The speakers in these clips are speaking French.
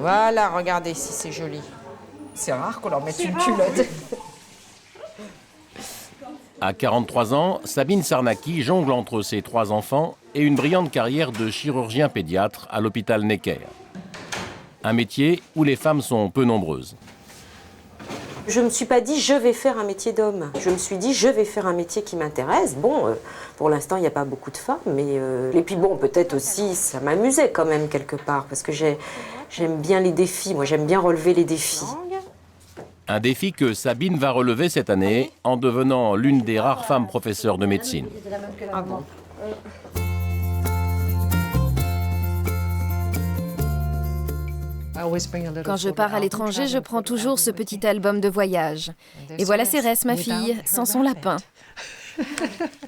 Voilà, regardez si c'est joli. C'est rare qu'on leur mette une culotte. À 43 ans, Sabine Sarnaki jongle entre ses 3 enfants et une brillante carrière de chirurgien pédiatre à l'hôpital Necker. Un métier où les femmes sont peu nombreuses. Je ne me suis pas dit je vais faire un métier d'homme. Je me suis dit je vais faire un métier qui m'intéresse. Bon, pour l'instant il n'y a pas beaucoup de femmes, mais et puis bon, peut-être aussi ça m'amusait quand même quelque part parce que j'aime bien les défis. Moi j'aime bien relever les défis. Un défi que Sabine va relever cette année en devenant l'une des rares femmes professeurs de médecine. Ah bon. Quand je pars à l'étranger, je prends toujours ce petit album de voyage. Et voilà Cérès, ma fille, sans son lapin.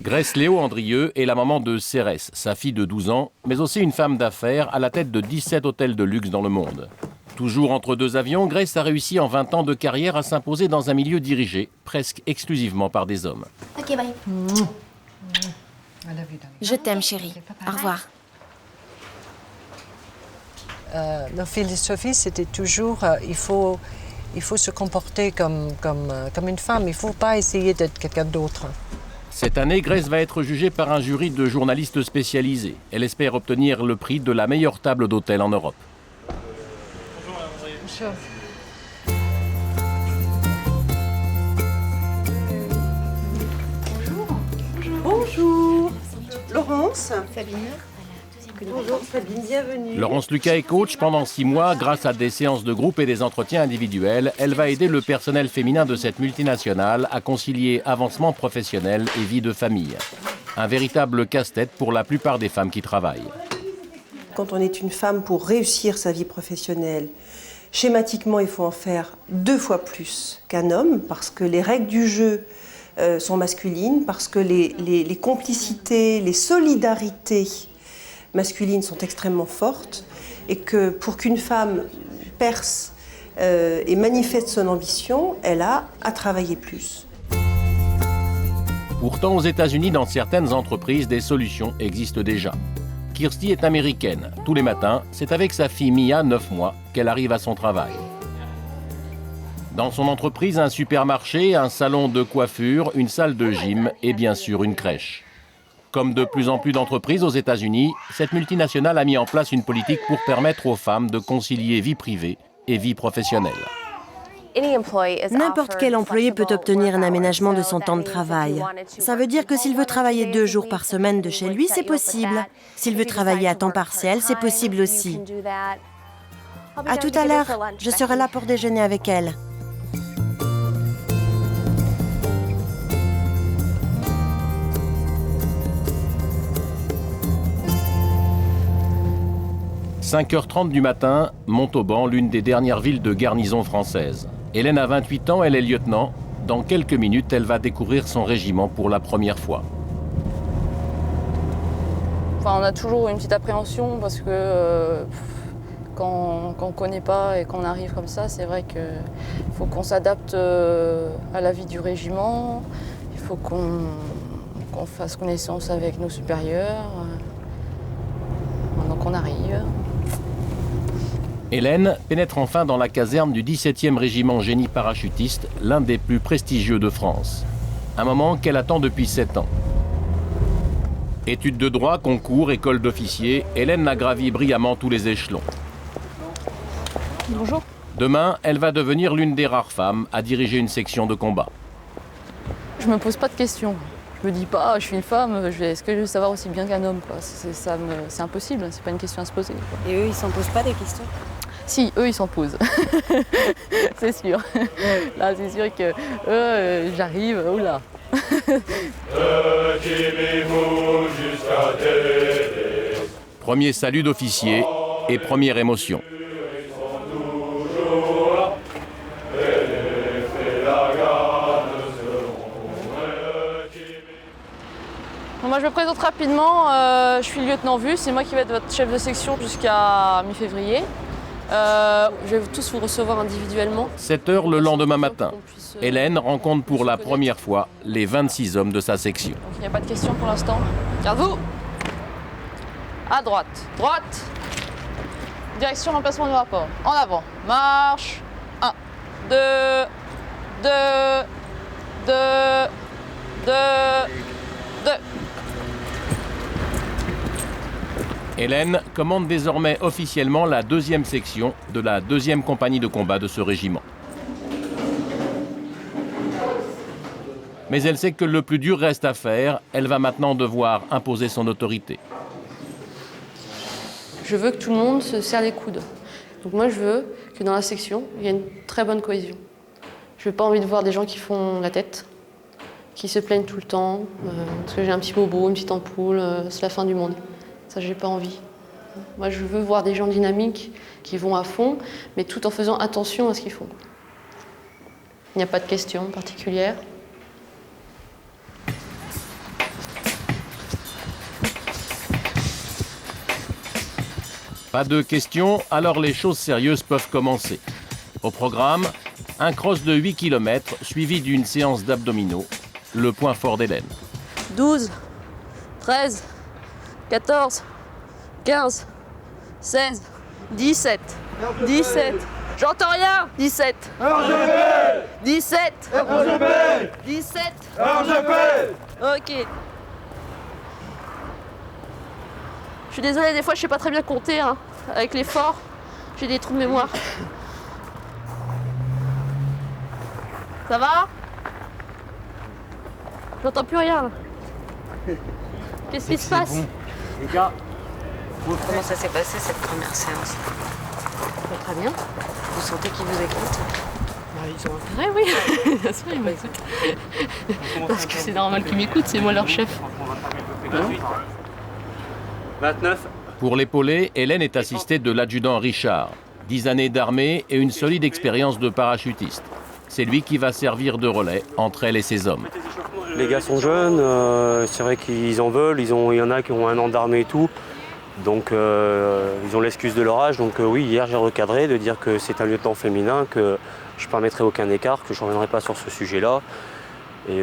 Grace Léo Andrieux est la maman de Cérès, sa fille de 12 ans, mais aussi une femme d'affaires à la tête de 17 hôtels de luxe dans le monde. Toujours entre 2 avions, Grace a réussi en 20 ans de carrière à s'imposer dans un milieu dirigé, presque exclusivement par des hommes. Ok, bye. Je t'aime, chérie. Au revoir. Notre philosophie, c'était toujours il faut se comporter comme une femme. Il ne faut pas essayer d'être quelqu'un d'autre. Cette année, Grace va être jugée par un jury de journalistes spécialisés. Elle espère obtenir le prix de la meilleure table d'hôtel en Europe. Bonjour. Bonjour. Laurence. Sabine. Bonjour Sabine, bienvenue. Laurence Lucas est coach pendant 6 mois. Grâce à des séances de groupe et des entretiens individuels, elle va aider le personnel féminin de cette multinationale à concilier avancement professionnel et vie de famille. Un véritable casse-tête pour la plupart des femmes qui travaillent. Quand on est une femme, pour réussir sa vie professionnelle, schématiquement, il faut en faire 2 fois plus qu'un homme, parce que les règles du jeu sont masculines, parce que les complicités, les solidarités masculines sont extrêmement fortes, et que pour qu'une femme perce et manifeste son ambition, elle a à travailler plus. Pourtant, aux États-Unis, dans certaines entreprises, des solutions existent déjà. Kirsty est américaine. Tous les matins, c'est avec sa fille Mia, 9 mois, qu'elle arrive à son travail. Dans son entreprise, un supermarché, un salon de coiffure, une salle de gym et bien sûr une crèche. Comme de plus en plus d'entreprises aux États-Unis, cette multinationale a mis en place une politique pour permettre aux femmes de concilier vie privée et vie professionnelle. N'importe quel employé peut obtenir un aménagement de son temps de travail. Ça veut dire que s'il veut travailler 2 jours par semaine de chez lui, c'est possible. S'il veut travailler à temps partiel, c'est possible aussi. À tout à l'heure, je serai là pour déjeuner avec elle. « 5h30 du matin, Montauban, l'une des dernières villes de garnison française. Hélène a 28 ans, elle est lieutenant. Dans quelques minutes, elle va découvrir son régiment pour la première fois. Enfin, on a toujours une petite appréhension parce que quand on ne connaît pas et qu'on arrive comme ça, c'est vrai qu'il faut qu'on s'adapte à la vie du régiment. Il faut qu'on fasse connaissance avec nos supérieurs. Donc on arrive. Hélène pénètre enfin dans la caserne du 17e régiment génie parachutiste, l'un des plus prestigieux de France. Un moment qu'elle attend depuis 7 ans. Études de droit, concours, école d'officier, Hélène a gravi brillamment tous les échelons. Bonjour. Demain, elle va devenir l'une des rares femmes à diriger une section de combat. Je me pose pas de questions. Je me dis pas, je suis une femme, est-ce que je vais savoir aussi bien qu'un homme, quoi. C'est impossible, c'est pas une question à se poser, quoi. Et eux, ils s'en posent pas des questions? Si, eux, ils s'en posent. C'est sûr. Là, c'est sûr que eux, j'arrive, oula. Premier salut d'officier et première émotion. Moi, je me présente rapidement. Je suis lieutenant VU, c'est moi qui vais être votre chef de section jusqu'à mi-février. Je vais tous vous recevoir individuellement. 7h le lendemain matin. Hélène rencontre pour la première fois les 26 hommes de sa section. Donc, il n'y a pas de questions pour l'instant. Garde-vous. À droite. Droite. Direction remplacement du rapport. En avant. Marche. 1, 2, 2, 2, 2, 2. Hélène commande désormais officiellement la 2e section de la 2e compagnie de combat de ce régiment. Mais elle sait que le plus dur reste à faire. Elle va maintenant devoir imposer son autorité. Je veux que tout le monde se serre les coudes. Donc moi, je veux que dans la section, il y ait une très bonne cohésion. Je n'ai pas envie de voir des gens qui font la tête, qui se plaignent tout le temps, parce que j'ai un petit bobo, une petite ampoule, c'est la fin du monde. Ça, j'ai pas envie. Moi, je veux voir des gens dynamiques qui vont à fond, mais tout en faisant attention à ce qu'ils font. Il n'y a pas de questions particulières. Pas de questions, alors les choses sérieuses peuvent commencer. Au programme, un cross de 8 km suivi d'une séance d'abdominaux, le point fort d'Hélène. 12, 13, 14, 15, 16, 17, 17. J'entends rien. 17. RGB 17. RGB 17. RGB. Ok. Je suis désolée, des fois je sais pas très bien compter, hein. Avec l'effort, j'ai des trous de mémoire. Ça va? J'entends plus rien là. Qu'est-ce qui se passe? Bon. Les gars, Comment ça s'est passé cette première séance? Très bien. Vous sentez qu'ils vous écoutent? Ils ont intérêt, oui. Bien sûr, ils m'écoutent. Parce que c'est normal qu'ils m'écoutent, c'est moi leur chef. 29. Pour l'épauler, Hélène est assistée de l'adjudant Richard. 10 années d'armée et une solide expérience de parachutiste. C'est lui qui va servir de relais entre elle et ses hommes. Les gars sont jeunes, c'est vrai qu'ils en veulent, il y en a qui ont 1 an d'armée et tout. Donc ils ont l'excuse de leur âge. Donc oui, hier j'ai recadré de dire que c'est un lieutenant féminin, que je ne permettrai aucun écart, que je ne reviendrai pas sur ce sujet-là. Et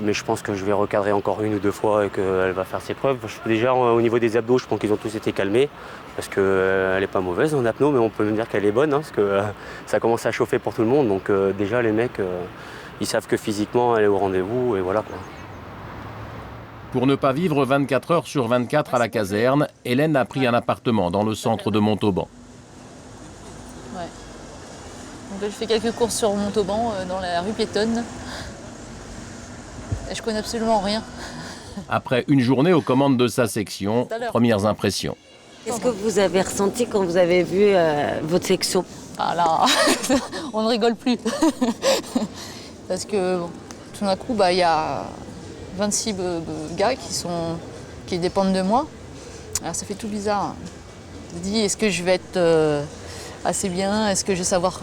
mais je pense que je vais recadrer encore 1 ou 2 fois et qu'elle va faire ses preuves. Déjà au niveau des abdos, je pense qu'ils ont tous été calmés parce qu'elle n'est pas mauvaise en apno, mais on peut même dire qu'elle est bonne, hein, parce que ça commence à chauffer pour tout le monde. Donc déjà les mecs, ils savent que physiquement elle est au rendez-vous et voilà quoi. Pour ne pas vivre 24 heures sur 24 à la caserne, Hélène a pris un appartement dans le centre de Montauban. Ouais. Donc là, je fais quelques courses sur Montauban, dans la rue piétonne. Et je connais absolument rien. Après une journée aux commandes de sa section, premières impressions. Qu'est-ce que vous avez ressenti quand vous avez vu votre section? Ah là, on ne rigole plus. Parce que bon, tout d'un coup, il y a 26 gars qui dépendent de moi. Alors ça fait tout bizarre. Je me dis, est-ce que je vais être assez bien? Est-ce que je vais savoir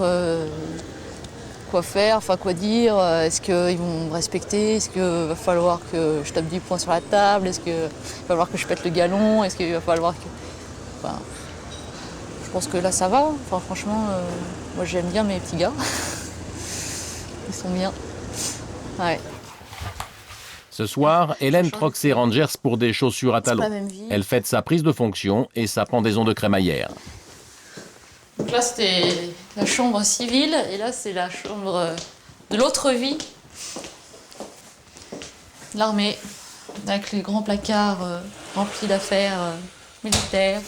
quoi faire, enfin quoi dire? Est-ce qu'ils vont me respecter? Est-ce qu'il va falloir que je tape 10 points sur la table? Est-ce qu'il va falloir que je pète le galon? Est-ce qu'il va falloir que... Enfin, je pense que là ça va. Enfin, franchement, moi j'aime bien mes petits gars. Ils sont bien. Ouais. Ce soir, Hélène troque ses Rangers pour des chaussures à talons. pas la même vie. Elle fête sa prise de fonction et sa pendaison de crémaillère. Donc là, c'était la chambre civile, et là, c'est la chambre de l'autre vie, l'armée, avec les grands placards remplis d'affaires militaires.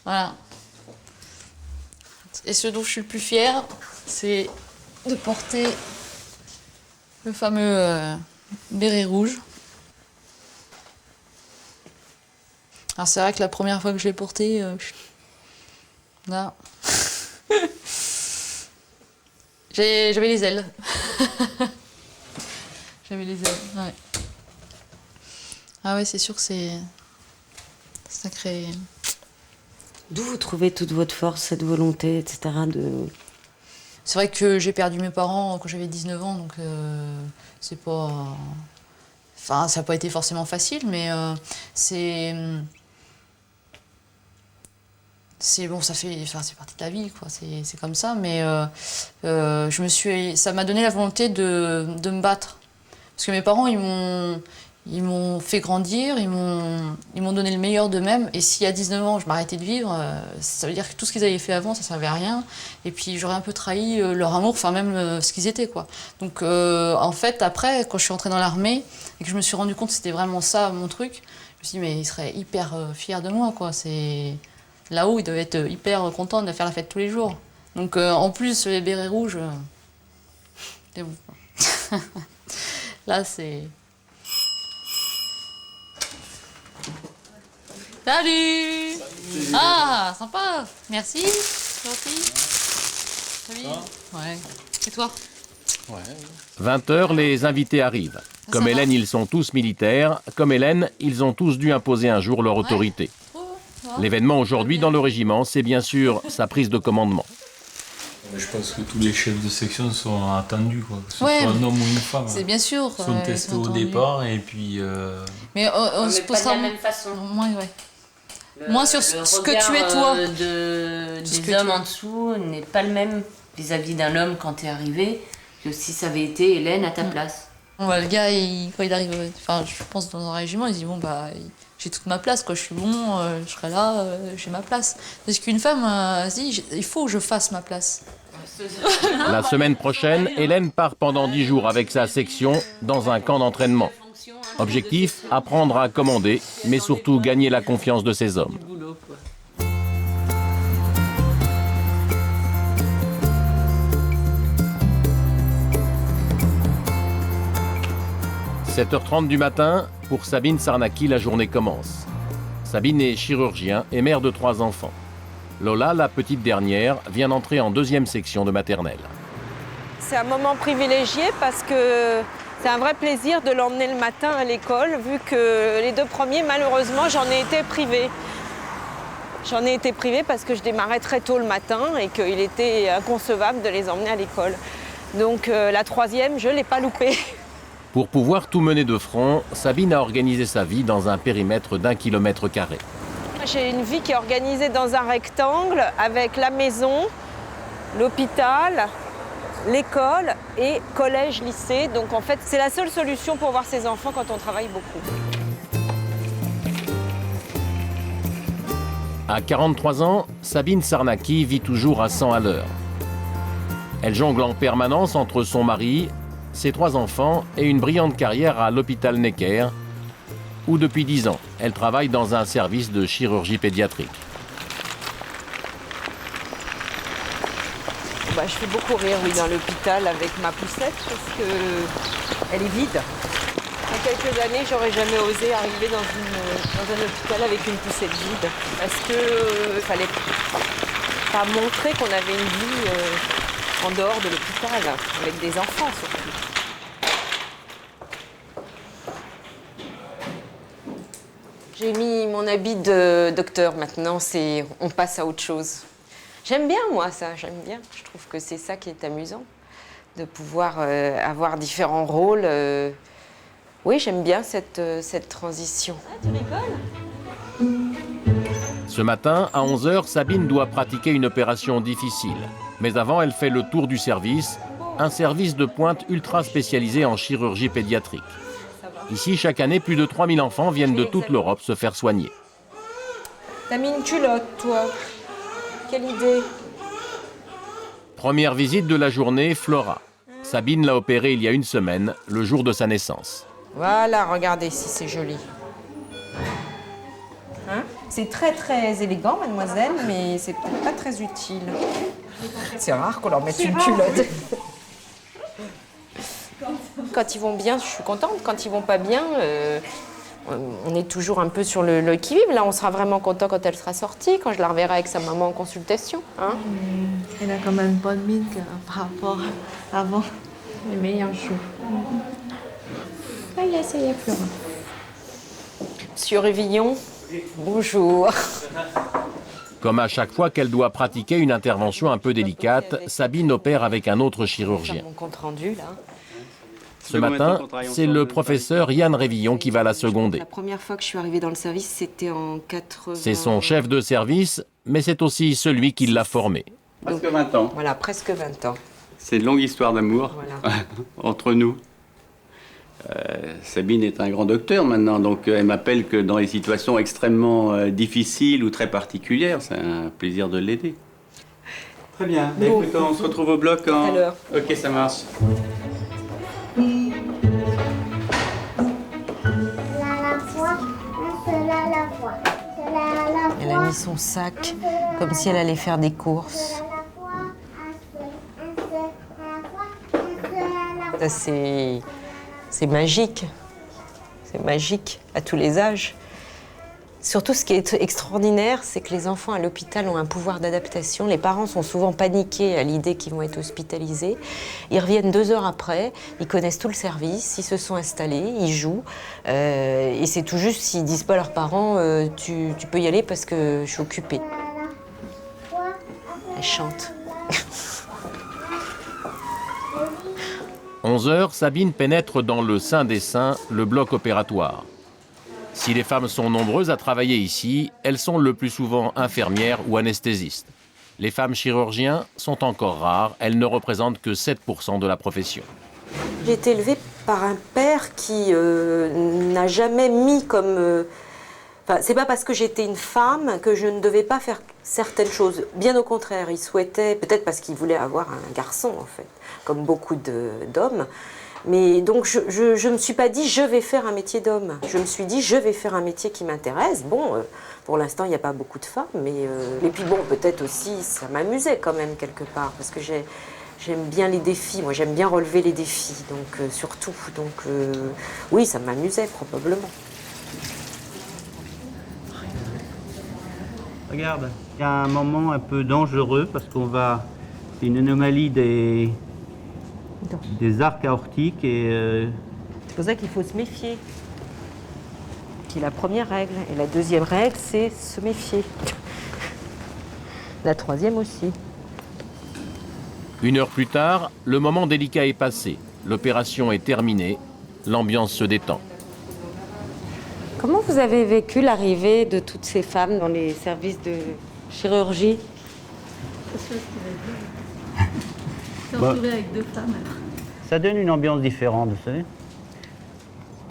Voilà. Et ce dont je suis le plus fière, c'est de porter le fameux béret rouge. Alors c'est vrai que la première fois que je l'ai porté, là, j'avais les ailes. J'avais les ailes, ouais. Ah ouais, c'est sûr que c'est sacré. D'où vous trouvez toute votre force, cette volonté, etc. C'est vrai que j'ai perdu mes parents quand j'avais 19 ans, donc c'est pas... Enfin, ça n'a pas été forcément facile, mais c'est bon, ça fait... Enfin, c'est partie de la vie, quoi. C'est comme ça, mais ça m'a donné la volonté de me battre. Parce que mes parents, ils Ils m'ont fait grandir, ils m'ont donné le meilleur d'eux-mêmes. Et si à 19 ans, je m'arrêtais de vivre, ça veut dire que tout ce qu'ils avaient fait avant, ça servait à rien. Et puis j'aurais un peu trahi leur amour, enfin même ce qu'ils étaient, quoi. Donc en fait, après, quand je suis rentrée dans l'armée et que je me suis rendu compte que c'était vraiment ça, mon truc, je me suis dit, mais ils seraient hyper fiers de moi, quoi. Là-haut, ils devaient être hyper contents de faire la fête tous les jours. Donc en plus, les bérets rouges, c'est bon. Là, c'est... Salut! Ah, sympa! Merci! Gentil! Salut! Ouais. Et toi? 20h, les invités arrivent. Comme va Hélène, ils sont tous militaires. Comme Hélène, ils ont tous dû imposer un jour leur autorité. L'événement aujourd'hui dans le régiment, c'est bien sûr sa prise de commandement. Je pense que tous les chefs de section sont attendus, quoi. Que ce soit un homme ou une femme. C'est bien sûr. Ils sont testés au départ et puis... Mais on se posera... pas de la même façon. Moins sur ce que tu es toi. Des hommes en dessous n'est pas le même vis-à-vis d'un homme quand t'es arrivé que si ça avait été Hélène à ta place. Le gars, quand il arrive, enfin, je pense dans un régiment, il se dit bon bah j'ai toute ma place, quoi. Je suis bon, je serai là, j'ai ma place. Parce qu'une femme se dit il faut que je fasse ma place. La semaine prochaine, Hélène part pendant 10 jours avec sa section dans un camp d'entraînement. Objectif, apprendre à commander, mais surtout gagner la confiance de ses hommes. 7h30 du matin, pour Sabine Sarnaki, la journée commence. Sabine est chirurgien et mère de 3 enfants. Lola, la petite dernière, vient d'entrer en 2e section de maternelle. C'est un moment privilégié parce que c'est un vrai plaisir de l'emmener le matin à l'école, vu que les 2 premiers, malheureusement, j'en ai été privée. J'en ai été privée parce que je démarrais très tôt le matin et qu'il était inconcevable de les emmener à l'école. Donc la 3e, je ne l'ai pas loupée. Pour pouvoir tout mener de front, Sabine a organisé sa vie dans un périmètre d'1 km². J'ai une vie qui est organisée dans un rectangle avec la maison, l'hôpital, l'école et collège-lycée. Donc en fait, c'est la seule solution pour voir ses enfants quand on travaille beaucoup. À 43 ans, Sabine Sarnaki vit toujours à 100 à l'heure. Elle jongle en permanence entre son mari, ses 3 enfants et une brillante carrière à l'hôpital Necker, où depuis 10 ans, elle travaille dans un service de chirurgie pédiatrique. Je fais beaucoup rire, oui, dans l'hôpital avec ma poussette parce qu'elle est vide. Il y a quelques années, j'aurais jamais osé arriver dans un hôpital avec une poussette vide parce qu'il fallait pas montrer qu'on avait une vie en dehors de l'hôpital, avec des enfants surtout. J'ai mis mon habit de docteur maintenant, on passe à autre chose. J'aime bien moi ça, j'aime bien. Je trouve que c'est ça qui est amusant, de pouvoir avoir différents rôles. Oui, j'aime bien cette transition. Ah, tu rigoles ? Ce matin, à 11h, Sabine doit pratiquer une opération difficile. Mais avant, elle fait le tour du service, un service de pointe ultra spécialisé en chirurgie pédiatrique. Ici, chaque année, plus de 3000 enfants viennent de toute l'Europe se faire soigner. T'as mis une culotte, toi. Quelle idée. Première visite de la journée, Flora. Sabine l'a opérée il y a 1 semaine, le jour de sa naissance. Voilà, regardez si c'est joli. Hein? C'est très très élégant, mademoiselle, mais c'est peut-être pas très utile. C'est rare qu'on leur mette une culotte. Quand ils vont bien, je suis contente. Quand ils vont pas bien, on est toujours un peu sur le qui-vive. Là, on sera vraiment content quand elle sera sortie, quand je la reverrai avec sa maman en consultation. Hein? Elle a quand même bonne mine par rapport à avant. Les meilleurs jours. Ah, là, ça y est, Flora. Monsieur Révillon, bonjour. Comme à chaque fois qu'elle doit pratiquer une intervention un peu délicate, Sabine opère avec un autre chirurgien. Mon compte rendu, là. Ce matin, c'est le professeur Yann Révillon qui va la seconder. La première fois que je suis arrivée dans le service, c'était en 80... C'est son chef de service, mais c'est aussi celui qui l'a formé. Presque 20 ans. Voilà, presque 20 ans. C'est une longue histoire d'amour voilà. entre nous. Sabine est un grand docteur maintenant, donc elle m'appelle que dans les situations extrêmement difficiles ou très particulières. C'est un plaisir de l'aider. Très bien. Bon. Écoute, on se retrouve au bloc en... Tout à l'heure. Ok, ça marche. Elle a mis son sac comme si elle allait faire des courses. C'est magique. C'est magique à tous les âges. Surtout, ce qui est extraordinaire, c'est que les enfants à l'hôpital ont un pouvoir d'adaptation. Les parents sont souvent paniqués à l'idée qu'ils vont être hospitalisés. Ils reviennent 2 heures après, ils connaissent tout le service, ils se sont installés, ils jouent. Et c'est tout juste s'ils disent pas à leurs parents tu peux y aller parce que je suis occupée. Elle chante. 11 heures, Sabine pénètre dans le sein des seins, le bloc opératoire. Si les femmes sont nombreuses à travailler ici, elles sont le plus souvent infirmières ou anesthésistes. Les femmes chirurgiens sont encore rares, elles ne représentent que 7% de la profession. J'ai été élevée par un père qui n'a jamais mis comme... Enfin, c'est pas parce que j'étais une femme que je ne devais pas faire certaines choses. Bien au contraire, il souhaitait, peut-être parce qu'il voulait avoir un garçon en fait, comme beaucoup d'hommes. Mais donc je me suis pas dit je vais faire un métier d'homme. Je me suis dit je vais faire un métier qui m'intéresse. Bon, pour l'instant il n'y a pas beaucoup de femmes, mais et puis bon peut-être aussi ça m'amusait quand même quelque part parce que j'aime bien les défis. Moi j'aime bien relever les défis, donc surtout. Donc oui ça m'amusait probablement. Regarde, il y a un moment un peu dangereux parce qu'on va... C'est une anomalie des arcs aortiques et... C'est pour ça qu'il faut se méfier. C'est la première règle. Et la deuxième règle, c'est se méfier. La troisième aussi. 1 heure plus tard, le moment délicat est passé. L'opération est terminée, l'ambiance se détend. Comment vous avez vécu l'arrivée de toutes ces femmes dans les services de chirurgie? Se retrouver avec 2 femmes. Ça donne une ambiance différente, vous savez.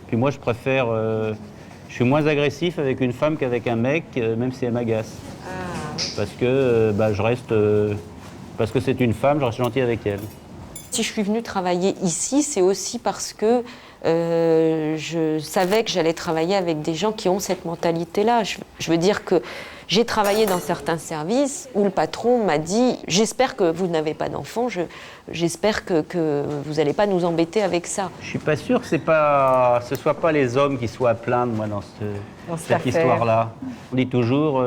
Puis moi, je préfère... je suis moins agressif avec une femme qu'avec un mec, même si elle m'agace. Parce que je reste... parce que c'est une femme, je reste gentil avec elle. Si je suis venue travailler ici, c'est aussi parce que je savais que j'allais travailler avec des gens qui ont cette mentalité-là. Je veux dire que j'ai travaillé dans certains services où le patron m'a dit « J'espère que vous n'avez pas d'enfants, j'espère que vous n'allez pas nous embêter avec ça. » Je suis pas sûr que ce soit pas les hommes qui soient à plaindre, moi, dans cette histoire-là. On dit toujours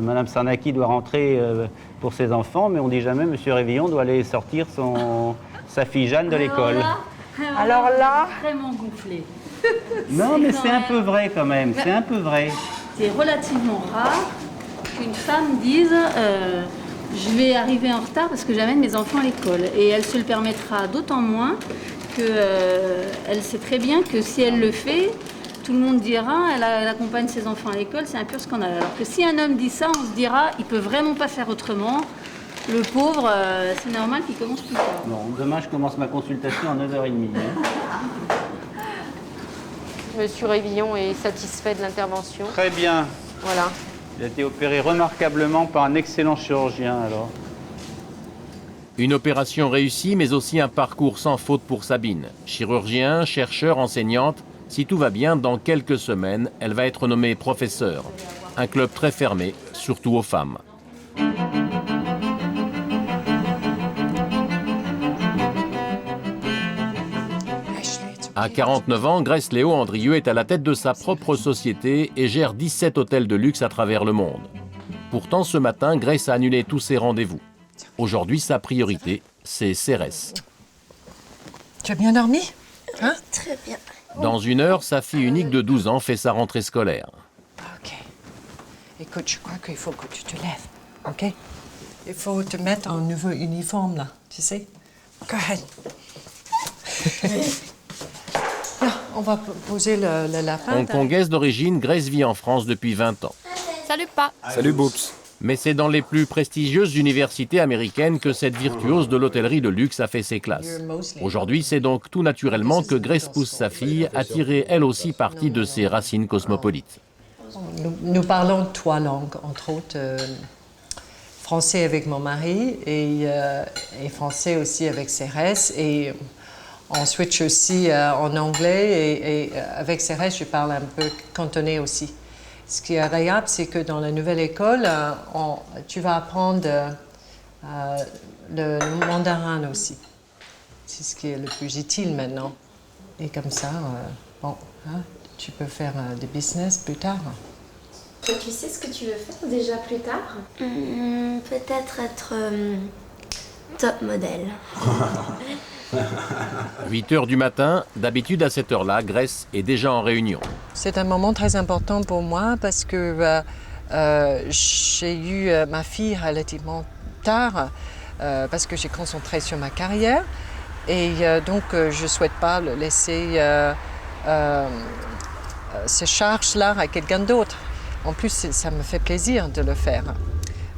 Madame Sarnaki doit rentrer pour ses enfants, mais on dit jamais Monsieur Révillon doit aller sortir sa fille Jeanne de l'école. Alors là... Vraiment gonflé. Non, mais c'est un peu vrai quand même, c'est un peu vrai. C'est relativement rare qu'une femme dise je vais arriver en retard parce que j'amène mes enfants à l'école. Et elle se le permettra d'autant moins qu'elle sait très bien que si elle le fait, tout le monde dira elle accompagne ses enfants à l'école, c'est un pur scandale. Alors que si un homme dit ça, on se dira il peut vraiment pas faire autrement. Le pauvre, c'est normal qu'il commence plus tard. Bon, demain, je commence ma consultation à 9h30. Monsieur Révillon est satisfait de l'intervention. Très bien. Voilà. Il a été opéré remarquablement par un excellent chirurgien, alors. Une opération réussie, mais aussi un parcours sans faute pour Sabine. Chirurgien, chercheur, enseignante, si tout va bien, dans quelques semaines, elle va être nommée professeure. Un club très fermé, surtout aux femmes. À 49 ans, Grace Léo Andrieux est à la tête de sa propre société et gère 17 hôtels de luxe à travers le monde. Pourtant, ce matin, Grace a annulé tous ses rendez-vous. Aujourd'hui, sa priorité, c'est Cérès. Tu as bien dormi? Hein? Très bien. Dans 1 heure, sa fille unique de 12 ans fait sa rentrée scolaire. OK. Écoute, je crois qu'il faut que tu te lèves, OK? Il faut te mettre en nouveau uniforme, là, tu sais? Go ahead. Là, on va poser le lapin. Hongkongaise d'origine, Grace vit en France depuis 20 ans. Salut, Pa. Salut, Boops. Mais c'est dans les plus prestigieuses universités américaines que cette virtuose de l'hôtellerie de luxe a fait ses classes. Aujourd'hui, c'est donc tout naturellement que Grace pousse sa fille à tirer elle aussi parti de ses racines cosmopolites. Nous parlons 3 langues, entre autres français avec mon mari et français aussi avec Cérès. Et on switch aussi en anglais et avec Cérès, je parle un peu cantonais aussi. Ce qui est agréable, c'est que dans la nouvelle école, tu vas apprendre le mandarin aussi. C'est ce qui est le plus utile maintenant. Et comme ça, tu peux faire des business plus tard. Toi, tu sais ce que tu veux faire déjà plus tard? Peut-être être top modèle. 8 h du matin, d'habitude à cette heure-là, Grace est déjà en réunion. C'est un moment très important pour moi parce que j'ai eu ma fille relativement tard parce que j'ai concentré sur ma carrière et donc je ne souhaite pas le laisser ces charges-là à quelqu'un d'autre. En plus, ça me fait plaisir de le faire.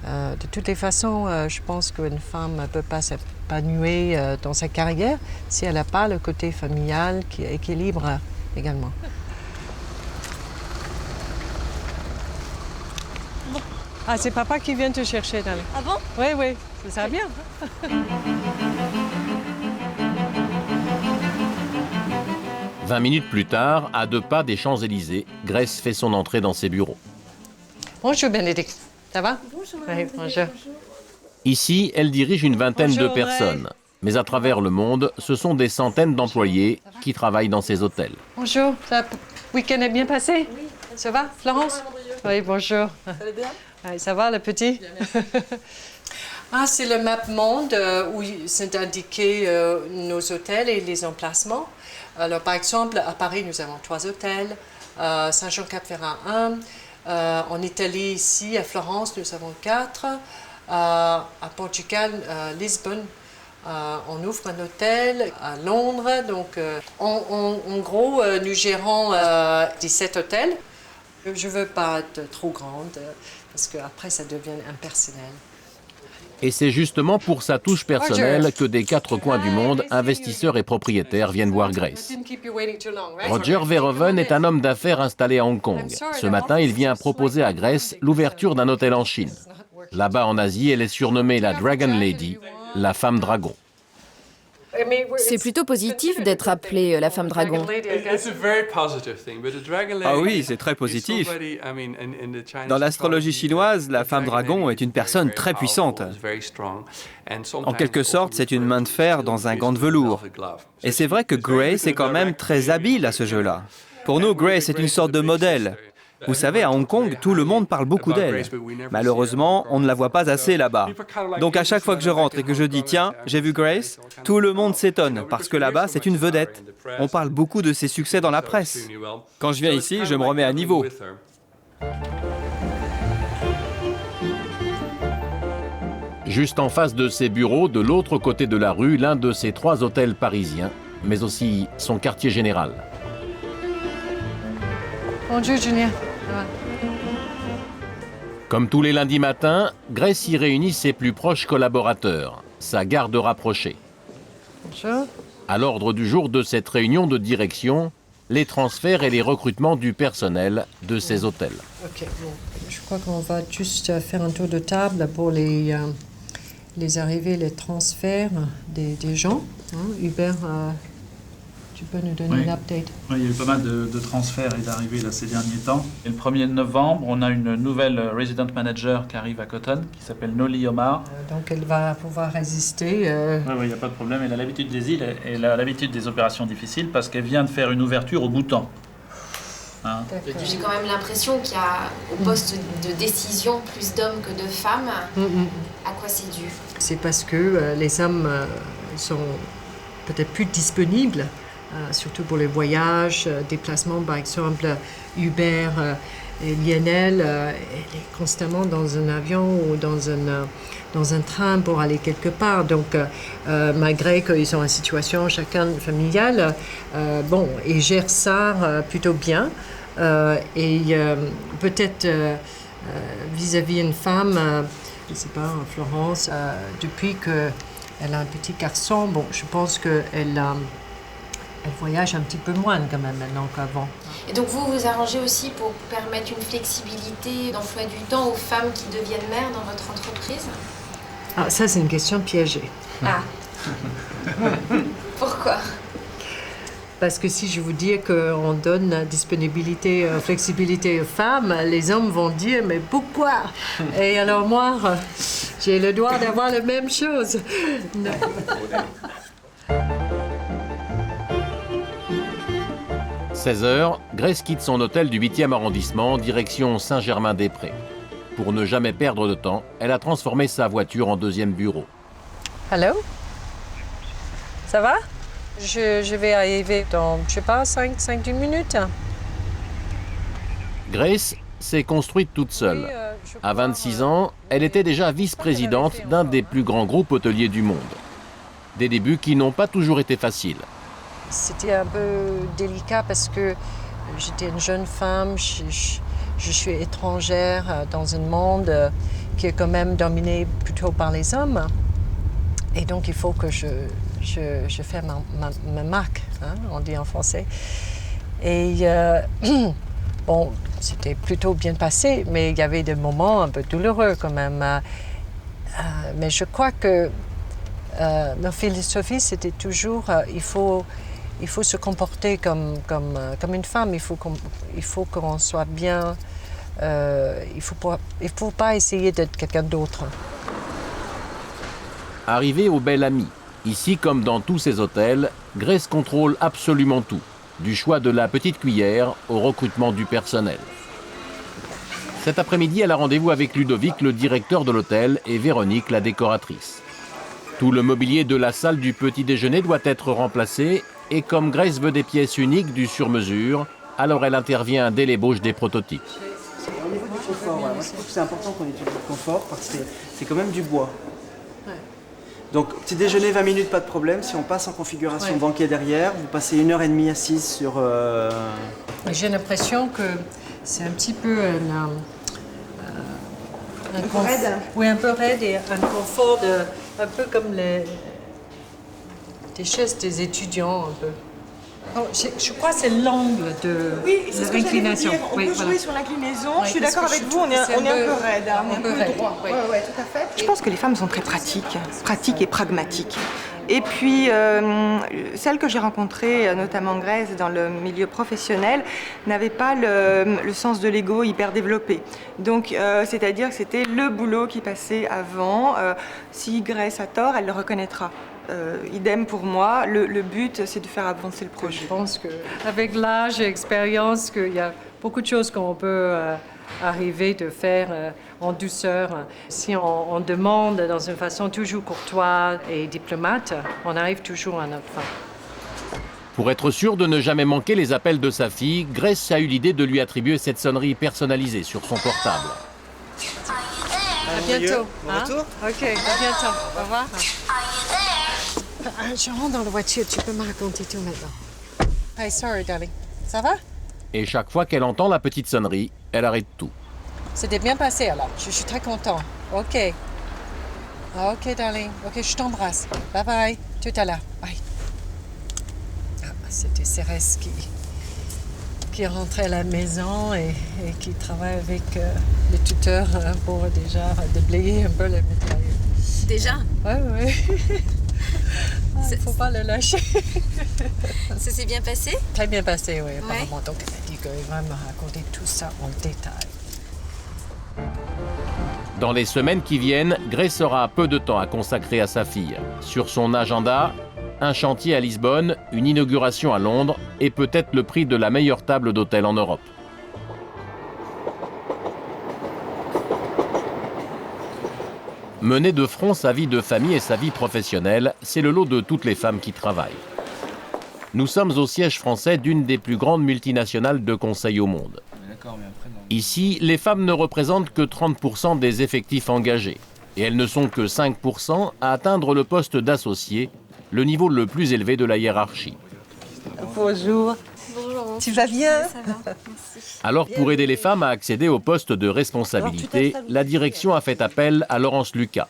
De toutes les façons, je pense qu'une femme ne peut pas s'épanouir dans sa carrière si elle n'a pas le côté familial qui équilibre également. Ah, c'est papa qui vient te chercher, Dali. Ah bon? Oui, ça va bien. 20 minutes plus tard, à 2 pas des Champs-Élysées, Grace fait son entrée dans ses bureaux. Bonjour Bénédicte, ça va? Bonjour. Oui, bonjour. Ici, elle dirige une vingtaine Bonjour, de personnes. Mais à travers le monde, ce sont des centaines d'employés qui travaillent dans ces hôtels. Bonjour, le week-end est bien passé? Oui. Ça va, Florence? Oui, bonjour. Ça va bien? Oui, ça va, le petit? Bien. Ah, c'est le map monde où c'est indiqué nos hôtels et les emplacements. Alors, par exemple, à Paris, nous avons 3 hôtels, Saint-Jean-Cap-Ferrat 1, en Italie, ici, à Florence, nous avons 4, à Portugal, Lisbonne, on ouvre un hôtel, à Londres, donc en gros, nous gérons 17 hôtels. Je ne veux pas être trop grande, parce qu'après, ça devient impersonnel. Et c'est justement pour sa touche personnelle que des 4 coins du monde, investisseurs et propriétaires viennent voir Grace. Roger Verhoeven est un homme d'affaires installé à Hong Kong. Ce matin, il vient proposer à Grace l'ouverture d'un hôtel en Chine. Là-bas en Asie, elle est surnommée la Dragon Lady, la femme dragon. C'est plutôt positif d'être appelée la femme dragon. Ah oui, c'est très positif. Dans l'astrologie chinoise, la femme dragon est une personne très puissante. En quelque sorte, c'est une main de fer dans un gant de velours. Et c'est vrai que Grace est quand même très habile à ce jeu-là. Pour nous, Grace est une sorte de modèle. Vous savez, à Hong Kong, tout le monde parle beaucoup d'elle. Malheureusement, on ne la voit pas assez là-bas. Donc à chaque fois que je rentre et que je dis « Tiens, j'ai vu Grace », tout le monde s'étonne, parce que là-bas, c'est une vedette. On parle beaucoup de ses succès dans la presse. Quand je viens ici, je me remets à niveau. Juste en face de ses bureaux, de l'autre côté de la rue, l'un de ses 3 hôtels parisiens, mais aussi son quartier général. Bonjour, Julien. Comme tous les lundis matins, Grace y réunit ses plus proches collaborateurs, sa garde rapprochée. Bonjour. À l'ordre du jour de cette réunion de direction, les transferts et les recrutements du personnel de ces hôtels. Ok, bon. Je crois qu'on va juste faire un tour de table pour les arrivées, les transferts des gens. Hubert, tu peux nous donner une update? Oui, il y a eu pas mal de transferts et d'arrivées là, ces derniers temps. Et le 1er novembre, on a une nouvelle resident manager qui arrive à Cotton, qui s'appelle Noli Omar. Donc elle va pouvoir résister. Oui, il n'y a pas de problème. Elle a l'habitude des îles, elle a l'habitude des opérations difficiles parce qu'elle vient de faire une ouverture au Bhoutan. Hein? J'ai quand même l'impression qu'il y a au poste de décision plus d'hommes que de femmes. À quoi c'est dû? C'est parce que les hommes sont peut-être plus disponibles. Surtout pour les voyages, déplacements, par exemple, Hubert et Lionel, elle est constamment dans un avion ou dans un train pour aller quelque part. Donc, malgré qu'ils sont en situation chacun familiale, ils gèrent ça plutôt bien. Et peut-être vis-à-vis une femme, je ne sais pas, en Florence, depuis qu'elle a un petit garçon, bon, je pense qu'elle voyage un petit peu moins quand même maintenant qu'avant. Et donc vous vous arrangez aussi pour permettre une flexibilité d'emploi du temps aux femmes qui deviennent mères dans votre entreprise? Ah, ça c'est une question piégée. Ah. Pourquoi? Parce que si je vous dis qu'on donne disponibilité, flexibilité aux femmes, les hommes vont dire « mais pourquoi ?» Et alors moi, j'ai le droit d'avoir la même chose. 16h, Grace quitte son hôtel du 8e arrondissement, direction Saint-Germain-des-Prés. Pour ne jamais perdre de temps, elle a transformé sa voiture en deuxième bureau. Allô? Ça va? Je vais arriver dans, je sais pas, 5-10 minutes. Grace s'est construite toute seule. À 26 ans, elle était déjà vice-présidente d'un des plus grands groupes hôteliers du monde. Des débuts qui n'ont pas toujours été faciles. C'était un peu délicat parce que j'étais une jeune femme, je suis étrangère dans un monde qui est quand même dominé plutôt par les hommes. Et donc il faut que je fais ma marque, hein, on dit en français. Et bon, c'était plutôt bien passé, mais il y avait des moments un peu douloureux quand même. Mais je crois que ma philosophie, c'était toujours il faut se comporter comme une femme, il faut qu'on soit bien, il faut pas essayer d'être quelqu'un d'autre. Arrivée au Bel Ami, ici comme dans tous ces hôtels, Grace contrôle absolument tout, du choix de la petite cuillère au recrutement du personnel. Cet après-midi, elle a rendez-vous avec Ludovic, le directeur de l'hôtel, et Véronique, la décoratrice. Tout le mobilier de la salle du petit déjeuner doit être remplacé, et comme Grace veut des pièces uniques du sur-mesure, alors elle intervient dès l'ébauche des prototypes. Au niveau du confort, moi je trouve que c'est important qu'on étudie le confort parce que c'est quand même du bois. Donc, petit déjeuner, 20 minutes, pas de problème. Si on passe en configuration banquet derrière, vous passez 1h30 assise sur... J'ai l'impression que c'est un petit peu un peu raide. Oui, un peu raide et un confort un peu comme des chaises des étudiants un peu. Oh, je crois que c'est l'angle de l'inclinaison. On peut jouer sur l'inclinaison. Je suis d'accord avec vous, on est un peu raide. On est un peu droit. Oui, tout à fait. Je pense que les femmes sont très pratiques et pragmatiques. Et puis, celles que j'ai rencontrées, notamment Grace, dans le milieu professionnel, n'avaient pas le sens de l'ego hyper développé. Donc, c'est-à-dire que c'était le boulot qui passait avant. Si Grace a tort, elle le reconnaîtra. Idem pour moi, le but c'est de faire avancer le projet. Je pense qu'avec l'âge et l'expérience, qu'il y a beaucoup de choses qu'on peut arriver de faire en douceur. Si on demande dans une façon toujours courtoise et diplomate, on arrive toujours à notre fin. Pour être sûr de ne jamais manquer les appels de sa fille, Grace a eu l'idée de lui attribuer cette sonnerie personnalisée sur son portable. À bientôt. Bon retour. Ok, à bientôt. Au revoir. Je rentre dans la voiture, tu peux me raconter tout maintenant. Hey, sorry, darling. Ça va? Et chaque fois qu'elle entend la petite sonnerie, elle arrête tout. C'était bien passé alors, je suis très content. Ok. Ok, darling. Ok, je t'embrasse. Bye bye. Tout à l'heure. Bye. C'était Cérès qui est rentré à la maison et qui travaille avec les tuteurs pour déjà déblayer un peu le matériel. Déjà? Oui. Il ne faut pas le lâcher. Ça s'est bien passé? Très bien passé, oui, apparemment. Donc, elle a dit qu'il va me raconter tout ça en détail. Dans les semaines qui viennent, Grace aura peu de temps à consacrer à sa fille. Sur son agenda, un chantier à Lisbonne, une inauguration à Londres et peut-être le prix de la meilleure table d'hôtel en Europe. Mener de front sa vie de famille et sa vie professionnelle, c'est le lot de toutes les femmes qui travaillent. Nous sommes au siège français d'une des plus grandes multinationales de conseil au monde. Ici, les femmes ne représentent que 30% des effectifs engagés. Et elles ne sont que 5% à atteindre le poste d'associé, le niveau le plus élevé de la hiérarchie. Bonjour. Bonjour. Tu vas bien? Alors, pour aider les femmes à accéder au poste de responsabilité, la direction a fait appel à Laurence Lucas.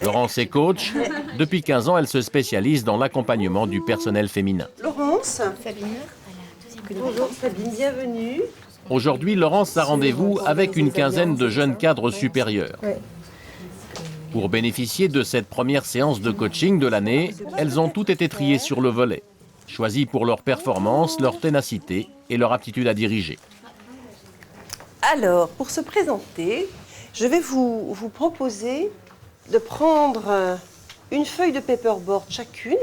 Laurence est coach. Depuis 15 ans, elle se spécialise dans l'accompagnement du personnel féminin. Laurence. Sabine. Bonjour Sabine, bienvenue. Aujourd'hui, Laurence a rendez-vous avec une quinzaine de jeunes cadres supérieurs. Pour bénéficier de cette première séance de coaching de l'année, elles ont toutes été triées sur le volet, choisies pour leur performance, leur ténacité et leur aptitude à diriger. Alors, pour se présenter, je vais vous proposer de prendre une feuille de paperboard chacune.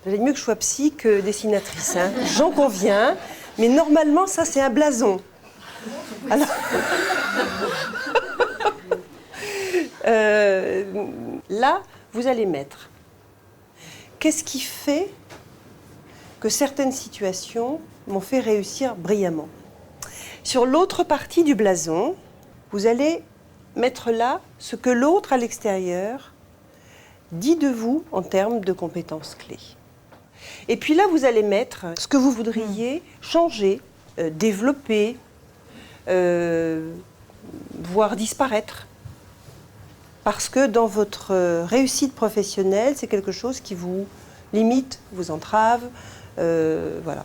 Valait mieux que je sois psy que dessinatrice, hein. J'en conviens, mais normalement, ça, c'est un blason. Alors... là, vous allez mettre qu'est-ce qui fait que certaines situations m'ont fait réussir brillamment. Sur l'autre partie du blason, vous allez mettre là ce que l'autre à l'extérieur dit de vous en termes de compétences clés. Et puis là, vous allez mettre ce que vous voudriez changer, développer, voire disparaître. Parce que dans votre réussite professionnelle, c'est quelque chose qui vous limite, vous entrave, voilà.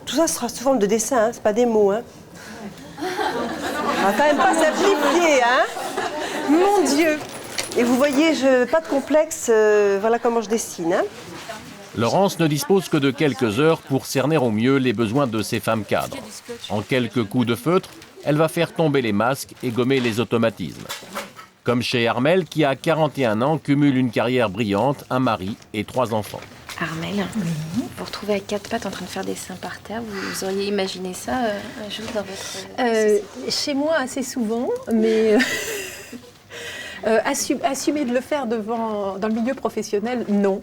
Tout ça sera sous forme de dessin, hein, c'est pas des mots. Hein. On va quand même pas simplifier, hein. Mon Dieu. Et vous voyez, pas de complexe, voilà comment je dessine. Hein. Laurence ne dispose que de quelques heures pour cerner au mieux les besoins de ces femmes cadres. En quelques coups de feutre, elle va faire tomber les masques et gommer les automatismes. Comme chez Armelle, qui à 41 ans cumule une carrière brillante, un mari et 3 enfants. Armelle, vous vous retrouvez à 4 pattes en train de faire des seins par terre. Vous auriez imaginé ça un jour dans votre société? Chez moi, assez souvent, mais assumer de le faire dans le milieu professionnel, non.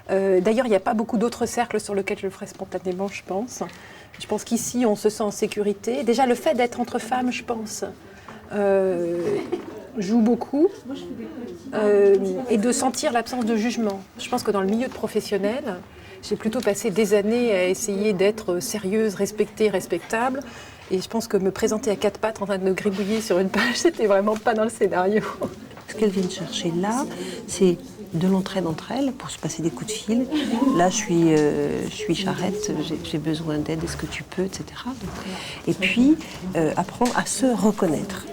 D'ailleurs, il n'y a pas beaucoup d'autres cercles sur lesquels je le ferais spontanément, je pense. Je pense qu'ici, on se sent en sécurité. Déjà, le fait d'être entre femmes, je pense, joue beaucoup. Et de sentir l'absence de jugement. Je pense que dans le milieu professionnel, j'ai plutôt passé des années à essayer d'être sérieuse, respectée, respectable. Et je pense que me présenter à 4 pattes en train de me gribouiller sur une page, c'était vraiment pas dans le scénario. Ce qu'elles viennent chercher là, c'est de l'entraide entre elles pour se passer des coups de fil. Là, je suis charrette, j'ai besoin d'aide, est-ce que tu peux, etc. Et puis, apprendre à se reconnaître.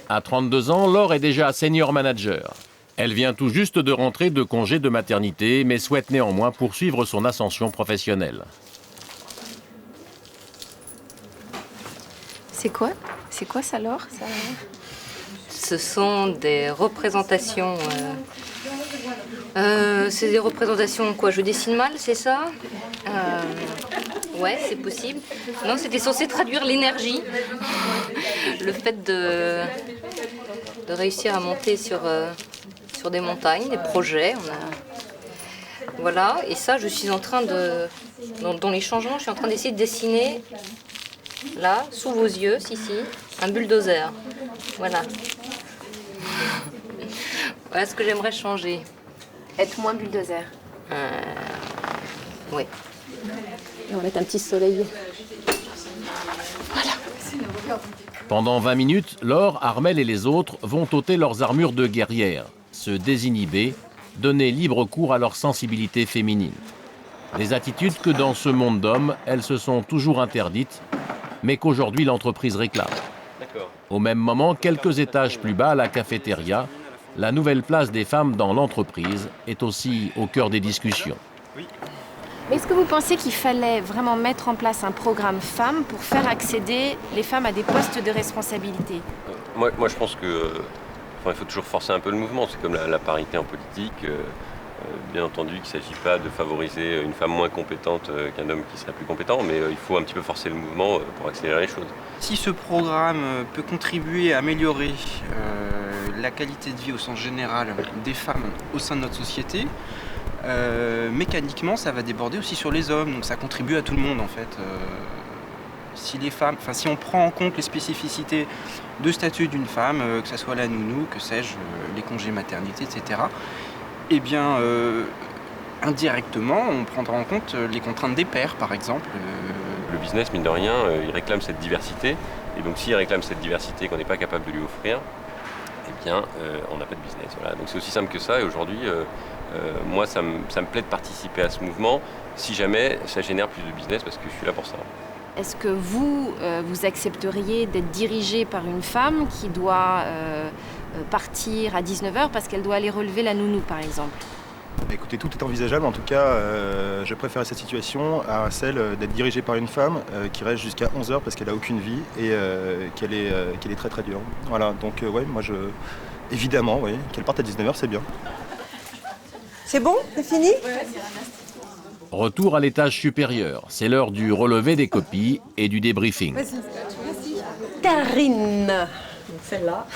À 32 ans, Laure est déjà senior manager. Elle vient tout juste de rentrer de congé de maternité, mais souhaite néanmoins poursuivre son ascension professionnelle. C'est quoi ça, Laure ça... Ce sont des représentations... c'est des représentations quoi? Je dessine mal, c'est ça? Ouais, c'est possible. Non, c'était censé traduire l'énergie. Le fait de réussir à monter sur des montagnes, des projets. Voilà, et ça, je suis en train de... Dans les changements, je suis en train d'essayer de dessiner, là, sous vos yeux, ici, un bulldozer. Voilà. Voilà ce que j'aimerais changer. Être moins bulldozer. Oui. Et on va mettre un petit soleil. Voilà. Pendant 20 minutes, Laure, Armelle et les autres vont ôter leurs armures de guerrières, se désinhiber, donner libre cours à leur sensibilité féminine. Des attitudes que dans ce monde d'hommes, elles se sont toujours interdites, mais qu'aujourd'hui l'entreprise réclame. Au même moment, quelques étages plus bas, à la cafétéria, la nouvelle place des femmes dans l'entreprise est aussi au cœur des discussions. Mais est-ce que vous pensez qu'il fallait vraiment mettre en place un programme femmes pour faire accéder les femmes à des postes de responsabilité? Moi, je pense que, il faut toujours forcer un peu le mouvement. C'est comme la parité en politique. Bien entendu qu'il ne s'agit pas de favoriser une femme moins compétente qu'un homme qui serait plus compétent, mais il faut un petit peu forcer le mouvement pour accélérer les choses. Si ce programme peut contribuer à améliorer la qualité de vie au sens général des femmes au sein de notre société, mécaniquement ça va déborder aussi sur les hommes, donc ça contribue à tout le monde en fait. Si on prend en compte les spécificités de statut d'une femme, que ce soit la nounou, que sais-je, les congés maternité, etc., Eh bien, indirectement, on prendra en compte les contraintes des pères, par exemple. Le business, mine de rien, il réclame cette diversité. Et donc s'il réclame cette diversité qu'on n'est pas capable de lui offrir, eh bien, on n'a pas de business. Voilà. Donc c'est aussi simple que ça. Et aujourd'hui, moi, ça me plaît de participer à ce mouvement, si jamais ça génère plus de business, parce que je suis là pour ça. Est-ce que vous accepteriez d'être dirigé par une femme qui doit partir à 19h parce qu'elle doit aller relever la nounou, par exemple ? Écoutez, tout est envisageable. En tout cas, je préfère cette situation à celle d'être dirigée par une femme qui reste jusqu'à 11h parce qu'elle n'a aucune vie et qu'elle est très très dure. Voilà, donc ouais, moi évidemment, oui, qu'elle parte à 19h, c'est bien. C'est bon? C'est fini? Retour à l'étage supérieur. C'est l'heure du relevé des copies et du débriefing. Karine. Donc celle-là.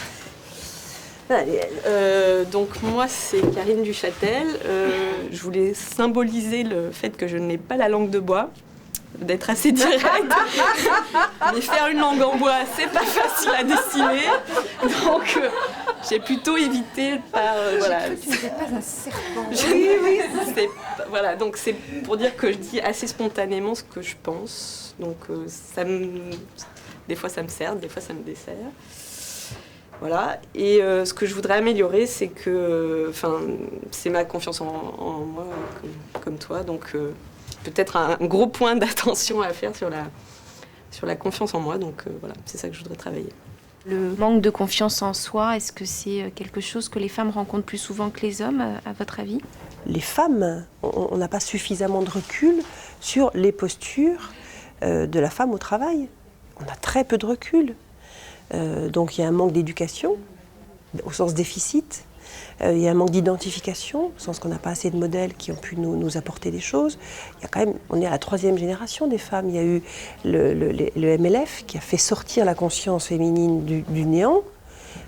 Donc moi c'est Karine Duchâtel. Je voulais symboliser le fait que je n'ai pas la langue de bois, d'être assez directe. Mais faire une langue en bois, c'est pas facile à dessiner. Donc j'ai plutôt évité par voilà. Tu n'étais pas un serpent. Oui. Voilà, donc c'est pour dire que je dis assez spontanément ce que je pense. Donc des fois ça me sert, des fois ça me dessert. Voilà. Et ce que je voudrais améliorer, c'est que, c'est ma confiance en moi, comme toi. Donc, peut-être un gros point d'attention à faire sur la confiance en moi. Donc, voilà, c'est ça que je voudrais travailler. Le manque de confiance en soi, est-ce que c'est quelque chose que les femmes rencontrent plus souvent que les hommes, à votre avis ? Les femmes, on n'a pas suffisamment de recul sur les postures de la femme au travail. On a très peu de recul. Donc il y a un manque d'éducation, au sens déficit. Il y a un manque d'identification, au sens qu'on n'a pas assez de modèles qui ont pu nous apporter des choses. Il y a quand même, on est à la 3e génération des femmes. Il y a eu le MLF qui a fait sortir la conscience féminine du néant.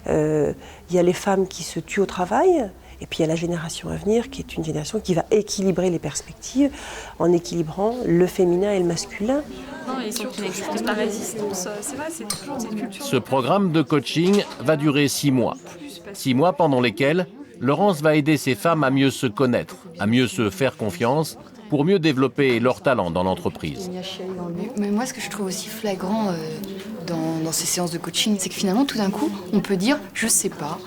Il y a les femmes qui se tuent au travail. Et puis il y a la génération à venir qui est une génération qui va équilibrer les perspectives en équilibrant le féminin et le masculin. Non, et surtout, je pense que la résistance, c'est vrai, c'est toujours cette culture. Ce programme de coaching va durer 6 mois. 6 mois pendant lesquels Laurence va aider ces femmes à mieux se connaître, à mieux se faire confiance, pour mieux développer leur talent dans l'entreprise. Mais moi, ce que je trouve aussi flagrant dans ces séances de coaching, c'est que finalement, tout d'un coup, on peut dire « je sais pas ».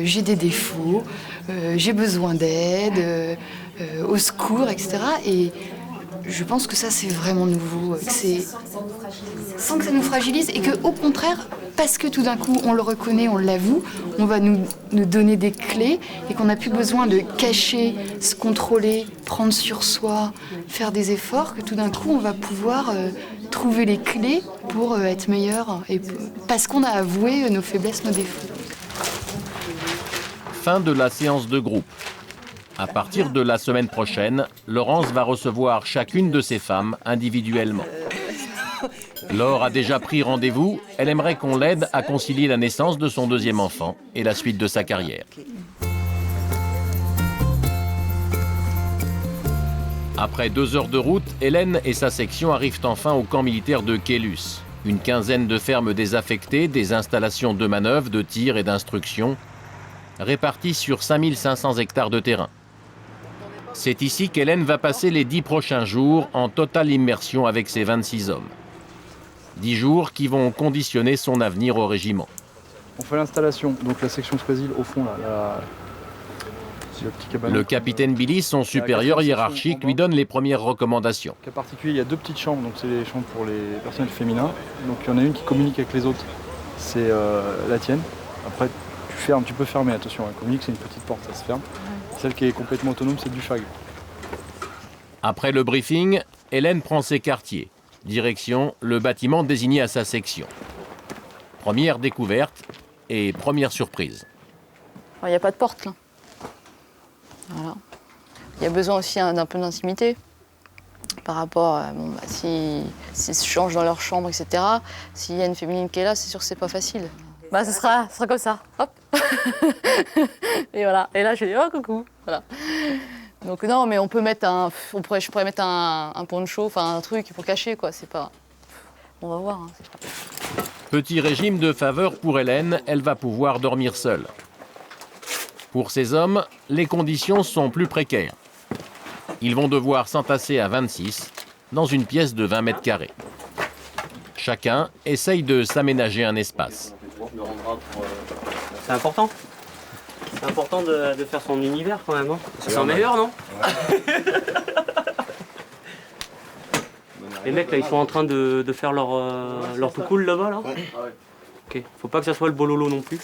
J'ai des défauts, j'ai besoin d'aide, au secours, etc. Et je pense que ça, c'est vraiment nouveau. Sans que ça nous fragilise et qu'au contraire, parce que tout d'un coup, on le reconnaît, on l'avoue, on va nous donner des clés et qu'on n'a plus besoin de cacher, se contrôler, prendre sur soi, faire des efforts, que tout d'un coup, on va pouvoir trouver les clés pour être meilleur et parce qu'on a avoué nos faiblesses, nos défauts. Fin de la séance de groupe. À partir de la semaine prochaine, Laurence va recevoir chacune de ces femmes individuellement. Laure a déjà pris rendez-vous. Elle aimerait qu'on l'aide à concilier la naissance de son 2e enfant et la suite de sa carrière. Après 2 heures de route, Hélène et sa section arrivent enfin au camp militaire de Kélus. Une quinzaine de fermes désaffectées, des installations de manœuvre, de tir et d'instruction, répartis sur 5500 hectares de terrain. C'est ici qu'Hélène va passer les 10 prochains jours en totale immersion avec ses 26 hommes. 10 jours qui vont conditionner son avenir au régiment. On fait l'installation, donc la section Squasil au fond là. Le capitaine Billy, son supérieur hiérarchique, lui donne les premières recommandations. En particulier, il y a 2 petites chambres, donc c'est les chambres pour les personnels féminins. Donc il y en a une qui communique avec les autres, c'est la tienne. Après, tu peux fermer, attention, elle communique, c'est une petite porte, ça se ferme. Celle qui est complètement autonome, c'est du FAG. Après le briefing, Hélène prend ses quartiers. Direction le bâtiment désigné à sa section. Première découverte et première surprise. Il n'y a pas de porte là. Voilà. Il y a besoin aussi d'un peu d'intimité par rapport à s'ils se changent dans leur chambre, etc. S'il y a une féminine qui est là, c'est sûr que c'est pas facile. Ce sera comme ça. Hop. Et voilà. Et là, je dis oh coucou. Voilà. Donc non, mais on peut mettre je pourrais mettre un poncho, enfin un truc pour cacher quoi. C'est pas. On va voir. Petit régime de faveur pour Hélène. Elle va pouvoir dormir seule. Pour ces hommes, les conditions sont plus précaires. Ils vont devoir s'entasser à 26 dans une pièce de 20 mètres carrés. Chacun essaye de s'aménager un espace. C'est important. C'est important de faire son univers quand même. Hein. C'est son meilleur, non? Les mecs là, ils sont en train de faire leur tout cool là-bas là. Ok. Faut pas que ça soit le bololo non plus.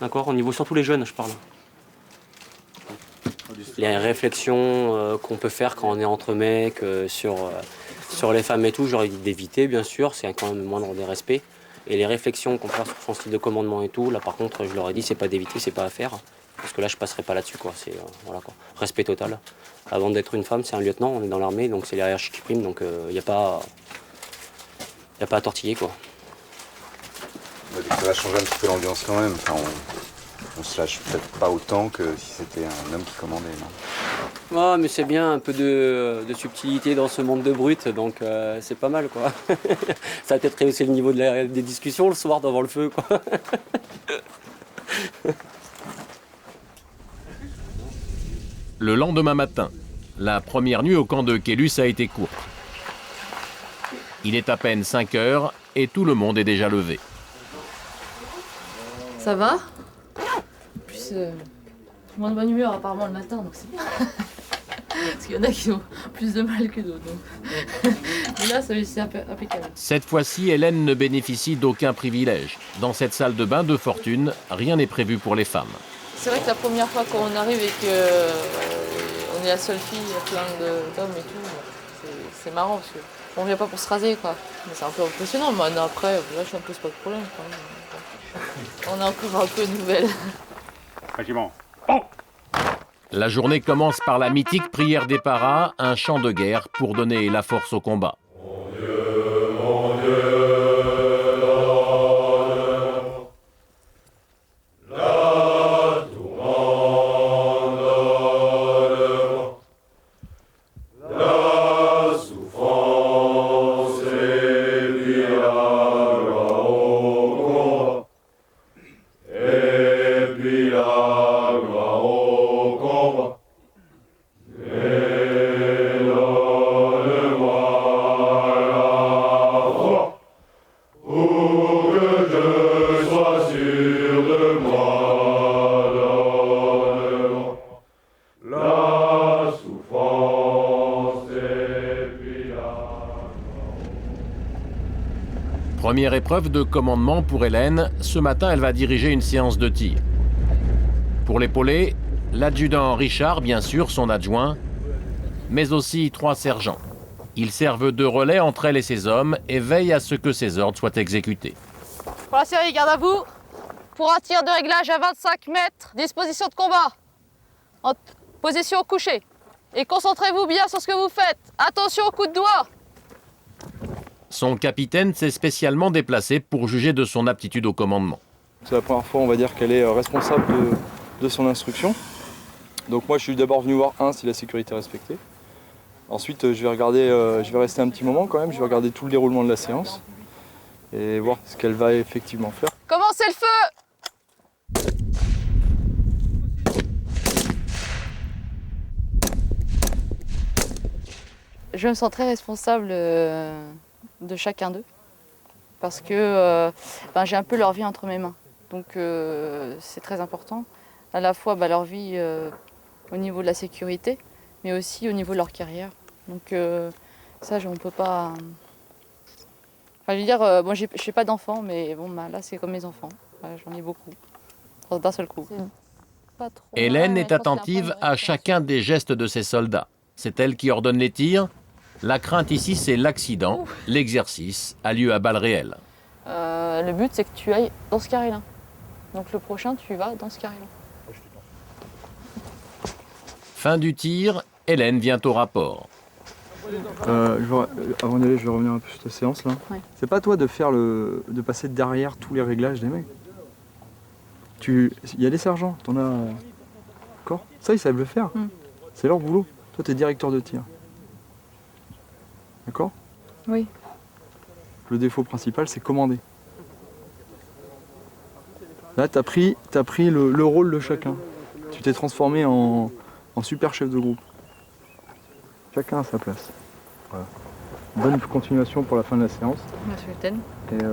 D'accord? Au niveau surtout les jeunes, je parle. Les réflexions qu'on peut faire quand on est entre mecs sur les femmes et tout, j'aurais dit d'éviter bien sûr, c'est quand même moindre des respects. Et les réflexions qu'on peut faire sur son style de commandement et tout, là par contre je leur ai dit c'est pas d'éviter, c'est pas à faire. Parce que là je passerai pas là-dessus quoi, c'est voilà quoi. Respect total. Avant d'être une femme, c'est un lieutenant, on est dans l'armée, donc c'est la hiérarchie qui prime, donc il n'y a pas à tortiller quoi. Ça va changer un petit peu l'ambiance quand même. Enfin, on se lâche peut-être pas autant que si c'était un homme qui commandait, non? Ah, mais c'est bien, un peu de subtilité dans ce monde de brut, donc c'est pas mal quoi. Ça va peut-être rehausser le niveau des discussions le soir devant le feu quoi. Le lendemain matin, la première nuit au camp de Kélus a été courte. Il est à peine 5 heures et tout le monde est déjà levé. Ça va? En plus, je suis moins de bonne humeur apparemment le matin, donc c'est bien. Parce qu'il y en a qui ont plus de mal que d'autres. Mais là, c'est impeccable. Cette fois-ci, Hélène ne bénéficie d'aucun privilège. Dans cette salle de bain de fortune, rien n'est prévu pour les femmes. C'est vrai que la première fois quand on arrive et qu'on est la seule fille, il y a plein d'hommes et tout, c'est marrant parce qu'on ne vient pas pour se raser quoi. Mais c'est un peu impressionnant, mais après, là je ne pose pas de problème quand même. On est encore un peu nouvelle. La journée commence par la mythique prière des paras, un chant de guerre pour donner la force au combat. Première épreuve de commandement pour Hélène, ce matin elle va diriger une séance de tir. Pour l'épauler, l'adjudant Richard, bien sûr, son adjoint, mais aussi 3 sergents. Ils servent de relais entre elle et ses hommes et veillent à ce que ses ordres soient exécutés. Pour la série, garde à vous. Pour un tir de réglage à 25 mètres, disposition de combat. En position couchée. Et concentrez-vous bien sur ce que vous faites. Attention au coup de doigt. Son capitaine s'est spécialement déplacé pour juger de son aptitude au commandement. C'est la première fois, on va dire, qu'elle est responsable de son instruction. Donc moi, je suis d'abord venu voir si la sécurité est respectée. Ensuite, je vais rester un petit moment quand même, je vais regarder tout le déroulement de la séance et voir ce qu'elle va effectivement faire. Commencez le feu! Je me sens très responsable de chacun d'eux parce que j'ai un peu leur vie entre mes mains. Donc c'est très important. À la fois leur vie au niveau de la sécurité, mais aussi au niveau de leur carrière. Donc ça, on ne peut pas... Enfin, je veux dire, moi je n'ai pas d'enfants, mais bon, là c'est comme mes enfants. J'en ai beaucoup, d'un seul coup. Hélène est attentive à chacun des gestes de ses soldats. C'est elle qui ordonne les tirs. La crainte ici, c'est l'accident. L'exercice a lieu à balles réelles. Le but, c'est que tu ailles dans ce carré-là. Donc le prochain, tu vas dans ce carré-là. Fin du tir, Hélène vient au rapport. Avant d'y aller, je vais revenir un peu sur ta séance là. Ouais. C'est pas toi de passer derrière tous les réglages des mecs. Il y a des sergents, t'en as. D'accord ? Ça, ils savent le faire. C'est leur boulot. Toi, t'es directeur de tir. D'accord ? Oui. Le défaut principal, c'est commander. Là, t'as pris le rôle de chacun. Tu t'es transformé en super chef de groupe. Chacun à sa place. Voilà. Bonne continuation pour la fin de la séance. Et après,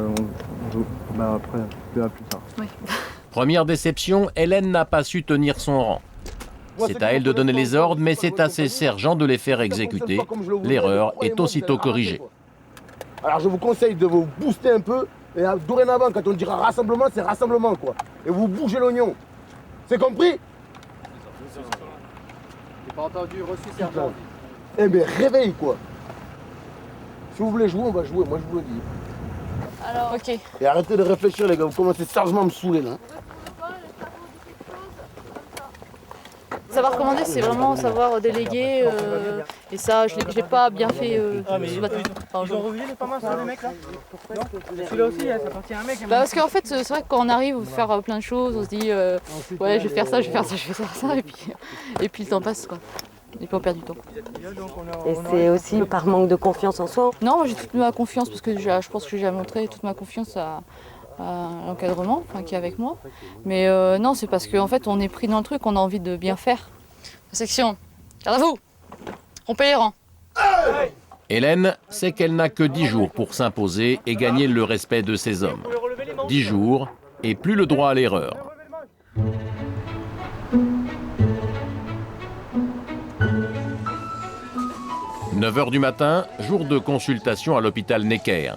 on verra plus tard. Oui. Première déception, Hélène n'a pas su tenir son rang. C'est à elle de donner les ordres, mais c'est à ses sergents de les faire exécuter. L'erreur est aussitôt corrigée. Alors je vous conseille de vous booster un peu. Et dorénavant, quand on dira rassemblement, c'est rassemblement, quoi. Et vous bougez l'oignon. C'est compris? J'ai pas entendu, reçu sergent. Eh bien, réveille, quoi. Si vous voulez jouer, on va jouer, moi je vous le dis. Alors, ok. Et arrêtez de réfléchir, les gars, vous commencez sérieusement à me saouler, là. Savoir commander, c'est vraiment savoir déléguer. Et ça, je l'ai pas bien fait ce matin. Ils ont revu les pas mal sur les mecs là? Celui-là aussi, ça appartient à un mec. Parce qu'en fait, c'est vrai que quand on arrive, on veut faire plein de choses, on se dit ouais, je vais faire ça, je vais faire ça, je vais faire ça, et puis le temps passe, quoi. Et puis on perd du temps. Et c'est aussi par manque de confiance en soi? Non, moi j'ai toute ma confiance, parce que je pense que j'ai montré toute ma confiance à l'encadrement, qui est avec moi. Mais non, c'est parce qu'en fait, on est pris dans le truc, on a envie de bien faire. Section, garde à vous, rompez les rangs. Hélène sait qu'elle n'a que 10 jours pour s'imposer et gagner le respect de ses hommes. 10 jours et plus le droit à l'erreur. « 9h du matin, jour de consultation à l'hôpital Necker.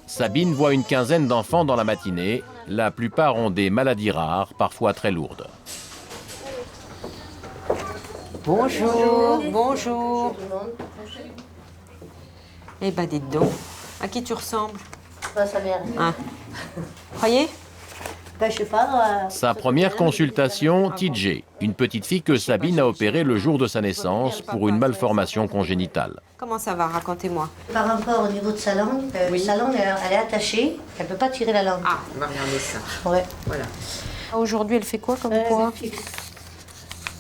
Sabine voit une quinzaine d'enfants dans la matinée. La plupart ont des maladies rares, parfois très lourdes. Bonjour, bonjour. Eh ben, dites donc, à qui tu ressembles? Sa mère. Ah. Croyez? Ben, je sais pas. Sa première consultation, TJ, une petite fille que Sabine a opérée le jour de sa naissance pour une malformation congénitale. Comment ça va? Racontez-moi. Par rapport au niveau de sa langue, sa langue, elle est attachée, elle ne peut pas tirer la langue. Ah, on va regarder ça. Ouais. Voilà. Aujourd'hui, elle fait quoi comme poids?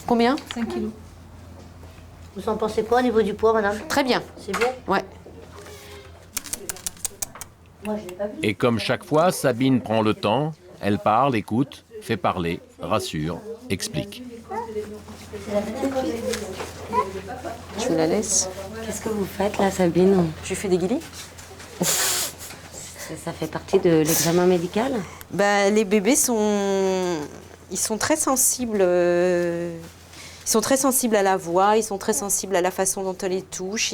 Combien? 5 kilos. Vous en pensez quoi au niveau du poids, madame? Très bien. C'est bien? Ouais. Moi, je l'ai pas vu. Et comme chaque fois, Sabine prend le temps, elle parle, écoute, fait parler, rassure, explique. Tu me la laisses? Qu'est-ce que vous faites là, Sabine? Je fais des guilis. Ça fait partie de l'examen médical? Bah, les bébés ils sont très sensibles. Ils sont très sensibles à la voix, ils sont très sensibles à la façon dont on les touche.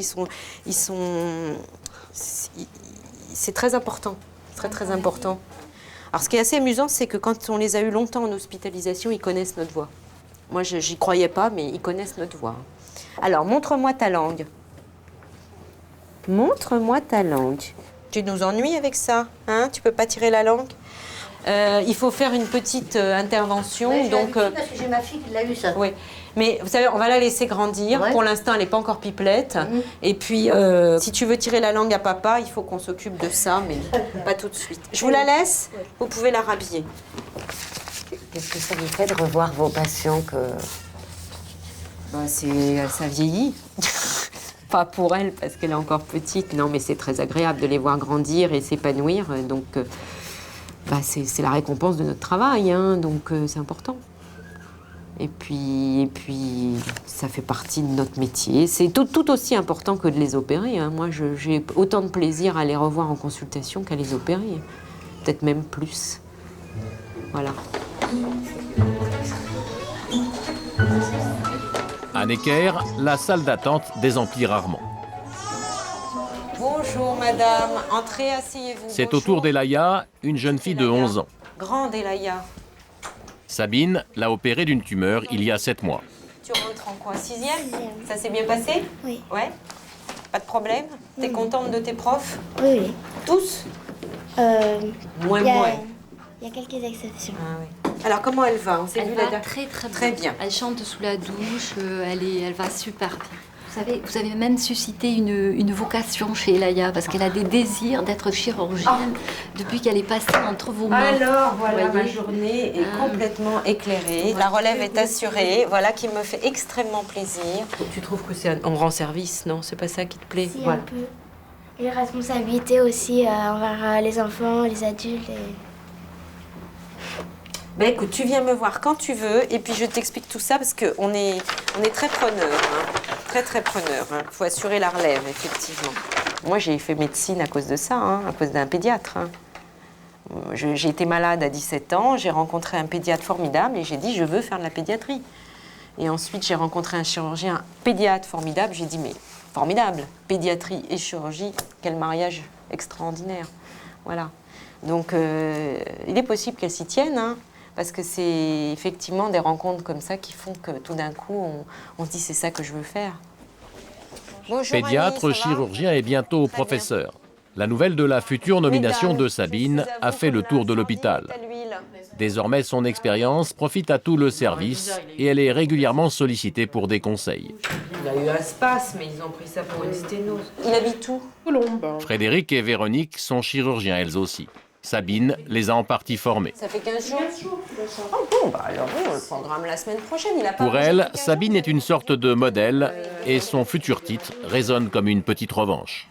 C'est très important, très très important. Alors ce qui est assez amusant, c'est que quand on les a eu longtemps en hospitalisation, ils connaissent notre voix. Moi, j'y croyais pas, mais ils connaissent notre voix. Alors, montre-moi ta langue. Montre-moi ta langue. Tu nous ennuies avec ça, hein? Tu peux pas tirer la langue? Il faut faire une petite intervention. Oui, donc, parce que j'ai ma fille qui l'a eu, ça. Oui, mais vous savez, on va la laisser grandir. Ouais. Pour l'instant, elle n'est pas encore pipelette. Et puis, si tu veux tirer la langue à papa, il faut qu'on s'occupe de ça, mais pas tout de suite. Je vous la laisse, vous pouvez la rhabiller. Qu'est-ce que ça vous fait de revoir vos patients que... Ben, ça vieillit. Pas pour elle, parce qu'elle est encore petite. Non, mais c'est très agréable de les voir grandir et s'épanouir. Donc, c'est la récompense de notre travail, hein, donc c'est important. Et puis, ça fait partie de notre métier. C'est tout aussi important que de les opérer, hein. Moi, j'ai autant de plaisir à les revoir en consultation qu'à les opérer. Peut-être même plus. Voilà. À Necker, la salle d'attente désemplit rarement. Bonjour madame, entrez, asseyez-vous. C'est au tour d'Elaya, une jeune fille de 11 ans. Grande Elaya. Sabine l'a opérée d'une tumeur il y a 7 mois. Tu rentres en quoi? 6e? Ça s'est bien passé? Oui. Ouais? Pas de problème? T'es contente de tes profs? Oui, oui. Tous? Moins. Il y a quelques exceptions. Ah, oui. Alors comment elle va? On s'est vu va très bien. Elle chante sous la douche, elle va super bien. Vous avez même suscité une vocation chez Elaya, parce qu'elle a des désirs d'être chirurgienne depuis qu'elle est passée entre vos mains. Alors voilà, ma journée est complètement éclairée. La relève est assurée, voilà, qui me fait extrêmement plaisir. Tu trouves que on rend service, non? C'est pas ça qui te plaît? Si, voilà. Un peu. Et les responsabilités aussi envers les enfants, les adultes. Ben écoute, tu viens me voir quand tu veux et puis je t'explique tout ça parce qu'on est très preneurs, hein. Très preneurs. Il faut assurer la relève, effectivement. Moi, j'ai fait médecine à cause de ça, hein, à cause d'un pédiatre. Hein. J'ai été malade à 17 ans, j'ai rencontré un pédiatre formidable et j'ai dit je veux faire de la pédiatrie. Et ensuite, j'ai rencontré un chirurgien pédiatre formidable, j'ai dit mais formidable, pédiatrie et chirurgie, quel mariage extraordinaire. Voilà. Donc, il est possible qu'elles s'y tiennent, hein. Parce que c'est effectivement des rencontres comme ça qui font que tout d'un coup, on se dit c'est ça que je veux faire. Bonjour, Pédiatre, Annie, ça va ? chirurgien et bientôt professeur. La nouvelle de la future nomination de Sabine a fait le tour de l'hôpital. Désormais, son expérience profite à tout le service et elle est régulièrement sollicitée pour des conseils. Il a eu un spasme, mais ils ont pris ça pour une sténose. Il habite où ? Colombes. Frédéric et Véronique sont chirurgiens elles aussi. Sabine les a en partie formés. Ça fait 15 jours. Oh bon, bah alors on le programme la semaine prochaine. Il a pas Pour elle, Sabine est une sorte de modèle et son futur titre résonne comme une petite revanche.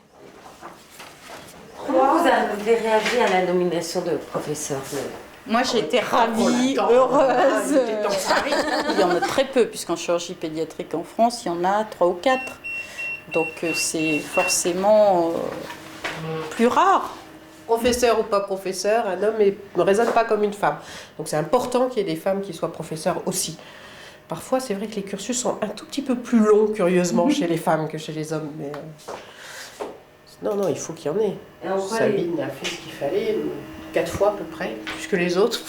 Comment vous avez réagi à la nomination de professeur ? Moi, j'ai été ravie, heureuse. Il y en a très peu, puisqu'en chirurgie pédiatrique en France, il y en a 3 ou 4. Donc, c'est forcément plus rare. Professeur ou pas professeur, un homme ne résonne pas comme une femme. Donc c'est important qu'il y ait des femmes qui soient professeurs aussi. Parfois, c'est vrai que les cursus sont un tout petit peu plus longs, curieusement, chez les femmes que chez les hommes. Mais non, il faut qu'il y en ait. Sabine a fait ce qu'il fallait, 4 fois à peu près, plus que les autres.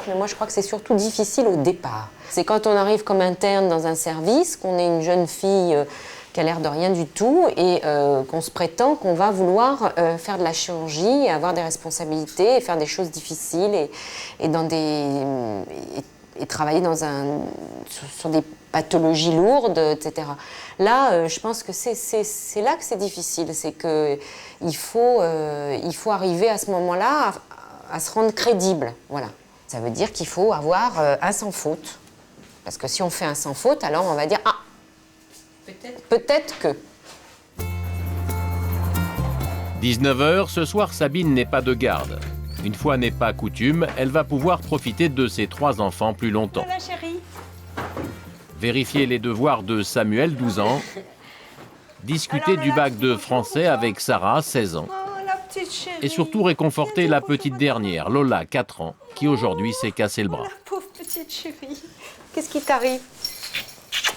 Mais moi, je crois que c'est surtout difficile au départ. C'est quand on arrive comme interne dans un service, qu'on est une jeune fille qui a l'air de rien du tout et qu'on se prétend qu'on va vouloir faire de la chirurgie, avoir des responsabilités, et faire des choses difficiles et travailler sur des pathologies lourdes, etc. Là, je pense que c'est là que c'est difficile, c'est qu'il faut arriver à ce moment-là à se rendre crédible. Voilà. Ça veut dire qu'il faut avoir un sans faute. Parce que si on fait un sans faute, alors on va dire « Ah, peut-être que... » 19h, ce soir, Sabine n'est pas de garde. Une fois n'est pas coutume, elle va pouvoir profiter de ses 3 enfants plus longtemps. Voilà, chérie. Vérifier les devoirs de Samuel, 12 ans. Discuter du bac de français avec Sarah, 16 ans. Et surtout réconforter la petite dernière, Lola, 4 ans, qui aujourd'hui s'est cassé le bras. Pauvre petite chérie. Qu'est-ce qui t'arrive?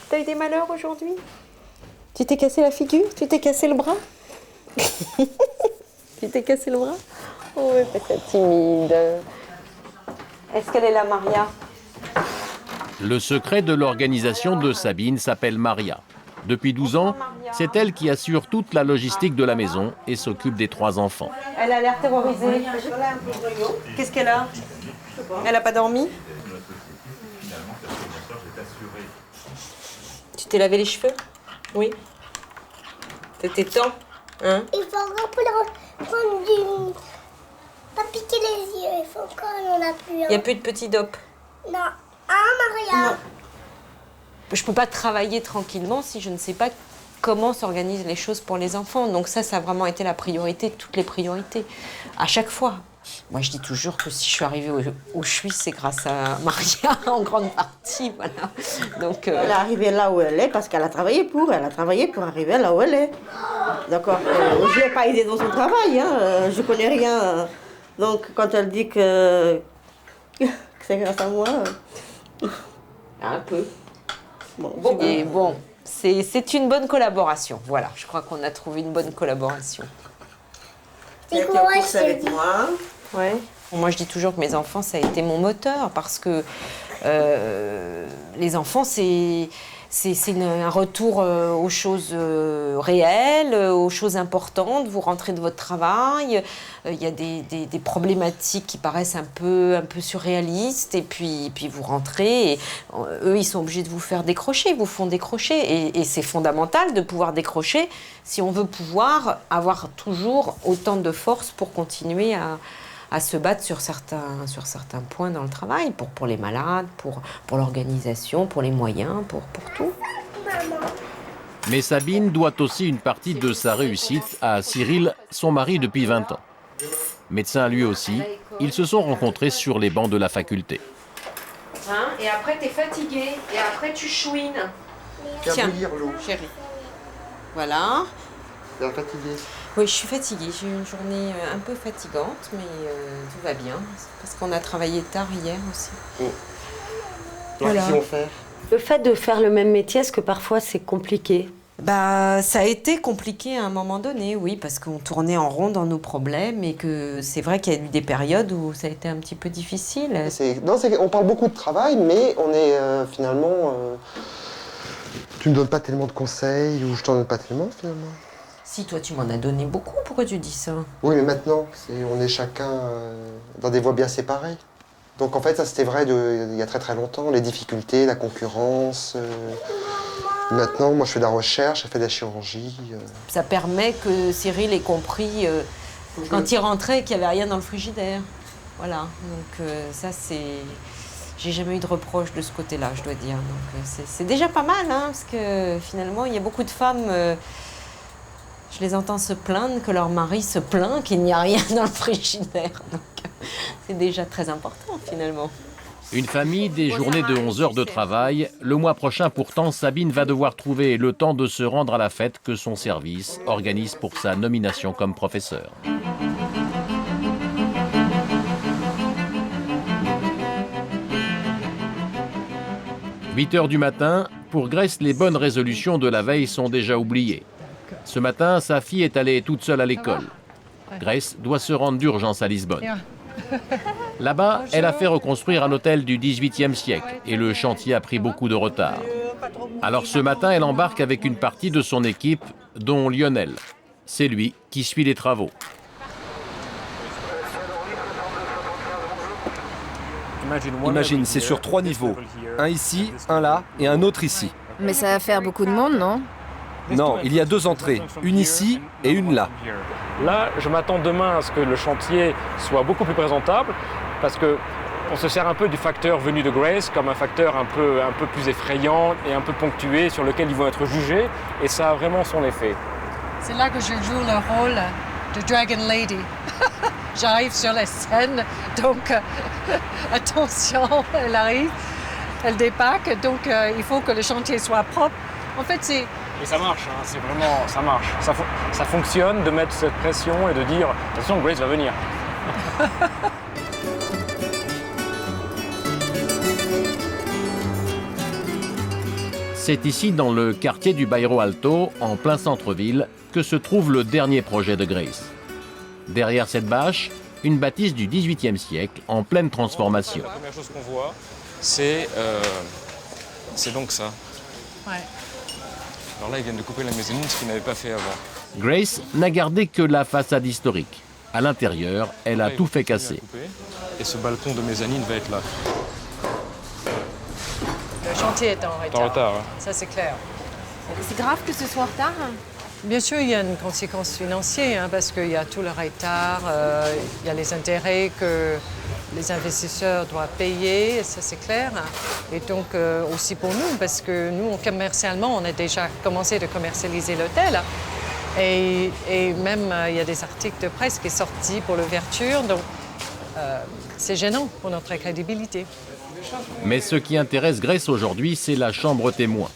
T'as eu des malheurs aujourd'hui? Tu t'es cassé la figure? Tu t'es cassé le bras? Tu t'es cassé le bras? Oh, mais pas timide. Est-ce qu'elle est là, Maria? Le secret de l'organisation de Sabine s'appelle Maria. Depuis 12 ans, c'est elle qui assure toute la logistique de la maison et s'occupe des 3 enfants. Elle a l'air terrorisée. Qu'est-ce qu'elle a? Elle n'a pas dormi? Tu t'es lavé les cheveux? Oui. C'était temps, hein? Il faut encore prendre du... Pas piquer les yeux, il faut encore, on en a plus. Il n'y a plus de petits dopes? Non. Ah, Maria? Non. Je ne peux pas travailler tranquillement si je ne sais pas comment s'organisent les choses pour les enfants. Donc ça a vraiment été la priorité, toutes les priorités, à chaque fois. Moi, je dis toujours que si je suis arrivée où je suis, c'est grâce à Maria, en grande partie, voilà. Donc, Elle est arrivée là où elle est parce qu'elle a travaillé pour. Elle a travaillé pour arriver là où elle est. D'accord. Je ne l'ai pas aidée dans son travail, hein. Je ne connais rien. Donc, quand elle dit que c'est grâce à moi... Un peu. Bon, c'est une bonne collaboration. Voilà, je crois qu'on a trouvé une bonne collaboration. C'est quoi, avec moi. Ouais. Moi, je dis toujours que mes enfants, ça a été mon moteur parce que les enfants, c'est un retour aux choses réelles, aux choses importantes. Vous rentrez de votre travail, il y a des problématiques qui paraissent un peu surréalistes, et puis vous rentrez, et eux, ils sont obligés de vous faire décrocher, ils vous font décrocher, et c'est fondamental de pouvoir décrocher si on veut pouvoir avoir toujours autant de force pour continuer à se battre sur certains points dans le travail, pour les malades, pour l'organisation, pour les moyens, pour tout. Mais Sabine doit aussi une partie de sa réussite à Cyril, son mari depuis 20 ans. Médecin lui aussi, ils se sont rencontrés sur les bancs de la faculté. Hein, et après, t'es fatigué. Et après, tu chouines. Tiens, chérie. Voilà. T'es fatiguée? Oui, je suis fatiguée. J'ai eu une journée un peu fatigante, mais tout va bien. Parce qu'on a travaillé tard hier aussi. Voilà. Qu'est-ce qu'on fait? Le fait de faire le même métier, est-ce que parfois c'est compliqué? Bah, ça a été compliqué à un moment donné, oui, parce qu'on tournait en rond dans nos problèmes et que c'est vrai qu'il y a eu des périodes où ça a été un petit peu difficile. On parle beaucoup de travail, mais on est finalement... Tu me donnes pas tellement de conseils ou je t'en donne pas tellement finalement. Si, toi, tu m'en as donné beaucoup, pourquoi tu dis ça? Oui, mais maintenant, on est chacun dans des voies bien séparées. Donc en fait, ça c'était vrai il y a très très longtemps, les difficultés, la concurrence. Maintenant, moi je fais de la recherche, je fais de la chirurgie. Ça permet que Cyril ait compris quand il rentrait qu'il n'y avait rien dans le frigidaire. Voilà, donc ça c'est... J'ai jamais eu de reproche de ce côté-là, je dois dire. Donc c'est déjà pas mal, hein, parce que finalement, il y a beaucoup de femmes... je les entends se plaindre que leur mari se plaint qu'il n'y a rien dans le frigidaire. Donc c'est déjà très important finalement. Une famille, des journées de 11 heures de travail. Le mois prochain, pourtant, Sabine va devoir trouver le temps de se rendre à la fête que son service organise pour sa nomination comme professeur. « 8 heures du matin, pour Grace, les bonnes résolutions de la veille sont déjà oubliées. Ce matin, sa fille est allée toute seule à l'école. Grace doit se rendre d'urgence à Lisbonne. Là-bas, elle a fait reconstruire un hôtel du XVIIIe siècle et le chantier a pris beaucoup de retard. Alors ce matin, elle embarque avec une partie de son équipe, dont Lionel. C'est lui qui suit les travaux. Imagine, c'est sur 3 niveaux. Un ici, un là et un autre ici. Mais ça va faire beaucoup de monde, non? Non, il y a 2 entrées, une ici et une là. Là, je m'attends demain à ce que le chantier soit beaucoup plus présentable, parce qu'on se sert un peu du facteur venu de Grace comme un facteur un peu plus effrayant et un peu ponctué sur lequel ils vont être jugés, et ça a vraiment son effet. C'est là que je joue le rôle de Dragon Lady. J'arrive sur la scène, donc attention, elle arrive, elle débarque, donc il faut que le chantier soit propre. En fait, c'est... Et ça marche, hein, c'est vraiment, ça marche. Ça fonctionne de mettre cette pression et de dire, attention, Grace va venir. C'est ici, dans le quartier du Bairro Alto, en plein centre-ville, que se trouve le dernier projet de Grace. Derrière cette bâche, une bâtisse du XVIIIe siècle en pleine transformation. La première chose qu'on voit, c'est donc ça. Ouais. Alors là, ils viennent de couper la mezzanine, ce qu'ils n'avaient pas fait avant. Grace n'a gardé que la façade historique. À l'intérieur, elle a tout fait casser. Et ce balcon de mezzanine va être là. Le chantier est en retard. Ouais. Ça, c'est clair. C'est grave que ce soit en retard? Bien sûr, il y a une conséquence financière, hein, parce qu'il y a tout le retard, il y a les intérêts que les investisseurs doivent payer, ça c'est clair. Et donc aussi pour nous, parce que nous, commercialement, on a déjà commencé de commercialiser l'hôtel. Et même, il y a des articles de presse qui sont sortis pour l'ouverture, donc c'est gênant pour notre crédibilité. Mais ce qui intéresse Grace aujourd'hui, c'est la chambre témoin.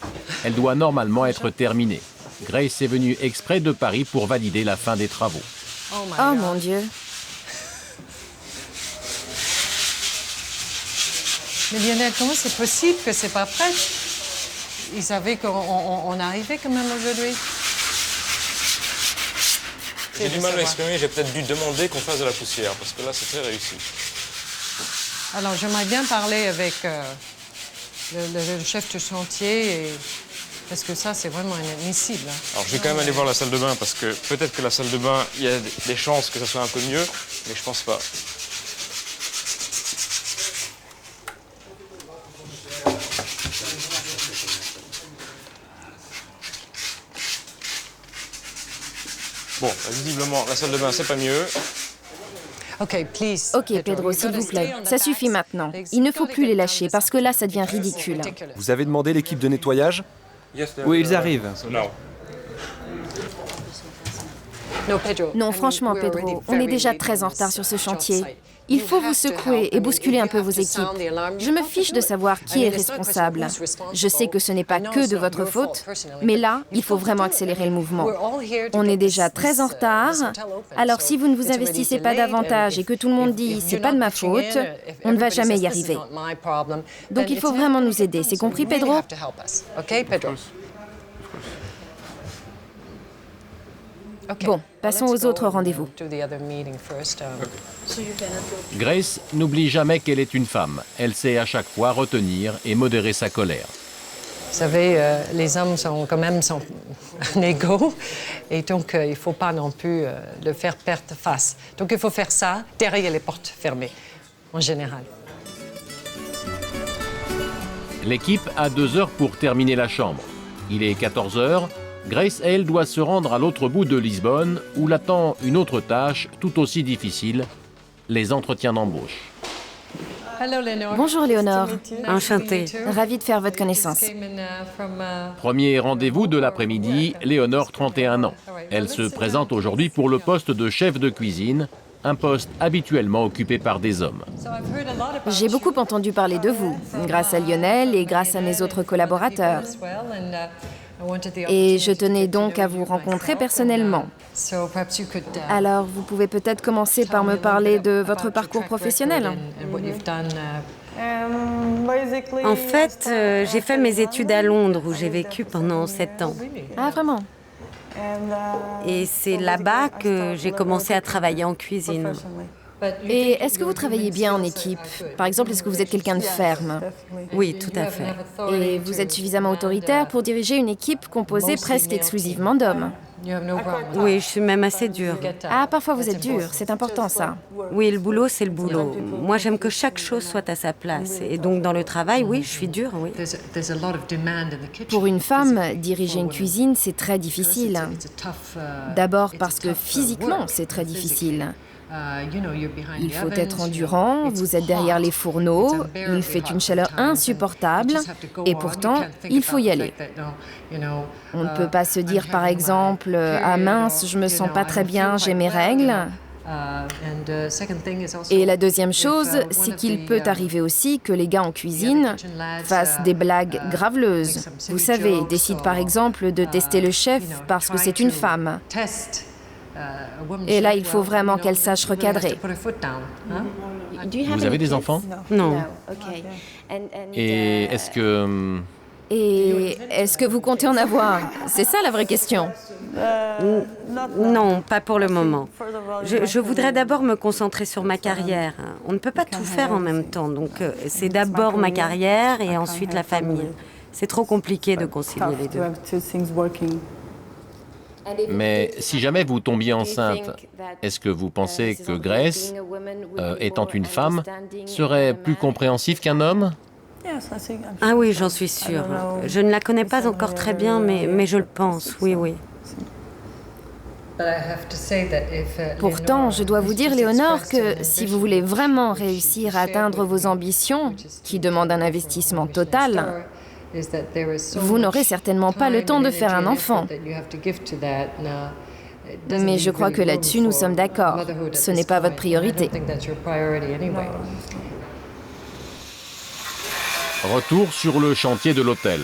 Elle doit normalement être terminée. Grace est venue exprès de Paris pour valider la fin des travaux. Oh mon Dieu. Mais Lionel, comment c'est possible que c'est pas prêt? Ils savaient qu'on arrivait quand même aujourd'hui. J'ai du mal à m'exprimer, j'ai peut-être dû demander qu'on fasse de la poussière, parce que là, c'est très réussi. Alors, j'aimerais bien parler avec le chef de chantier, parce que ça, c'est vraiment inadmissible. Alors, je vais quand même aller voir la salle de bain, parce que peut-être que la salle de bain, il y a des chances que ça soit un peu mieux, mais je pense pas. Bon, visiblement, la salle de bain, c'est pas mieux. Ok, Pedro, s'il vous plaît, ça suffit maintenant. Il ne faut plus les lâcher, parce que là, ça devient ridicule. Vous avez demandé l'équipe de nettoyage? Oui, ils arrivent. Non, franchement, Pedro, on est déjà très en retard sur ce chantier. Il faut vous secouer et bousculer un peu vos équipes. Je me fiche de savoir qui est responsable. Je sais que ce n'est pas que de votre faute, mais là, il faut vraiment accélérer le mouvement. On est déjà très en retard, alors si vous ne vous investissez pas davantage et que tout le monde dit « c'est pas de ma faute », on ne va jamais y arriver. Donc il faut vraiment nous aider, c'est compris Pedro? Bon, passons aux autres rendez-vous. Grace n'oublie jamais qu'elle est une femme. Elle sait à chaque fois retenir et modérer sa colère. Vous savez, les hommes sont quand même un égo, et donc il ne faut pas non plus le faire perdre face. Donc il faut faire ça derrière les portes fermées, en général. L'équipe a 2 heures pour terminer la chambre. Il est 14 heures. Grace, elle, doit se rendre à l'autre bout de Lisbonne, où l'attend une autre tâche tout aussi difficile, les entretiens d'embauche. Bonjour Léonore. Enchantée. Ravie de faire votre connaissance. Premier rendez-vous de l'après-midi, Léonore, 31 ans. Elle se présente aujourd'hui pour le poste de chef de cuisine, un poste habituellement occupé par des hommes. J'ai beaucoup entendu parler de vous, grâce à Lionel et grâce à mes autres collaborateurs. Et je tenais donc à vous rencontrer personnellement. Alors, vous pouvez peut-être commencer par me parler de votre parcours professionnel. En fait, j'ai fait mes études à Londres où j'ai vécu pendant 7 ans. Ah, vraiment? Et c'est là-bas que j'ai commencé à travailler en cuisine. Et est-ce que vous travaillez bien en équipe? Par exemple, est-ce que vous êtes quelqu'un de ferme? Oui, tout à fait. Et vous êtes suffisamment autoritaire pour diriger une équipe composée presque exclusivement d'hommes? Oui, je suis même assez dure. Ah, parfois vous êtes dur, c'est important ça. Oui, le boulot, c'est le boulot. Moi, j'aime que chaque chose soit à sa place. Et donc, dans le travail, oui, je suis dure, oui. Pour une femme, diriger une cuisine, c'est très difficile. D'abord parce que physiquement, c'est très difficile. Il faut être endurant, vous êtes derrière les fourneaux, il fait une chaleur insupportable, et pourtant, il faut y aller. On ne peut pas se dire, par exemple, « Ah mince, je me sens pas très bien, j'ai mes règles ». Et la deuxième chose, c'est qu'il peut arriver aussi que les gars en cuisine fassent des blagues graveleuses. Vous savez, décident par exemple de tester le chef parce que c'est une femme. Et là, il faut vraiment qu'elle sache recadrer. Vous avez des enfants? Non. Et est-ce que... Et est-ce que vous comptez en avoir? C'est ça la vraie question. Non, pas pour le moment. Je voudrais d'abord me concentrer sur ma carrière. On ne peut pas tout faire en même temps, donc c'est d'abord ma carrière et ensuite la famille. C'est trop compliqué de concilier les deux. Mais si jamais vous tombiez enceinte, est-ce que vous pensez que Grace, étant une femme, serait plus compréhensive qu'un homme? Ah oui, j'en suis sûre. Je ne la connais pas encore très bien, mais je le pense, oui, oui. Pourtant, je dois vous dire, Léonore, que si vous voulez vraiment réussir à atteindre vos ambitions, qui demandent un investissement total, vous n'aurez certainement pas le temps de faire un enfant. Mais je crois que là-dessus, nous sommes d'accord. Ce n'est pas votre priorité. Retour sur le chantier de l'hôtel.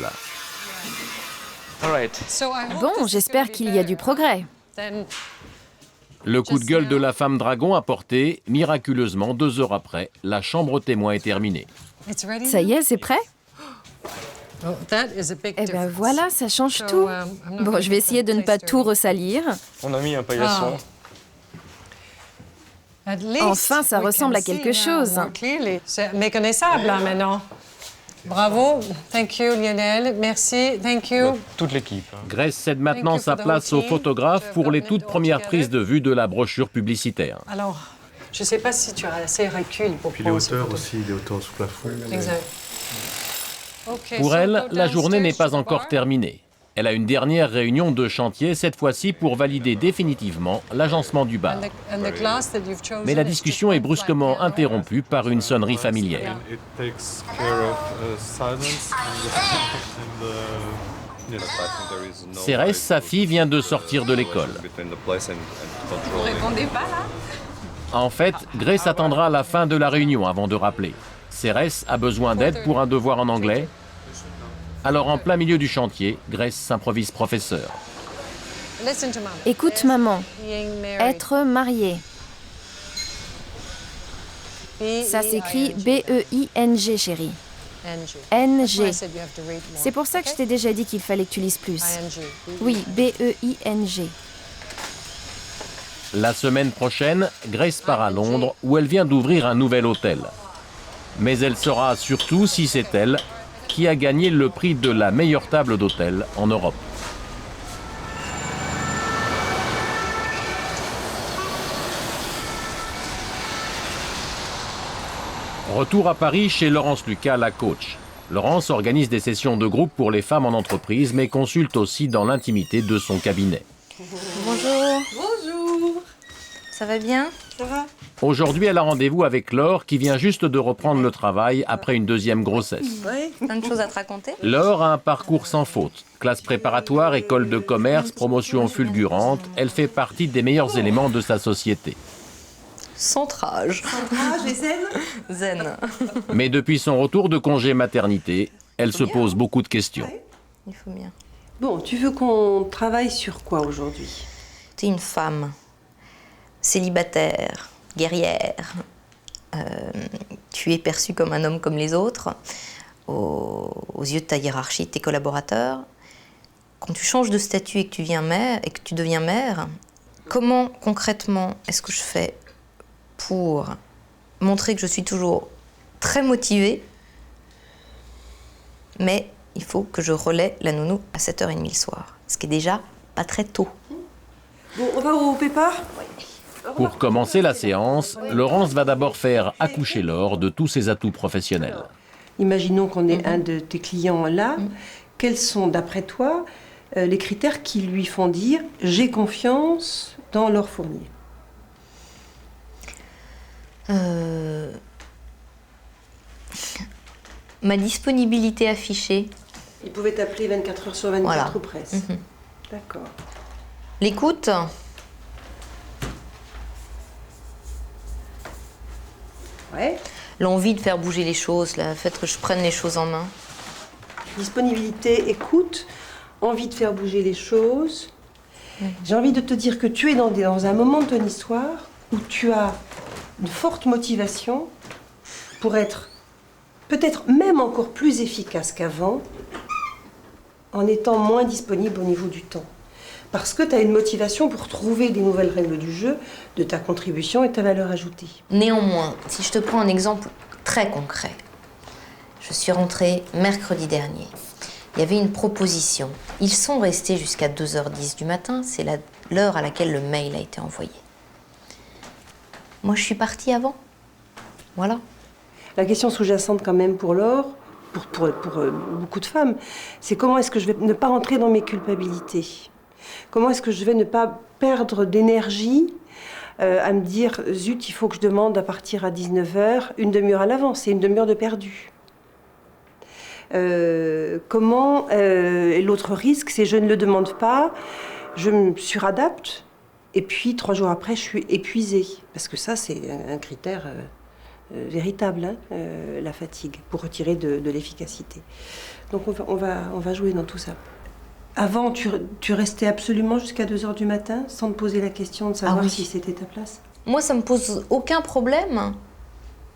Bon, j'espère qu'il y a du progrès. Le coup de gueule de la femme dragon a porté, miraculeusement, 2 heures après, la chambre témoin est terminée. Ça y est, c'est prêt? Eh bien voilà, ça change tout. Bon, je vais essayer de ne pas tout ressalir. On a mis un paillasson. Enfin, ça ressemble à quelque chose. C'est méconnaissable là maintenant. Bravo, thank you Lionel, merci, thank you. Toute l'équipe. Grace cède maintenant sa place au photographe pour les toutes premières prises de vue de la brochure publicitaire. Alors, je ne sais pas si tu as assez recul pour Puis les hauteurs aussi, les hauteurs sous plafond. Exact. Pour elle, la journée n'est pas encore terminée. Elle a une dernière réunion de chantier, cette fois-ci pour valider définitivement l'agencement du bar. Mais la discussion est brusquement interrompue par une sonnerie familière. Cérès, sa fille, vient de sortir de l'école. Vous répondez pas là? En fait, Grace attendra la fin de la réunion avant de rappeler. Cérès a besoin d'aide pour un devoir en anglais. Alors en plein milieu du chantier, Grace s'improvise professeur. Écoute maman, être marié. Ça s'écrit B-E-I-N-G, chérie. N-G. C'est pour ça que je t'ai déjà dit qu'il fallait que tu lises plus. Oui, B-E-I-N-G. La semaine prochaine, Grace part à Londres où elle vient d'ouvrir un nouvel hôtel. Mais elle saura surtout si c'est elle qui a gagné le prix de la meilleure table d'hôtel en Europe. Retour à Paris chez Laurence Lucas, la coach. Laurence organise des sessions de groupe pour les femmes en entreprise, mais consulte aussi dans l'intimité de son cabinet. Bonjour. Bonjour. Ça va bien? Ça va. Aujourd'hui, elle a rendez-vous avec Laure qui vient juste de reprendre le travail après une deuxième grossesse. Oui, plein de choses à te raconter. Laure a un parcours sans faute. Classe préparatoire, école de commerce, promotion fulgurante. Elle fait partie des meilleurs éléments de sa société. Centrage. Centrage et zen. Zen. Mais depuis son retour de congé maternité, elle se pose beaucoup de questions. Il faut bien. Bon, tu veux qu'on travaille sur quoi aujourd'hui? T'es une femme, célibataire, guerrière. Tu es perçue comme un homme comme les autres, aux yeux de ta hiérarchie, de tes collaborateurs. Quand tu changes de statut et que tu deviens mère, comment concrètement est-ce que je fais pour montrer que je suis toujours très motivée, mais il faut que je relaie la nounou à 7h30 le soir, ce qui est déjà pas très tôt. Bon, on va au Pépard? Pour commencer la séance, Laurence va d'abord faire accoucher Laure de tous ses atouts professionnels. Imaginons qu'on ait un de tes clients là. Quels sont, d'après toi, les critères qui lui font dire « j'ai confiance dans Laure Fournier » Ma disponibilité affichée. Il pouvait t'appeler 24 heures sur 24 voilà. Ou presque. D'accord. L'écoute. Ouais. L'envie de faire bouger les choses, le fait que je prenne les choses en main. Disponibilité, écoute, envie de faire bouger les choses. J'ai envie de te dire que tu es dans un moment de ton histoire où tu as une forte motivation pour être peut-être même encore plus efficace qu'avant en étant moins disponible au niveau du temps. Parce que tu as une motivation pour trouver des nouvelles règles du jeu, de ta contribution et ta valeur ajoutée. Néanmoins, si je te prends un exemple très concret, je suis rentrée mercredi dernier. Il y avait une proposition. Ils sont restés jusqu'à 2h10 du matin, c'est l'heure à laquelle le mail a été envoyé. Moi, je suis partie avant. Voilà. La question sous-jacente quand même pour Laure, pour beaucoup de femmes, c'est comment est-ce que je vais ne pas rentrer dans mes culpabilités? Comment est-ce que je vais ne pas perdre d'énergie à me dire « Zut, il faut que je demande à partir à 19h, une demi-heure à l'avance, c'est une demi-heure de perdu. » Comment et l'autre risque, c'est je ne le demande pas, je me suradapte, et puis 3 jours après, je suis épuisée. Parce que ça, c'est un critère véritable, hein, la fatigue, pour retirer de l'efficacité. Donc on va jouer dans tout ça. Avant, tu restais absolument jusqu'à 2h du matin, sans te poser la question de savoir si c'était ta place? Moi, ça me pose aucun problème.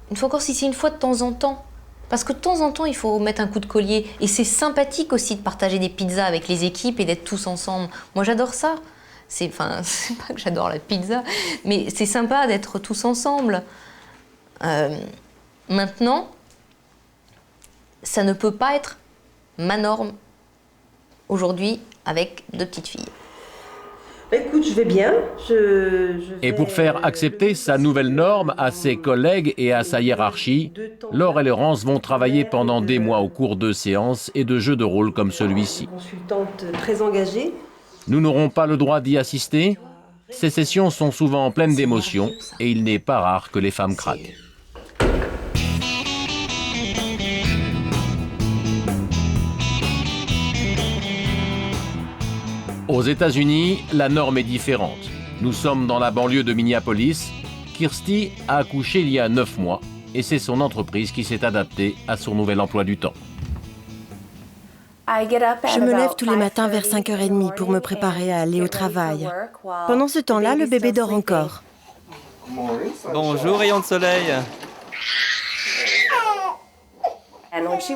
Une fois encore, si c'est une fois de temps en temps. Parce que de temps en temps, il faut mettre un coup de collier. Et c'est sympathique aussi de partager des pizzas avec les équipes et d'être tous ensemble. Moi, j'adore ça. C'est pas que j'adore la pizza, mais c'est sympa d'être tous ensemble. Maintenant, ça ne peut pas être ma norme aujourd'hui avec 2 petites filles. Écoute, je vais bien. Et pour faire accepter sa nouvelle norme à ses collègues et à sa hiérarchie, Laure et Laurence vont travailler pendant des mois au cours de séances et de jeux de rôle comme celui-ci. Consultante très engagée. Nous n'aurons pas le droit d'y assister. Ces sessions sont souvent pleines d'émotions et il n'est pas rare que les femmes craquent. Aux États-Unis, la norme est différente. Nous sommes dans la banlieue de Minneapolis. Kirsty a accouché il y a 9 mois et c'est son entreprise qui s'est adaptée à son nouvel emploi du temps. Je me lève tous les matins vers 5h30 pour me préparer à aller au travail. Pendant ce temps-là, le bébé dort encore. Bonjour, rayon de soleil.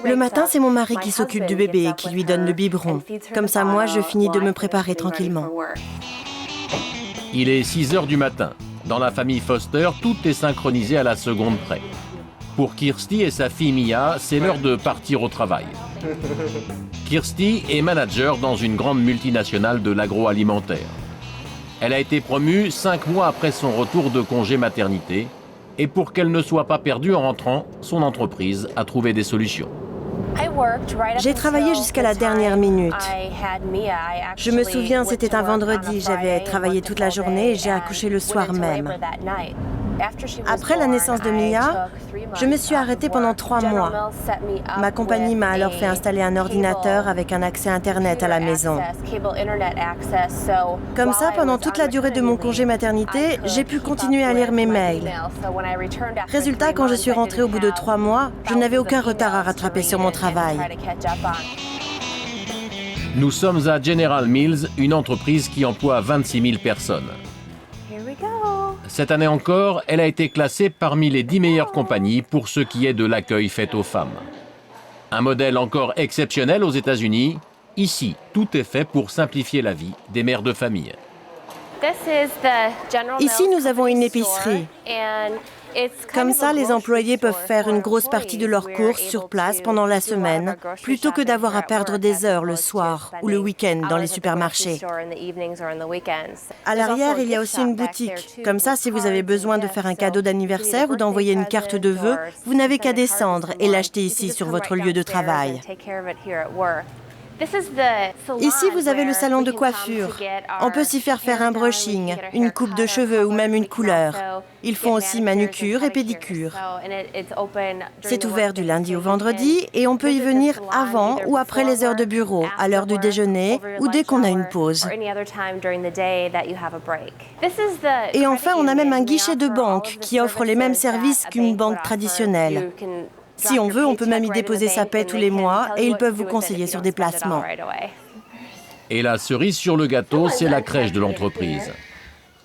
Le matin, c'est mon mari qui s'occupe du bébé et qui lui donne le biberon. Comme ça, moi, je finis de me préparer tranquillement. Il est 6h du matin. Dans la famille Foster, tout est synchronisé à la seconde près. Pour Kirsty et sa fille Mia, c'est l'heure de partir au travail. Kirsty est manager dans une grande multinationale de l'agroalimentaire. Elle a été promue 5 mois après son retour de congé maternité. Et pour qu'elle ne soit pas perdue en rentrant, son entreprise a trouvé des solutions. J'ai travaillé jusqu'à la dernière minute. Je me souviens, c'était un vendredi, j'avais travaillé toute la journée et j'ai accouché le soir même. Après la naissance de Mia, je me suis arrêtée pendant 3 mois. Ma compagnie m'a alors fait installer un ordinateur avec un accès Internet à la maison. Comme ça, pendant toute la durée de mon congé maternité, j'ai pu continuer à lire mes mails. Résultat, quand je suis rentrée au bout de 3 mois, je n'avais aucun retard à rattraper sur mon travail. Nous sommes à General Mills, une entreprise qui emploie 26 000 personnes. Cette année encore, elle a été classée parmi les 10 meilleures compagnies pour ce qui est de l'accueil fait aux femmes. Un modèle encore exceptionnel aux États-Unis. Ici, tout est fait pour simplifier la vie des mères de famille. Ici, nous avons une épicerie. Comme ça, les employés peuvent faire une grosse partie de leurs courses sur place pendant la semaine, plutôt que d'avoir à perdre des heures le soir ou le week-end dans les supermarchés. À l'arrière, il y a aussi une boutique. Comme ça, si vous avez besoin de faire un cadeau d'anniversaire ou d'envoyer une carte de vœux, vous n'avez qu'à descendre et l'acheter ici sur votre lieu de travail. Ici, vous avez le salon de coiffure. On peut s'y faire un brushing, une coupe de cheveux ou même une couleur. Ils font aussi manucure et pédicure. C'est ouvert du lundi au vendredi et on peut y venir avant ou après les heures de bureau, à l'heure du déjeuner ou dès qu'on a une pause. Et enfin, on a même un guichet de banque qui offre les mêmes services qu'une banque traditionnelle. Si on veut, on peut même y déposer sa paie tous les mois et ils peuvent vous conseiller sur des placements. Et la cerise sur le gâteau, c'est la crèche de l'entreprise.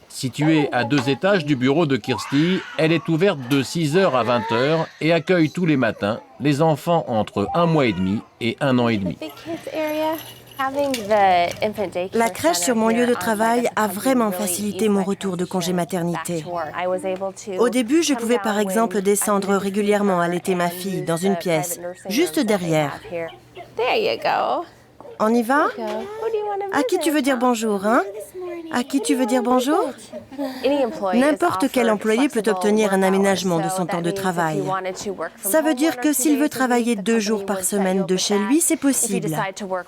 Située à 2 étages du bureau de Kirsty, elle est ouverte de 6h à 20h et accueille tous les matins les enfants entre 1 mois et demi et 1 an et demi. La crèche sur mon lieu de travail a vraiment facilité mon retour de congé maternité. Au début, je pouvais par exemple descendre régulièrement allaiter ma fille dans une pièce, juste derrière. On y va? À qui tu veux dire bonjour, hein? À qui tu veux dire bonjour? N'importe quel employé peut obtenir un aménagement de son temps de travail. Ça veut dire que s'il veut travailler 2 jours par semaine de chez lui, c'est possible.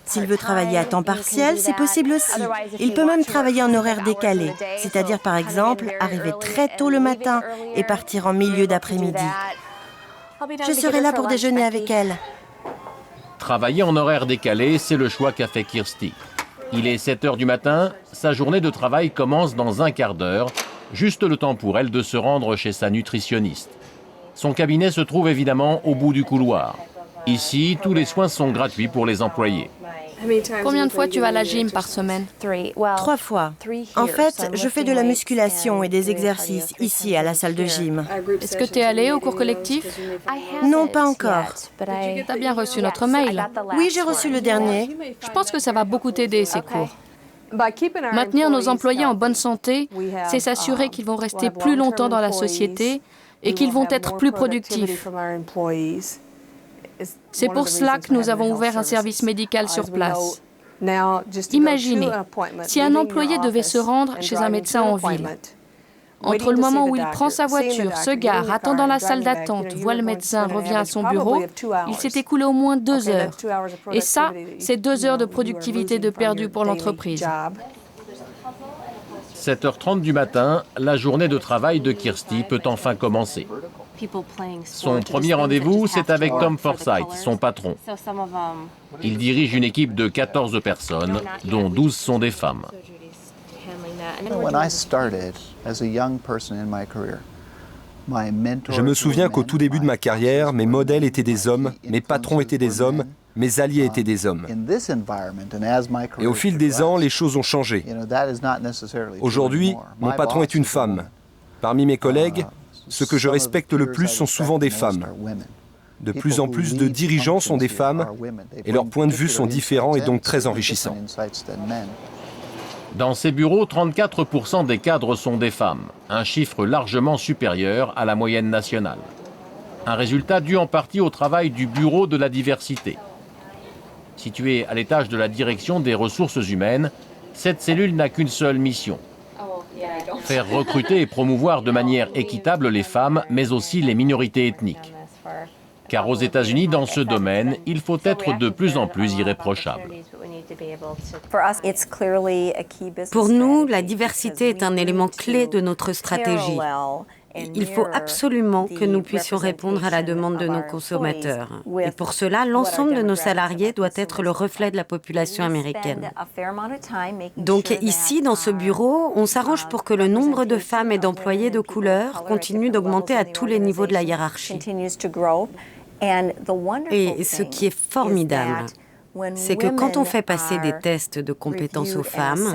S'il veut travailler à temps partiel, c'est possible aussi. Il peut même travailler en horaire décalé, c'est-à-dire par exemple arriver très tôt le matin et partir en milieu d'après-midi. Je serai là pour déjeuner avec elle. Travailler en horaire décalé, c'est le choix qu'a fait Kirsty. Il est 7h du matin, sa journée de travail commence dans un quart d'heure, juste le temps pour elle de se rendre chez sa nutritionniste. Son cabinet se trouve évidemment au bout du couloir. Ici, tous les soins sont gratuits pour les employés. Combien de fois tu vas à la gym par semaine? 3 fois. En fait, je fais de la musculation et des exercices ici à la salle de gym. Est-ce que tu es allé au cours collectif? Non, pas encore. Tu as bien reçu notre mail? Oui, j'ai reçu le dernier. Je pense que ça va beaucoup t'aider, ces cours. Maintenir nos employés en bonne santé, c'est s'assurer qu'ils vont rester plus longtemps dans la société et qu'ils vont être plus productifs. C'est pour cela que nous avons ouvert un service médical sur place. Imaginez, si un employé devait se rendre chez un médecin en ville, entre le moment où il prend sa voiture, se gare, attend dans la salle d'attente, voit le médecin, revient à son bureau, il s'est écoulé au moins 2 heures. Et ça, c'est 2 heures de productivité de perdu pour l'entreprise. 7h30 du matin, la journée de travail de Kirsty peut enfin commencer. Son premier rendez-vous, c'est avec Tom Forsyth, son patron. Il dirige une équipe de 14 personnes, dont 12 sont des femmes. When I started as a young person in my career, Je me souviens qu'au tout début de ma carrière, mes modèles étaient des hommes, mes patrons étaient des hommes, mes alliés étaient des hommes. Et au fil des ans, les choses ont changé. Aujourd'hui, mon patron est une femme. Parmi mes collègues, ceux que je respecte le plus sont souvent des femmes. De plus en plus de dirigeants sont des femmes et leurs points de vue sont différents et donc très enrichissants. Dans ces bureaux, 34% des cadres sont des femmes, un chiffre largement supérieur à la moyenne nationale. Un résultat dû en partie au travail du Bureau de la diversité. Située à l'étage de la direction des ressources humaines, cette cellule n'a qu'une seule mission. Faire recruter et promouvoir de manière équitable les femmes, mais aussi les minorités ethniques. Car aux États-Unis, dans ce domaine, il faut être de plus en plus irréprochable. Pour nous, la diversité est un élément clé de notre stratégie. Il faut absolument que nous puissions répondre à la demande de nos consommateurs. Et pour cela, l'ensemble de nos salariés doit être le reflet de la population américaine. Donc ici, dans ce bureau, on s'arrange pour que le nombre de femmes et d'employés de couleur continue d'augmenter à tous les niveaux de la hiérarchie. Et ce qui est formidable, c'est que quand on fait passer des tests de compétences aux femmes,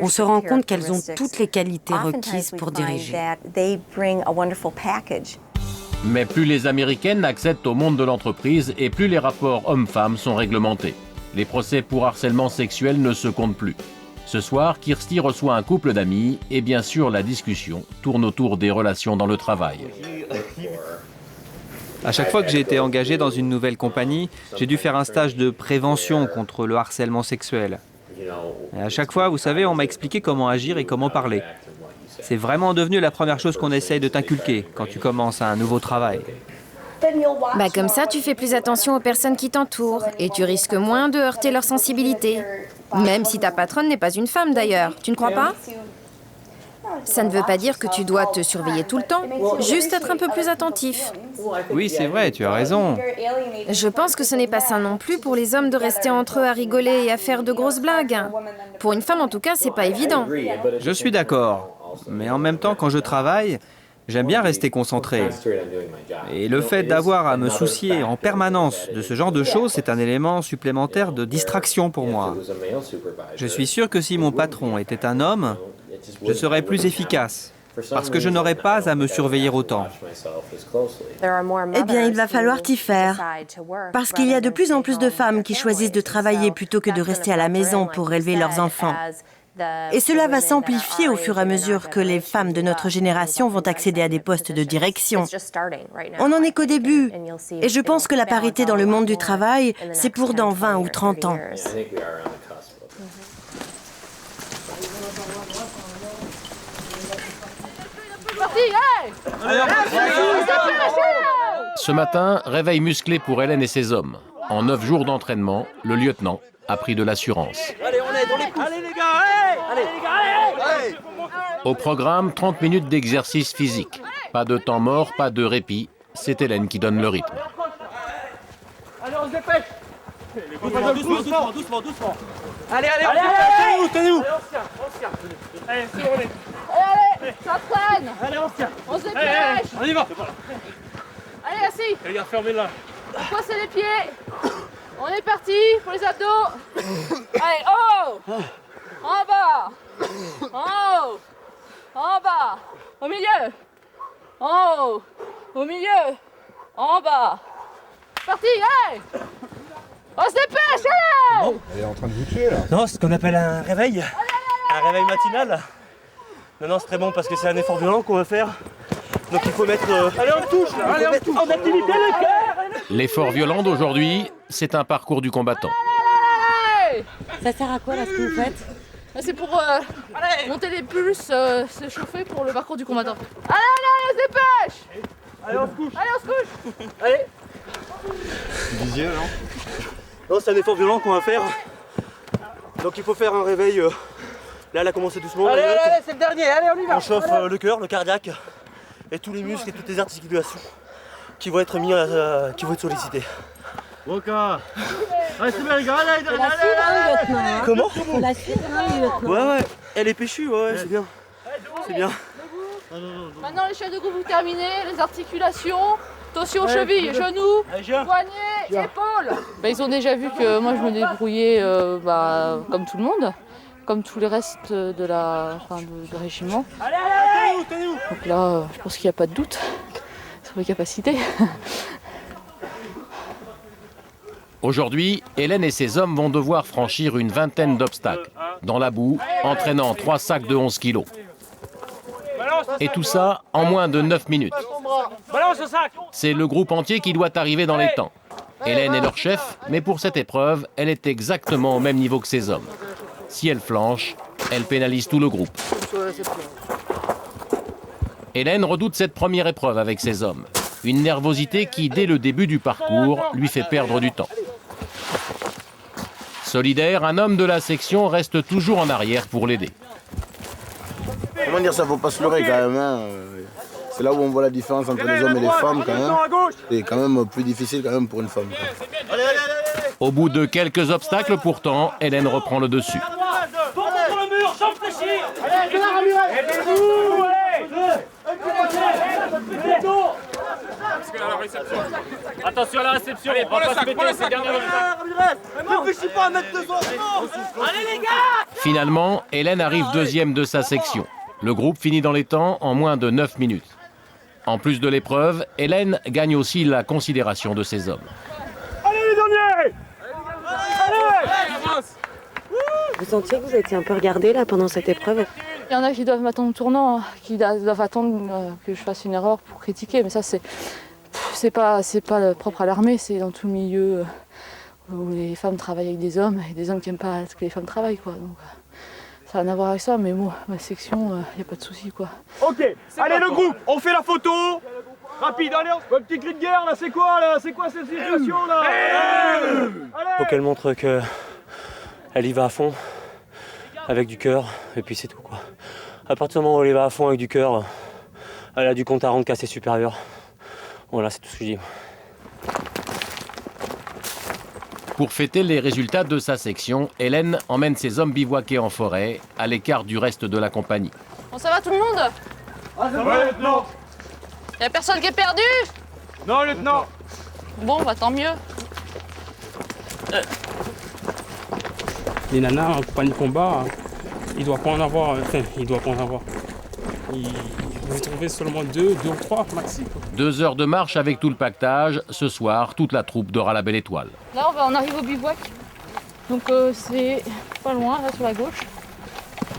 on se rend compte qu'elles ont toutes les qualités requises pour diriger. Mais plus les Américaines accèdent au monde de l'entreprise et plus les rapports hommes-femmes sont réglementés. Les procès pour harcèlement sexuel ne se comptent plus. Ce soir, Kirsty reçoit un couple d'amis et bien sûr la discussion tourne autour des relations dans le travail. À chaque fois que j'ai été engagé dans une nouvelle compagnie, j'ai dû faire un stage de prévention contre le harcèlement sexuel. Et à chaque fois, vous savez, on m'a expliqué comment agir et comment parler. C'est vraiment devenu la première chose qu'on essaye de t'inculquer quand tu commences un nouveau travail. Comme ça, tu fais plus attention aux personnes qui t'entourent et tu risques moins de heurter leur sensibilité. Même si ta patronne n'est pas une femme d'ailleurs, tu ne crois pas ? Ça ne veut pas dire que tu dois te surveiller tout le temps, juste être un peu plus attentif. Oui, c'est vrai, tu as raison. Je pense que ce n'est pas sain non plus pour les hommes de rester entre eux à rigoler et à faire de grosses blagues. Pour une femme, en tout cas, c'est pas évident. Je suis d'accord. Mais en même temps, quand je travaille, j'aime bien rester concentré. Et le fait d'avoir à me soucier en permanence de ce genre de choses, c'est un élément supplémentaire de distraction pour moi. Je suis sûr que si mon patron était un homme, je serais plus efficace, parce que je n'aurais pas à me surveiller autant. Eh bien, il va falloir t'y faire. Parce qu'il y a de plus en plus de femmes qui choisissent de travailler plutôt que de rester à la maison pour élever leurs enfants. Et cela va s'amplifier au fur et à mesure que les femmes de notre génération vont accéder à des postes de direction. On n'en est qu'au début. Et je pense que la parité dans le monde du travail, c'est pour dans 20 ou 30 ans. Ce matin, réveil musclé pour Hélène et ses hommes. En 9 jours d'entraînement, le lieutenant a pris de l'assurance. Allez, on aide, on les pousse. Allez les gars, allez les gars, allez. Au programme, 30 minutes d'exercice physique. Pas de temps mort, pas de répit. C'est Hélène qui donne le rythme. Allez, on se dépêche. Doucement. Allez, tenez-vous. Allez, c'est bon, Allez, s'entraîne. Allez, on se tient. On se dépêche. On y va. Allez, assis. Les gars, fermez-la. On passe les pieds. On est parti pour les abdos. Allez, oh. En bas. En haut. En bas. Au milieu. En haut. Au milieu. En bas. Parti, allez. On se dépêche, allez. Elle est en train de vous tuer là. Non, c'est ce qu'on appelle un réveil. Un réveil matinal. Non, c'est très bon parce que c'est un effort violent qu'on va faire. Donc il faut mettre... Allez, on touche là. Allez, on touche. En activité le cœur. L'effort violent d'aujourd'hui, c'est un parcours du combattant. Ça sert à quoi là ce que vous faites? C'est pour monter les pulses, se chauffer pour le parcours du combattant. Allez, on se dépêche. Allez, on se couche. Allez, on se couche. Allez. Vous disiez non? Non, c'est un effort violent qu'on va faire. Donc il faut faire un réveil. Là, elle a commencé doucement. Allez, c'est le dernier. Allez, on y va. On chauffe le cœur, le cardiaque, et tous les muscles et toutes les articulations qui vont être mis, qui vont être sollicités. Boca. Allez, c'est bien les gars, allez. Comment? Faut la suivre, hein, lieutenant. Ouais, elle est péchue, ouais, c'est bien. C'est bien. Maintenant, les chefs de groupe, vous terminez. Les articulations, torsion, chevilles, genoux, poignets, épaules. Ils ont déjà vu que moi, je me débrouillais comme tout le monde, comme tous les restes de régiment. Donc là, je pense qu'il n'y a pas de doute sur mes capacités. Aujourd'hui, Hélène et ses hommes vont devoir franchir une vingtaine d'obstacles, dans la boue, entraînant 3 sacs de 11 kilos. Et tout ça en moins de 9 minutes. C'est le groupe entier qui doit arriver dans les temps. Hélène est leur chef, mais pour cette épreuve, elle est exactement au même niveau que ses hommes. Si elle flanche, elle pénalise tout le groupe. Hélène redoute cette première épreuve avec ses hommes. Une nervosité qui, dès le début du parcours, lui fait perdre du temps. Solidaire, un homme de la section reste toujours en arrière pour l'aider. Comment dire ça, faut pas se leurrer quand même. Hein. C'est là où on voit la différence entre les hommes et les femmes quand même. C'est quand même plus difficile quand même pour une femme. Au bout de quelques obstacles pourtant, Hélène reprend le dessus. Attention à la réception, on va pas se péter ces dernières Finalement, Hélène arrive deuxième de sa section. Le groupe finit dans les temps en moins de 9 minutes. En plus de l'épreuve, Hélène gagne aussi la considération de ses hommes. Allez les derniers! Allez! Vous sentiez que vous étiez un peu regardé là pendant cette épreuve? Il y en a qui doivent m'attendre au tournant, qui doivent attendre que je fasse une erreur pour critiquer, mais ça c'est pas propre à l'armée, c'est dans tout le milieu où les femmes travaillent avec des hommes et des hommes qui n'aiment pas que les femmes travaillent, quoi. Donc ça n'a rien à voir avec ça, mais bon, ma section, il n'y a pas de souci, quoi. Ok, allez le groupe, on fait la photo. Rapide, allez, un petit cri de guerre là, c'est quoi cette situation là? Faut qu'elle montre que elle y va à fond, avec du cœur, et puis c'est tout, quoi. À partir du moment où elle y va à fond avec du cœur, elle a du compte à rendre qu'à ses supérieurs. Voilà, c'est tout ce que je dis. Pour fêter les résultats de sa section, Hélène emmène ses hommes bivouaquer en forêt, à l'écart du reste de la compagnie. Bon, ça va tout le monde? Ah, ça va, lieutenant? Y'a personne qui est perdu? Non, lieutenant. Bon, bah tant mieux. Les nanas en panier combat, il doit pas en avoir. Vous trouvez seulement 2 ou 3 maxi. 2 heures de marche avec tout le pactage. Ce soir, toute la troupe dort à la Belle Étoile. Là, on arrive au bivouac. Donc c'est pas loin, là sur la gauche.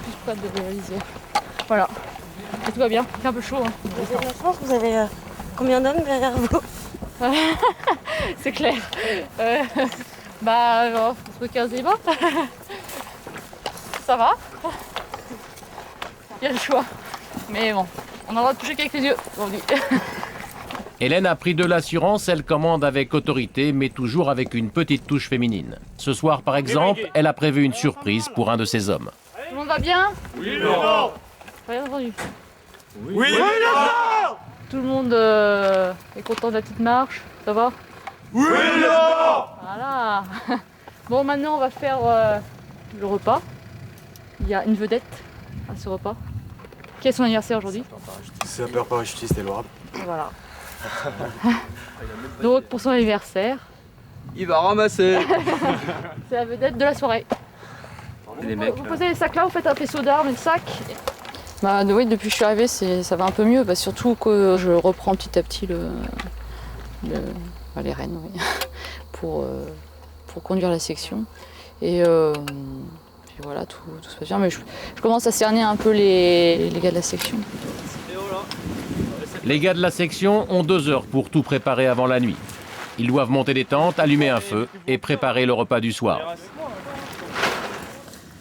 Juste près de réaliser. Voilà. Et tout va bien. Il fait un peu chaud. Hein. Vous avez la chance, vous avez combien d'hommes derrière vous? C'est clair. Entre 15 et 20. Ça va. Il y a le choix. Mais bon, on a le droit de toucher qu'avec les yeux, on dit. Hélène a pris de l'assurance, elle commande avec autorité, mais toujours avec une petite touche féminine. Ce soir, par exemple, elle a prévu une surprise pour un de ses hommes. Tout le monde va bien? Oui, non. Rien entendu. Oui, non. Tout le monde est content de la petite marche, ça va? Oui, non. Voilà. Bon, maintenant, on va faire le repas. Il y a une vedette à ce repas. Qui est son anniversaire aujourd'hui? C'est un père parachutiste et Laura. Voilà. Donc pour son anniversaire, il va ramasser. c'est la vedette de la soirée. Vous posez les sacs là, vous faites un faisceau d'armes et de sacs. Oui, depuis que je suis arrivée, ça va un peu mieux. Surtout que je reprends petit à petit les rênes, oui, pour conduire la section. Et voilà, tout se passe bien, mais je commence à cerner un peu les gars de la section. Les gars de la section ont 2 heures pour tout préparer avant la nuit. Ils doivent monter des tentes, allumer un feu et préparer le repas du soir.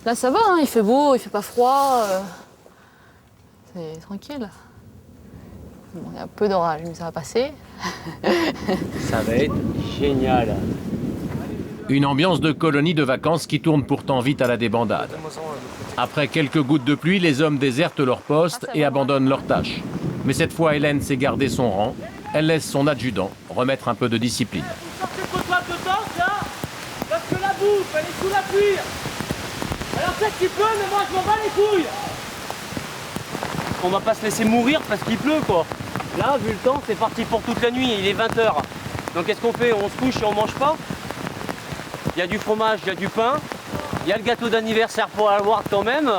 Là ça va, hein, il fait beau, il fait pas froid. C'est tranquille. Bon, il y a un peu d'orage, mais ça va passer. Ça va être génial. Une ambiance de colonie de vacances qui tourne pourtant vite à la débandade. Après quelques gouttes de pluie, les hommes désertent leur poste et abandonnent leurs tâches. Mais cette fois, Hélène s'est gardé son rang. Elle laisse son adjudant remettre un peu de discipline. Sortez votre toile de danse là, parce que la bouffe, elle est sous la pluie. Alors peut-être qu'il pleut, mais moi je m'en bats les couilles. on va pas se laisser mourir parce qu'il pleut quoi. Là, vu le temps, c'est parti pour toute la nuit, il est 20h. Donc qu'est-ce qu'on fait? On se couche et on mange pas? Il y a du fromage, il y a du pain, il y a le gâteau d'anniversaire pour la Ward quand même,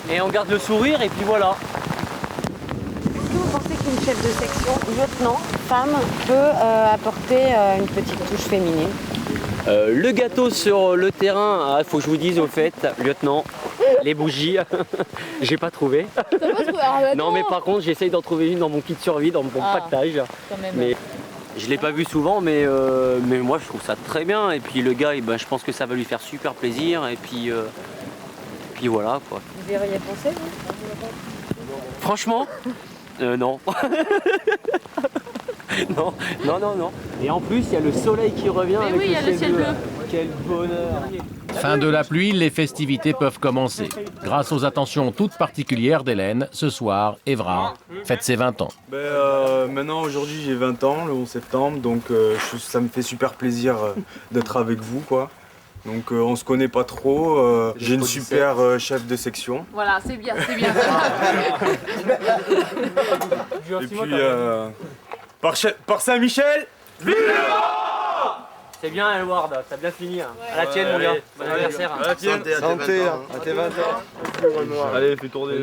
et on garde le sourire et puis voilà. Est-ce que vous pensez qu'une chef de section, lieutenant, femme, peut apporter une petite touche féminine? Le gâteau sur le terrain, il faut que je vous dise au fait, lieutenant, les bougies, j'ai pas trouvé. Non mais par contre j'essaye d'en trouver une dans mon kit survie, dans mon pactage. Mais je l'ai pas vu souvent, mais moi je trouve ça très bien. Et puis le gars, je pense que ça va lui faire super plaisir. Et puis voilà quoi. Vous y auriez pensé, vous? Franchement, non. non. Et en plus, il y a le soleil qui revient avec oui, le ciel bleu. Quel bonheur. Fin de la pluie, les festivités peuvent commencer. Grâce aux attentions toutes particulières d'Hélène, ce soir, Évrard fête ses 20 ans. Maintenant, aujourd'hui, j'ai 20 ans, le 11 septembre, donc ça me fait super plaisir d'être avec vous, quoi. Donc on se connaît pas trop, j'ai une super chef de section. Voilà, c'est bien, c'est bien. Et puis, par Saint-Michel, vive! C'est bien, Elward, t'as bien fini. Hein. À la tienne, mon gars. Bon anniversaire. À la tienne. Santé, à tes 20 ans. Allez, fais tourner.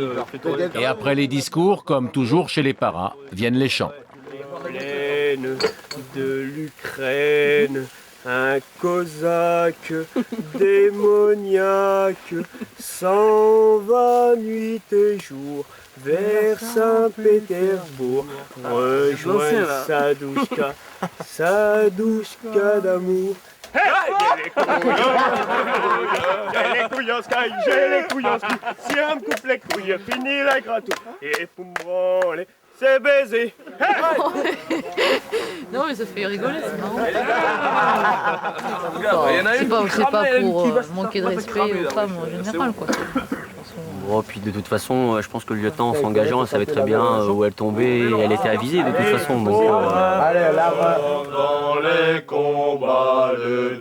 Et après les discours, comme toujours chez les paras, viennent les chants. Plaine de l'Ukraine, un cosaque démoniaque s'en va nuit et jour vers Saint-Pétersbourg, rejoindre sa douchka d'amour. J'ai les couilles en sky, j'ai les couilles en ski. Si on me coupe les couilles, fini la gratou. Et pour me branler, c'est baiser. Non mais ça fait rigoler, c'est marrant. C'est pas pour manquer de respect aux femmes en général quoi. Oh, puis de toute façon, je pense que le lieutenant, en s'engageant, elle savait très bien où elle tombait et elle était avisée de toute façon. Donc, allez, là-bas. Dans les combats de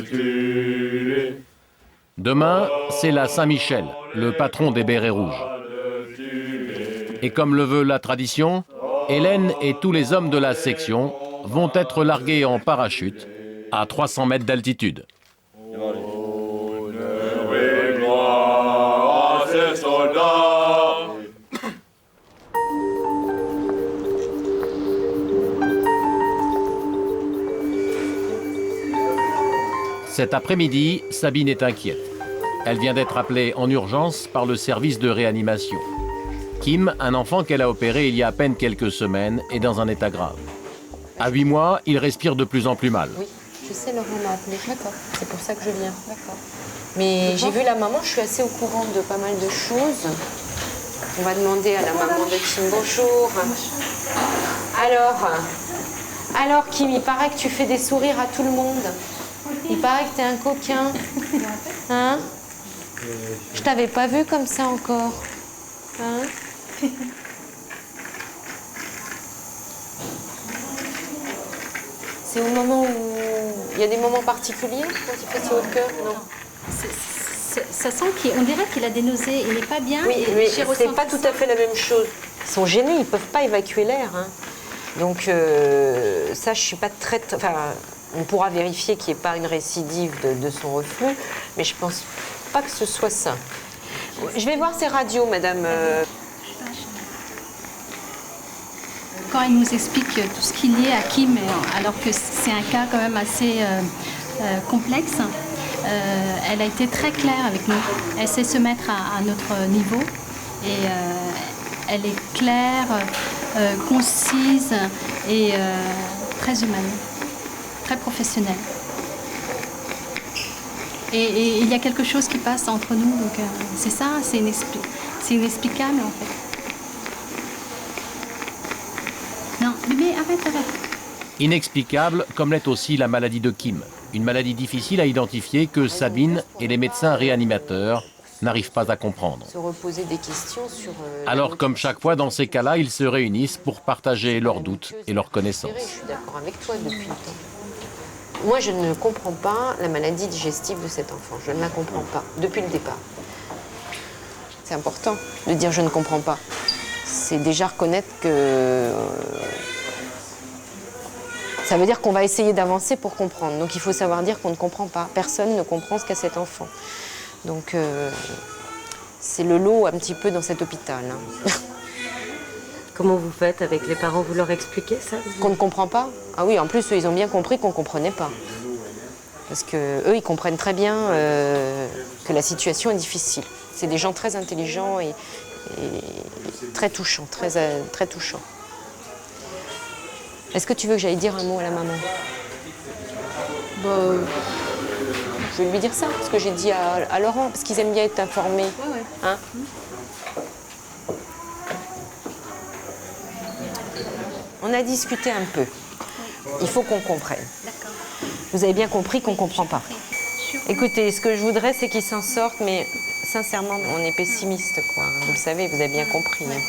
Tulé. Demain, c'est la Saint-Michel, le patron des bérets rouges. Et comme le veut la tradition, Hélène et tous les hommes de la section vont être largués en parachute à 300 mètres d'altitude. Cet après-midi, Sabine est inquiète. Elle vient d'être appelée en urgence par le service de réanimation. Kim, un enfant qu'elle a opéré il y a à peine quelques semaines, est dans un état grave. À 8 mois, il respire de plus en plus mal. Oui, je sais, Laurent m'a appelé. D'accord, c'est pour ça que je viens. D'accord. Mais j'ai vu la maman, je suis assez au courant de pas mal de choses. On va demander à la maman de Kim. Bonjour. Alors Kim, il paraît que tu fais des sourires à tout le monde. Il paraît que t'es un coquin. Hein? Je t'avais pas vu comme ça encore. Hein? C'est au moment où... Il y a des moments particuliers quand il fait ce haut de cœur? Non. Ça sent qu'on dirait qu'il a des nausées, il n'est pas bien. Oui, mais c'est pas tout à fait la même chose. Ils sont gênés, ils ne peuvent pas évacuer l'air. Hein. Donc ça, je suis pas très... Enfin, on pourra vérifier qu'il n'y ait pas une récidive de son reflux, mais je pense pas que ce soit ça. Je vais voir ces radios, madame. Quand il nous explique tout ce qu'il y a à Kim, alors que c'est un cas quand même assez complexe, elle a été très claire avec nous. Elle sait se mettre à notre niveau et elle est claire, concise et très humaine, très professionnelle. Et il y a quelque chose qui passe entre nous, donc c'est ça, c'est inexplicable en fait. Non, mais arrête. Inexplicable, comme l'est aussi la maladie de Kim. Une maladie difficile à identifier que Sabine et les médecins réanimateurs n'arrivent pas à comprendre. Se reposer des questions sur... Alors, comme chaque fois dans ces cas-là, ils se réunissent pour partager leurs doutes et leurs connaissances. Je suis d'accord avec toi depuis le temps. Moi, je ne comprends pas la maladie digestive de cet enfant. Je ne la comprends pas, depuis le départ. C'est important de dire je ne comprends pas. C'est déjà reconnaître que ça veut dire qu'on va essayer d'avancer pour comprendre. Donc il faut savoir dire qu'on ne comprend pas. Personne ne comprend ce qu'a cet enfant. Donc c'est le lot un petit peu dans cet hôpital. Hein. Comment vous faites avec les parents? Vous leur expliquez ça? Qu'on ne comprend pas? Ah oui, en plus, eux, ils ont bien compris qu'on ne comprenait pas. Parce qu'eux, ils comprennent très bien que la situation est difficile. C'est des gens très intelligents et très touchants, très touchants. Est-ce que tu veux que j'aille dire un mot à la maman? Je vais lui dire ça, ce que j'ai dit à Laurent, parce qu'ils aiment bien être informés. Ouais. Hein? On a discuté un peu. Il faut qu'on comprenne. Vous avez bien compris qu'on ne comprend pas. Écoutez, ce que je voudrais, c'est qu'ils s'en sortent, mais sincèrement, on est pessimiste, quoi. Vous le savez, vous avez bien compris. Hein.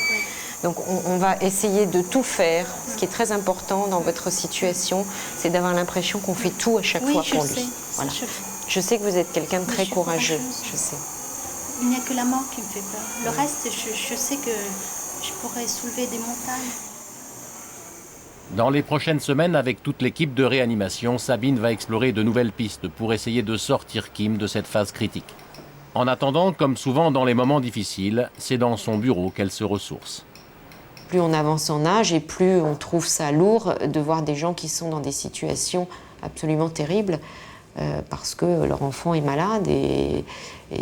Donc, on va essayer de tout faire. Ce qui est très important dans votre situation, c'est d'avoir l'impression qu'on fait tout à chaque fois pour lui. Voilà. Je sais que vous êtes quelqu'un de très courageux. Je sais. Il n'y a que la mort qui me fait peur. Le reste, je sais que je pourrais soulever des montagnes. Dans les prochaines semaines, avec toute l'équipe de réanimation, Sabine va explorer de nouvelles pistes pour essayer de sortir Kim de cette phase critique. En attendant, comme souvent dans les moments difficiles, c'est dans son bureau qu'elle se ressource. Plus on avance en âge et plus on trouve ça lourd de voir des gens qui sont dans des situations absolument terribles parce que leur enfant est malade et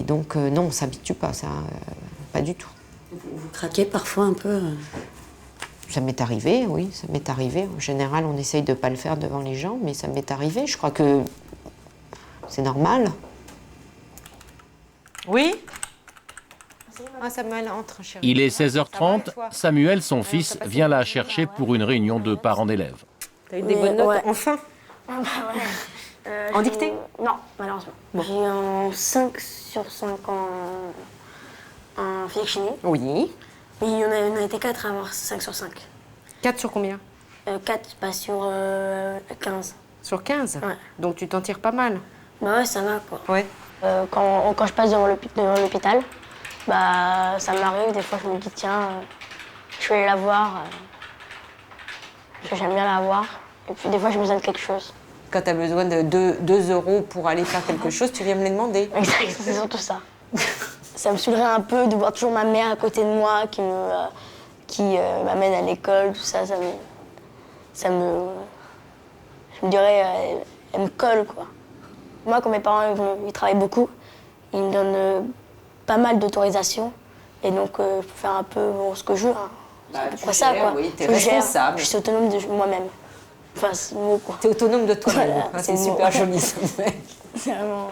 donc non, on ne s'habitue pas, ça, pas du tout. Vous craquez parfois un peu? Ça m'est arrivé, oui, ça m'est arrivé. En général, on essaye de ne pas le faire devant les gens, mais ça m'est arrivé. Je crois que c'est normal. Oui? Ah, Samuel, entre, chérie. Il est 16h30, Samuel, son fils, vient la chercher pour une réunion de parents d'élèves. T'as eu des bonnes notes, enfin? En dictée? Non, malheureusement. Bon. J'ai eu un 5 sur 5 en physique chimie. Oui. Mais il y en a été 4 à avoir 5 sur 5. 4 sur combien? 4, pas sur 15. Sur 15? Ouais. Donc tu t'en tires pas mal? Bah ouais, ça va quoi. Ouais. Quand je passe devant l'hôpital, bah ça m'arrive, des fois je me dis tiens, je vais aller la voir. J'aime bien la voir. Et puis des fois j'ai besoin de quelque chose. Quand tu as besoin de 2 € pour aller faire quelque chose, tu viens me les demander. Exact, c'est surtout ça. Ça me saoulerait un peu de voir toujours ma mère à côté de moi qui m'amène à l'école, tout ça. Je me dirais, elle me colle, quoi. Moi, quand mes parents ils travaillent beaucoup, ils me donnent pas mal d'autorisation. Et donc, je peux faire un peu ce que je veux. Hein. Bah, pourquoi ça, quoi. Oui, t'es responsable. Je suis autonome de moi-même. Enfin, c'est le mot, quoi. T'es autonome de toi-même. Voilà, c'est super joli, ça. C'est vraiment...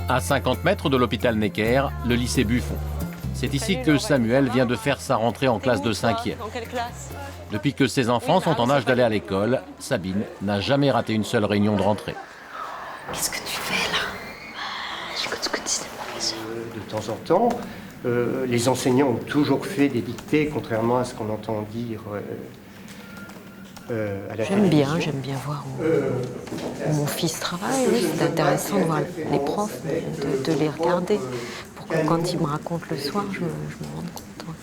À 50 mètres de l'hôpital Necker, le lycée Buffon. C'est ici que Samuel vient de faire sa rentrée en classe de 5e. Dans quelle classe? Depuis que ses enfants sont en âge d'aller à l'école, Sabine n'a jamais raté une seule réunion de rentrée. Qu'est-ce que tu fais là? J'écoute ce que disent les professeurs. De temps en temps, les enseignants ont toujours fait des dictées, contrairement à ce qu'on entend dire à la télévision. J'aime bien voir où mon fils travaille. Oui, c'est intéressant de voir les profs, de les regarder, pour que quand ils me racontent le soir, je me rende compte. Ouais.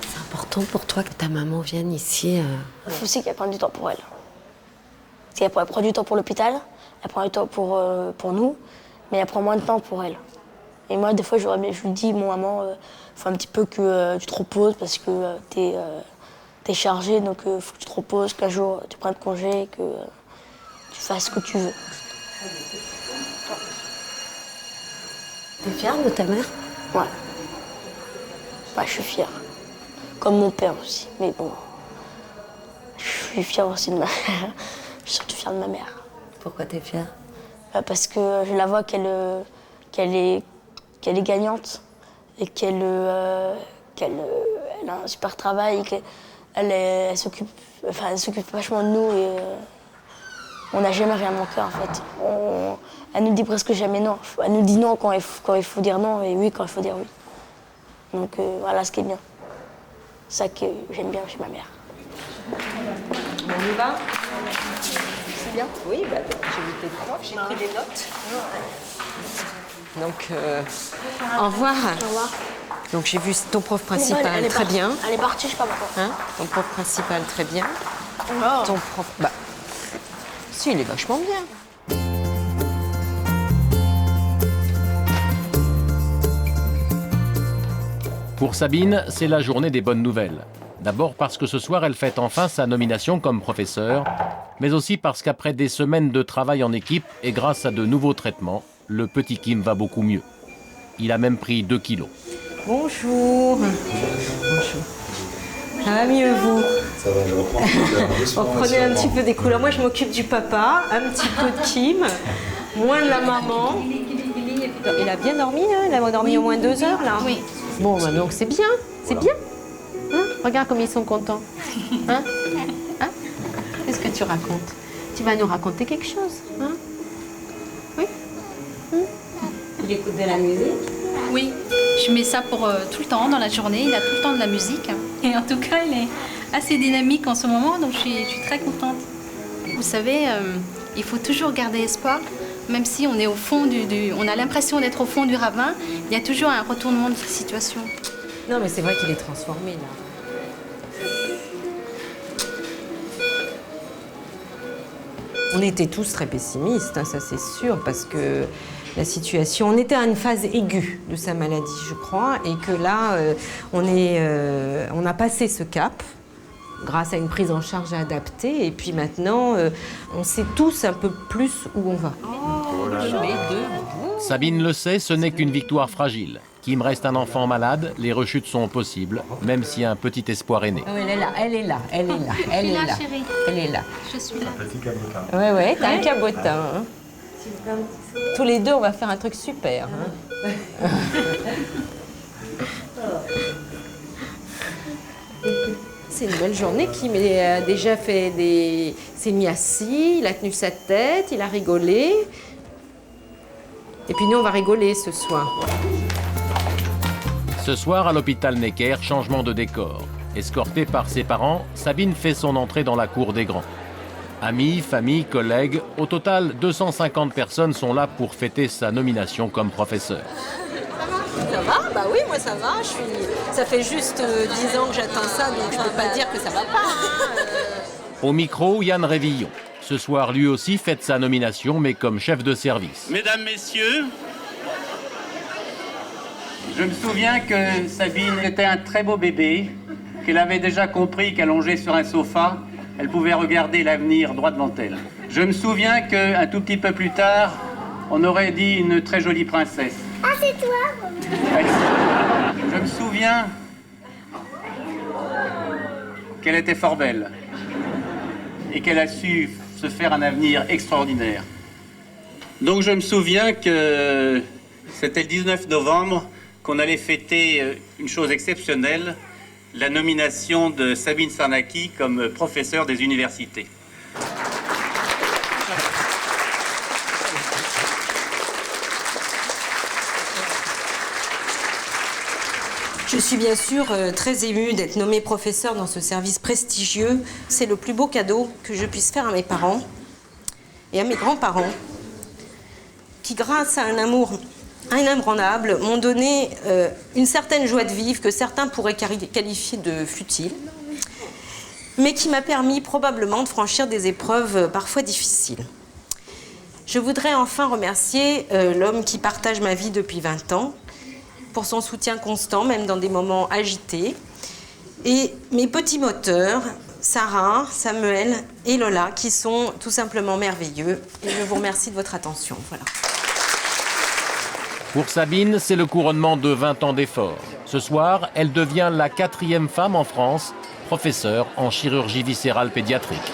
C'est important pour toi que ta maman vienne ici. Il faut aussi qu'elle prenne du temps pour elle. Parce qu'elle prend du temps pour l'hôpital, elle prend du temps pour nous, mais elle prend moins de temps pour elle. Et moi, des fois, je lui dis, bon, maman, faut un petit peu que tu te reposes parce que t'es chargée, donc il faut que tu te reposes, qu'un jour tu prennes congé, que tu fasses ce que tu veux. T'es fière de ta mère? Ouais. Ouais, je suis fière. Comme mon père aussi, mais bon. Je suis fière aussi de ma mère. Je suis surtout fière de ma mère. Pourquoi t'es fière? Parce que je la vois qu'elle est gagnante et qu'elle a un super travail, elle s'occupe vachement de nous et on n'a jamais rien manqué en fait. Elle nous dit presque jamais non. Elle nous dit non quand il faut dire non et oui quand il faut dire oui. Donc voilà ce qui est bien. C'est ça que j'aime bien chez ma mère. On y va? C'est bien? Oui, j'ai vu tes profs, j'ai pris des notes. Donc, au revoir. Au revoir. Donc j'ai vu ton prof principal très bien. Elle est partie, je sais pas pourquoi. Hein? Ton prof principal très bien. Oh. Ton prof... Bah, si, il est vachement bien. Pour Sabine, c'est la journée des bonnes nouvelles. D'abord parce que ce soir, elle fête enfin sa nomination comme professeur, mais aussi parce qu'après des semaines de travail en équipe et grâce à de nouveaux traitements, le petit Kim va beaucoup mieux. Il a même pris 2 kilos. Bonjour. Bonjour. Ça va mieux, vous? Ça va, je reprends. Reprenez un petit peu des couleurs. Moi, je m'occupe du papa, un petit peu de Kim, moins de la maman. Il a bien dormi, hein? Il a dormi au moins 2 heures, là. Oui. Bon, bah, donc c'est bien, c'est bien. Hein? Regarde comme ils sont contents. Hein? Hein? Qu'est-ce que tu racontes? Tu vas nous raconter quelque chose, hein? Oui? Il écoute de la musique? Oui, je mets ça pour tout le temps, dans la journée. Il a tout le temps de la musique. Et en tout cas, il est assez dynamique en ce moment, donc je suis très contente. Vous savez, il faut toujours garder espoir. Même si on est au fond on a l'impression d'être au fond du ravin, il y a toujours un retournement de situation. Non, mais c'est vrai qu'il est transformé, là. On était tous très pessimistes, hein, ça c'est sûr, parce que la situation... On était à une phase aiguë de sa maladie, je crois, et que là, on a passé ce cap grâce à une prise en charge adaptée, et puis maintenant, on sait tous un peu plus où on va. Sabine le sait, ce n'est qu'une victoire fragile. Kim reste un enfant malade, les rechutes sont possibles, même si un petit espoir est né. Oh, elle est là, elle est là, elle est là, elle est là, chérie. elle est là. Je suis là. Petit cabotin. Ouais, ouais, t'as un cabotin. Hein. Tous les deux, on va faire un truc super. Hein. C'est une belle journée. Kim a déjà fait s'est mis assis, il a tenu sa tête, il a rigolé. Et puis nous, on va rigoler ce soir. Ce soir, à l'hôpital Necker, changement de décor. Escortée par ses parents, Sabine fait son entrée dans la cour des grands. Amis, famille, collègues, au total, 250 personnes sont là pour fêter sa nomination comme professeur. Ça va? Bah oui, moi ça va. Ça fait juste 10 ans que j'attends ça, donc je peux pas dire que ça va pas. Hein. Au micro, Yann Révillon. Ce soir, lui aussi fête sa nomination, mais comme chef de service. Mesdames, Messieurs, je me souviens que Sabine était un très beau bébé, qu'elle avait déjà compris qu'allongée sur un sofa, elle pouvait regarder l'avenir droit devant elle. Je me souviens qu'un tout petit peu plus tard, on aurait dit une très jolie princesse. Ah, c'est toi! Je me souviens qu'elle était fort belle et qu'elle a su se faire un avenir extraordinaire. Donc je me souviens que c'était le 19 novembre qu'on allait fêter une chose exceptionnelle, la nomination de Sabine Sarnaki comme professeure des universités. Je suis bien sûr très émue d'être nommée professeure dans ce service prestigieux. C'est le plus beau cadeau que je puisse faire à mes parents et à mes grands-parents, qui, grâce à un amour inébranlable, m'ont donné une certaine joie de vivre que certains pourraient qualifier de futile, mais qui m'a permis probablement de franchir des épreuves parfois difficiles. Je voudrais enfin remercier l'homme qui partage ma vie depuis 20 ans, pour son soutien constant, même dans des moments agités. Et mes petits moteurs, Sarah, Samuel et Lola, qui sont tout simplement merveilleux. Et je vous remercie de votre attention. Voilà. Pour Sabine, c'est le couronnement de 20 ans d'efforts. Ce soir, elle devient la 4e femme en France, professeure en chirurgie viscérale pédiatrique.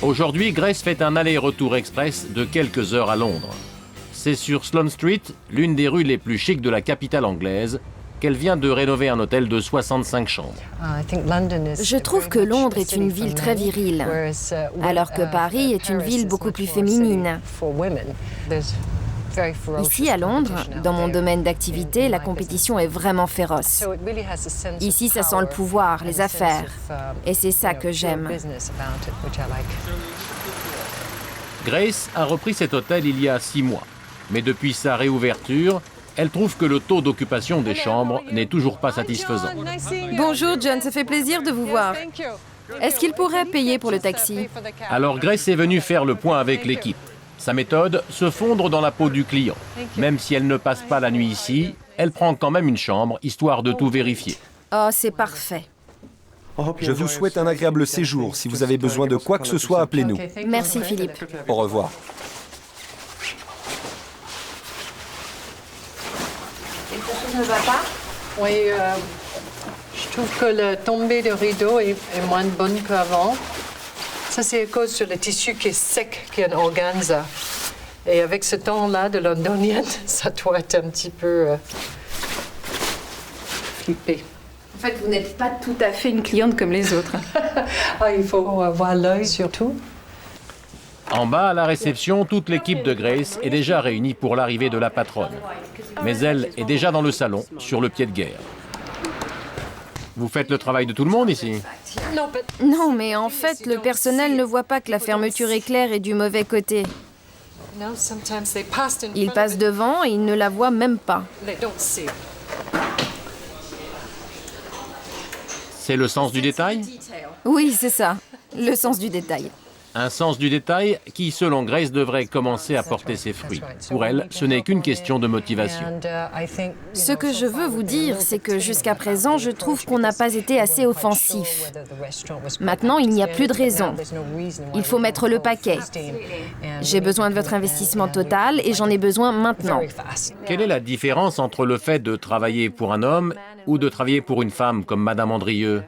Aujourd'hui, Grace fait un aller-retour express de quelques heures à Londres. C'est sur Sloane Street, l'une des rues les plus chics de la capitale anglaise, qu'elle vient de rénover un hôtel de 65 chambres. Je trouve que Londres est une ville très virile, alors que Paris est une ville beaucoup plus féminine. Ici, à Londres, dans mon domaine d'activité, la compétition est vraiment féroce. Ici, ça sent le pouvoir, les affaires. Et c'est ça que j'aime. Grace a repris cet hôtel il y a 6 mois. Mais depuis sa réouverture, elle trouve que le taux d'occupation des chambres n'est toujours pas satisfaisant. Bonjour John, ça fait plaisir de vous voir. Est-ce qu'il pourrait payer pour le taxi? Alors Grace est venue faire le point avec l'équipe. Sa méthode, se fondre dans la peau du client. Même si elle ne passe pas la nuit ici, elle prend quand même une chambre, histoire de tout vérifier. Oh, c'est parfait. Je vous souhaite un agréable séjour. Si vous avez besoin de quoi que ce soit, appelez-nous. Merci Philippe. Au revoir. Quelque chose ne va pas? Oui, je trouve que la tombée de rideau est moins bonne qu'avant. Ça, c'est à cause sur le tissu qui est sec, qui est un organza. Et avec ce temps-là de londonienne, ça doit être un petit peu flippé. En fait, vous n'êtes pas tout à fait une cliente comme les autres. Il faut avoir l'œil surtout. En bas, à la réception, toute l'équipe de Grace est déjà réunie pour l'arrivée de la patronne. Mais elle est déjà dans le salon, sur le pied de guerre. Vous faites le travail de tout le monde ici? Non, mais en fait, le personnel ne voit pas que la fermeture éclair est du mauvais côté. Ils passent devant et ils ne la voient même pas. C'est le sens du détail? Oui, c'est ça, le sens du détail. Un sens du détail qui, selon Grace, devrait commencer à porter ses fruits. Pour elle, ce n'est qu'une question de motivation. Ce que je veux vous dire, c'est que jusqu'à présent, je trouve qu'on n'a pas été assez offensif. Maintenant, il n'y a plus de raison. Il faut mettre le paquet. J'ai besoin de votre investissement total et j'en ai besoin maintenant. Quelle est la différence entre le fait de travailler pour un homme ou de travailler pour une femme comme Madame Andrieux?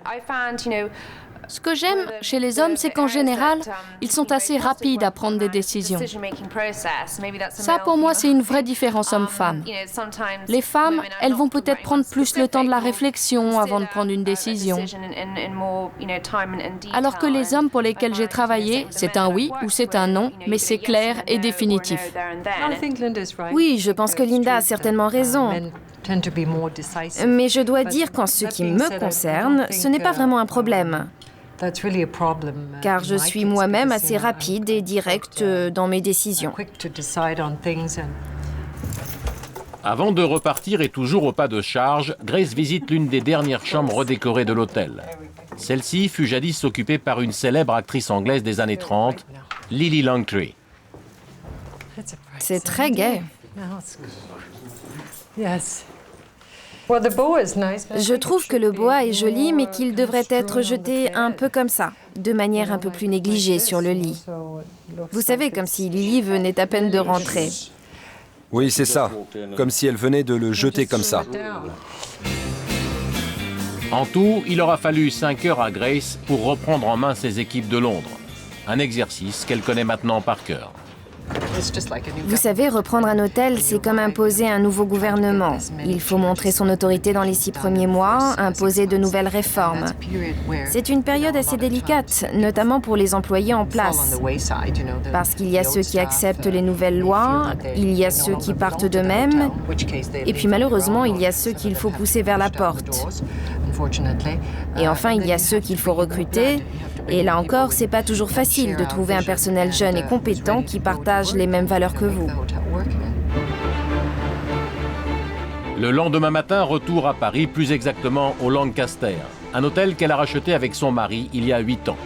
Ce que j'aime chez les hommes, c'est qu'en général, ils sont assez rapides à prendre des décisions. Ça, pour moi, c'est une vraie différence homme-femme. Les femmes, elles vont peut-être prendre plus le temps de la réflexion avant de prendre une décision. Alors que les hommes pour lesquels j'ai travaillé, c'est un oui ou c'est un non, mais c'est clair et définitif. Oui, je pense que Linda a certainement raison. Mais je dois dire qu'en ce qui me concerne, ce n'est pas vraiment un problème. Car je suis moi-même assez rapide et directe dans mes décisions. Avant de repartir et toujours au pas de charge, Grace visite l'une des dernières chambres redécorées de l'hôtel. Celle-ci fut jadis occupée par une célèbre actrice anglaise des années 30, Lily Langtry. C'est très gai. Je trouve que le bois est joli, mais qu'il devrait être jeté un peu comme ça, de manière un peu plus négligée sur le lit. Vous savez, comme si Lily venait à peine de rentrer. Oui, c'est ça. Comme si elle venait de le jeter comme ça. En tout, il aura fallu 5 heures à Grace pour reprendre en main ses équipes de Londres. Un exercice qu'elle connaît maintenant par cœur. Vous savez, reprendre un hôtel, c'est comme imposer un nouveau gouvernement. Il faut montrer son autorité dans les 6 premiers mois, imposer de nouvelles réformes. C'est une période assez délicate, notamment pour les employés en place. Parce qu'il y a ceux qui acceptent les nouvelles lois, il y a ceux qui partent d'eux-mêmes, et puis malheureusement, il y a ceux qu'il faut pousser vers la porte. Et enfin, il y a ceux qu'il faut recruter. Et là encore, c'est pas toujours facile de trouver un personnel jeune et compétent qui partage les mêmes valeurs que vous. Le lendemain matin, retour à Paris, plus exactement au Lancaster, un hôtel qu'elle a racheté avec son mari il y a 8 ans.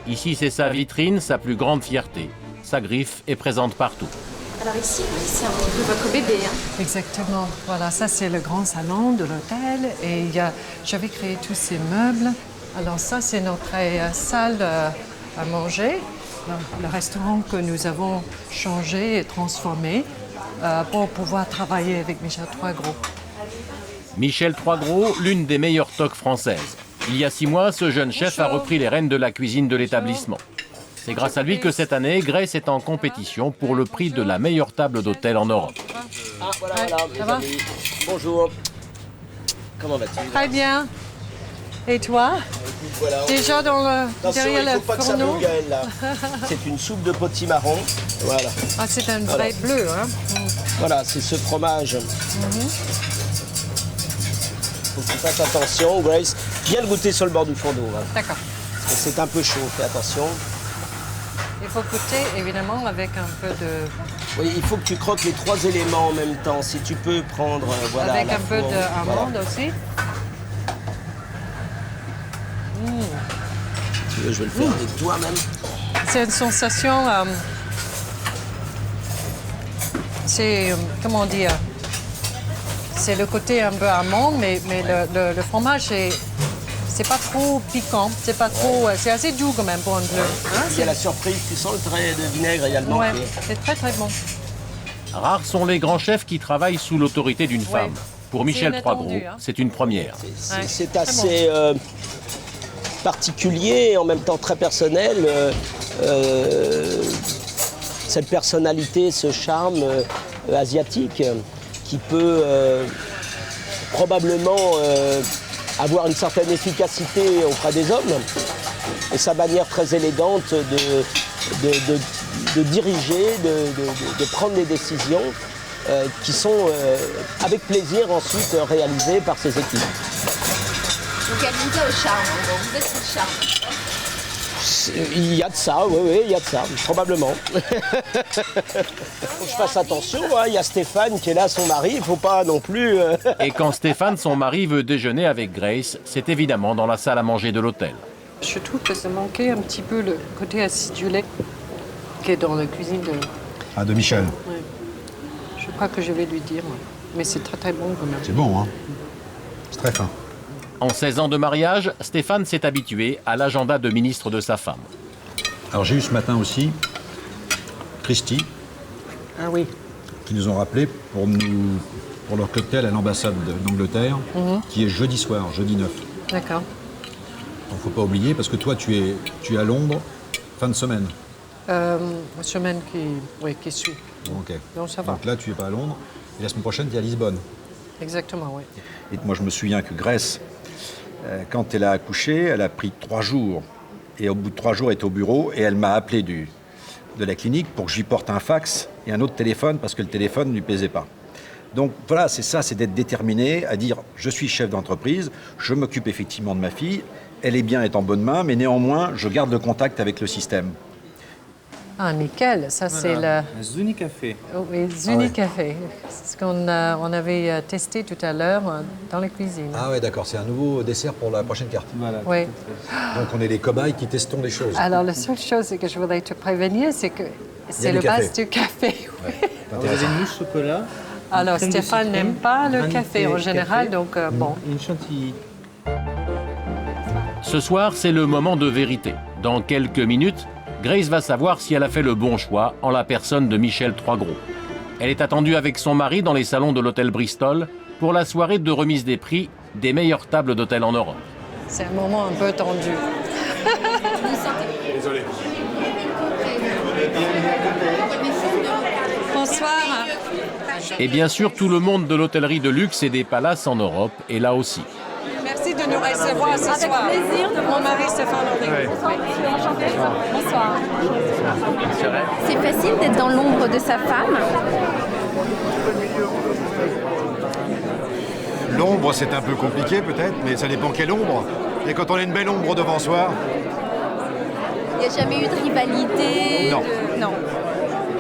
Ici, c'est sa vitrine, sa plus grande fierté. Sa griffe est présente partout. Alors ici, c'est un petit peu votre bébé. Exactement. Voilà, ça c'est le grand salon de l'hôtel et j'avais créé tous ces meubles. Alors ça, c'est notre salle à manger, le restaurant que nous avons changé et transformé pour pouvoir travailler avec Michel Troisgros. Michel Troisgros, l'une des meilleures toques françaises. Il y a 6 mois, ce jeune chef a repris les rênes de la cuisine de l'établissement. C'est grâce à lui que cette année, Grace est en compétition pour le prix de la meilleure table d'hôtel en Europe. Ah, voilà, ça va? Bonjour. Comment vas-tu? Très bien. Et toi? Voilà. Déjà derrière le fourneau. C'est une soupe de potimarron. Voilà. Ah, c'est un vrai bleu, hein? Voilà, c'est ce fromage. Faut que tu fasses attention, Grace. Viens le goûter sur le bord du fourneau. Hein. D'accord. C'est un peu chaud, fais attention. Il faut goûter évidemment avec un peu de... Oui, il faut que tu croques les 3 éléments en même temps. Si tu peux prendre, voilà. Avec un peu d'amande aussi. Tu veux, je vais le faire avec toi même. C'est une sensation... comment dire? C'est le côté un peu amande, mais le fromage, c'est pas trop piquant. C'est pas trop... C'est assez doux quand même pour un bleu. Hein, il y a la surprise, tu sens le trait de vinaigre également. Ouais, c'est très très bon. Rares sont les grands chefs qui travaillent sous l'autorité d'une femme. Pour Michel Troisgros, c'est une première. C'est assez particulier et en même temps très personnel. Cette personnalité, ce charme asiatique qui peut probablement avoir une certaine efficacité auprès des hommes et sa manière très élégante de diriger, de prendre des décisions qui sont avec plaisir ensuite réalisées par ses équipes. Donc elle vous a au charme, vous êtes sous le charme. Il y a de ça, oui, il y a de ça, probablement. Faut que je fasse attention, hein. Il y a Stéphane qui est là, son mari, il ne faut pas non plus... Et quand Stéphane, son mari, veut déjeuner avec Grace, c'est évidemment dans la salle à manger de l'hôtel. Je trouve que ça manquait un petit peu le côté acidulé qui est dans la cuisine de Michel. Ouais. Je crois que je vais lui dire, mais c'est très très bon quand même. C'est bon, hein? C'est très fin. En 16 ans de mariage, Stéphane s'est habitué à l'agenda de ministre de sa femme. Alors j'ai eu ce matin aussi Christy, qui nous ont rappelé pour leur cocktail à l'ambassade d'Angleterre, qui est jeudi soir, jeudi 9. D'accord. Donc faut pas oublier, parce que toi tu es à Londres, fin de semaine. Semaine qui suit. Ok. Donc ça va. Donc là tu es pas à Londres, et la semaine prochaine tu es à Lisbonne. Exactement, oui. Et moi je me souviens que Grace, quand elle a accouché, elle a pris 3 jours. Et au bout de 3 jours, elle est au bureau et elle m'a appelé de la clinique pour que je lui porte un fax et un autre téléphone parce que le téléphone ne lui plaisait pas. Donc voilà, c'est ça, c'est d'être déterminé à dire je suis chef d'entreprise, je m'occupe effectivement de ma fille, elle est bien, elle est en bonne main, mais néanmoins, je garde le contact avec le système. Ah, nickel, ça voilà. C'est le... Zuni Café. Oh, oui, Zuni Café. C'est ce qu'on avait testé tout à l'heure dans les cuisines. Ah ouais, d'accord, c'est un nouveau dessert pour la prochaine carte. Voilà. Oui. Donc on est les cobayes qui testons des choses. Alors la seule chose que je voudrais te prévenir, c'est que c'est le base du café. Ouais. Vous avez une mousse chocolat. Alors Stéphane n'aime pas le café en général, donc bon. Une chantilly. Ce soir, c'est le moment de vérité. Dans quelques minutes, Grace va savoir si elle a fait le bon choix en la personne de Michel Troisgros. Elle est attendue avec son mari dans les salons de l'hôtel Bristol pour la soirée de remise des prix des meilleures tables d'hôtel en Europe. C'est un moment un peu tendu. Désolé. Bonsoir. Et bien sûr, tout le monde de l'hôtellerie de luxe et des palaces en Europe est là aussi. Merci de nous recevoir ce soir. Avec plaisir de mon mari Stéphane Henry. Bonsoir. C'est facile d'être dans l'ombre de sa femme. L'ombre, c'est un peu compliqué peut-être, mais ça dépend quelle ombre. Et quand on a une belle ombre devant soi... Il n'y a jamais eu de rivalité? Non. Non.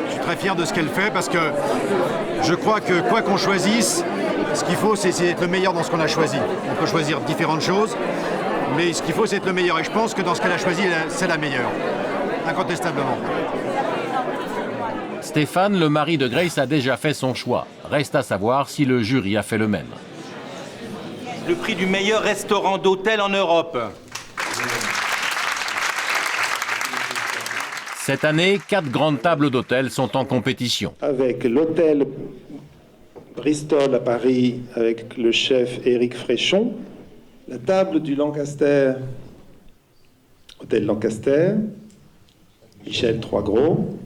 Je suis très fier de ce qu'elle fait parce que je crois que quoi qu'on choisisse, ce qu'il faut, c'est être le meilleur dans ce qu'on a choisi. On peut choisir différentes choses, mais ce qu'il faut, c'est être le meilleur. Et je pense que dans ce qu'elle a choisi, c'est la meilleure, incontestablement. Stéphane, le mari de Grace, a déjà fait son choix. Reste à savoir si le jury a fait le même. Le prix du meilleur restaurant d'hôtel en Europe. Cette année, 4 grandes tables d'hôtel sont en compétition. Avec l'hôtel Bristol à Paris, avec le chef Éric Fréchon, la table du Lancaster, hôtel Lancaster, Michel Troisgros,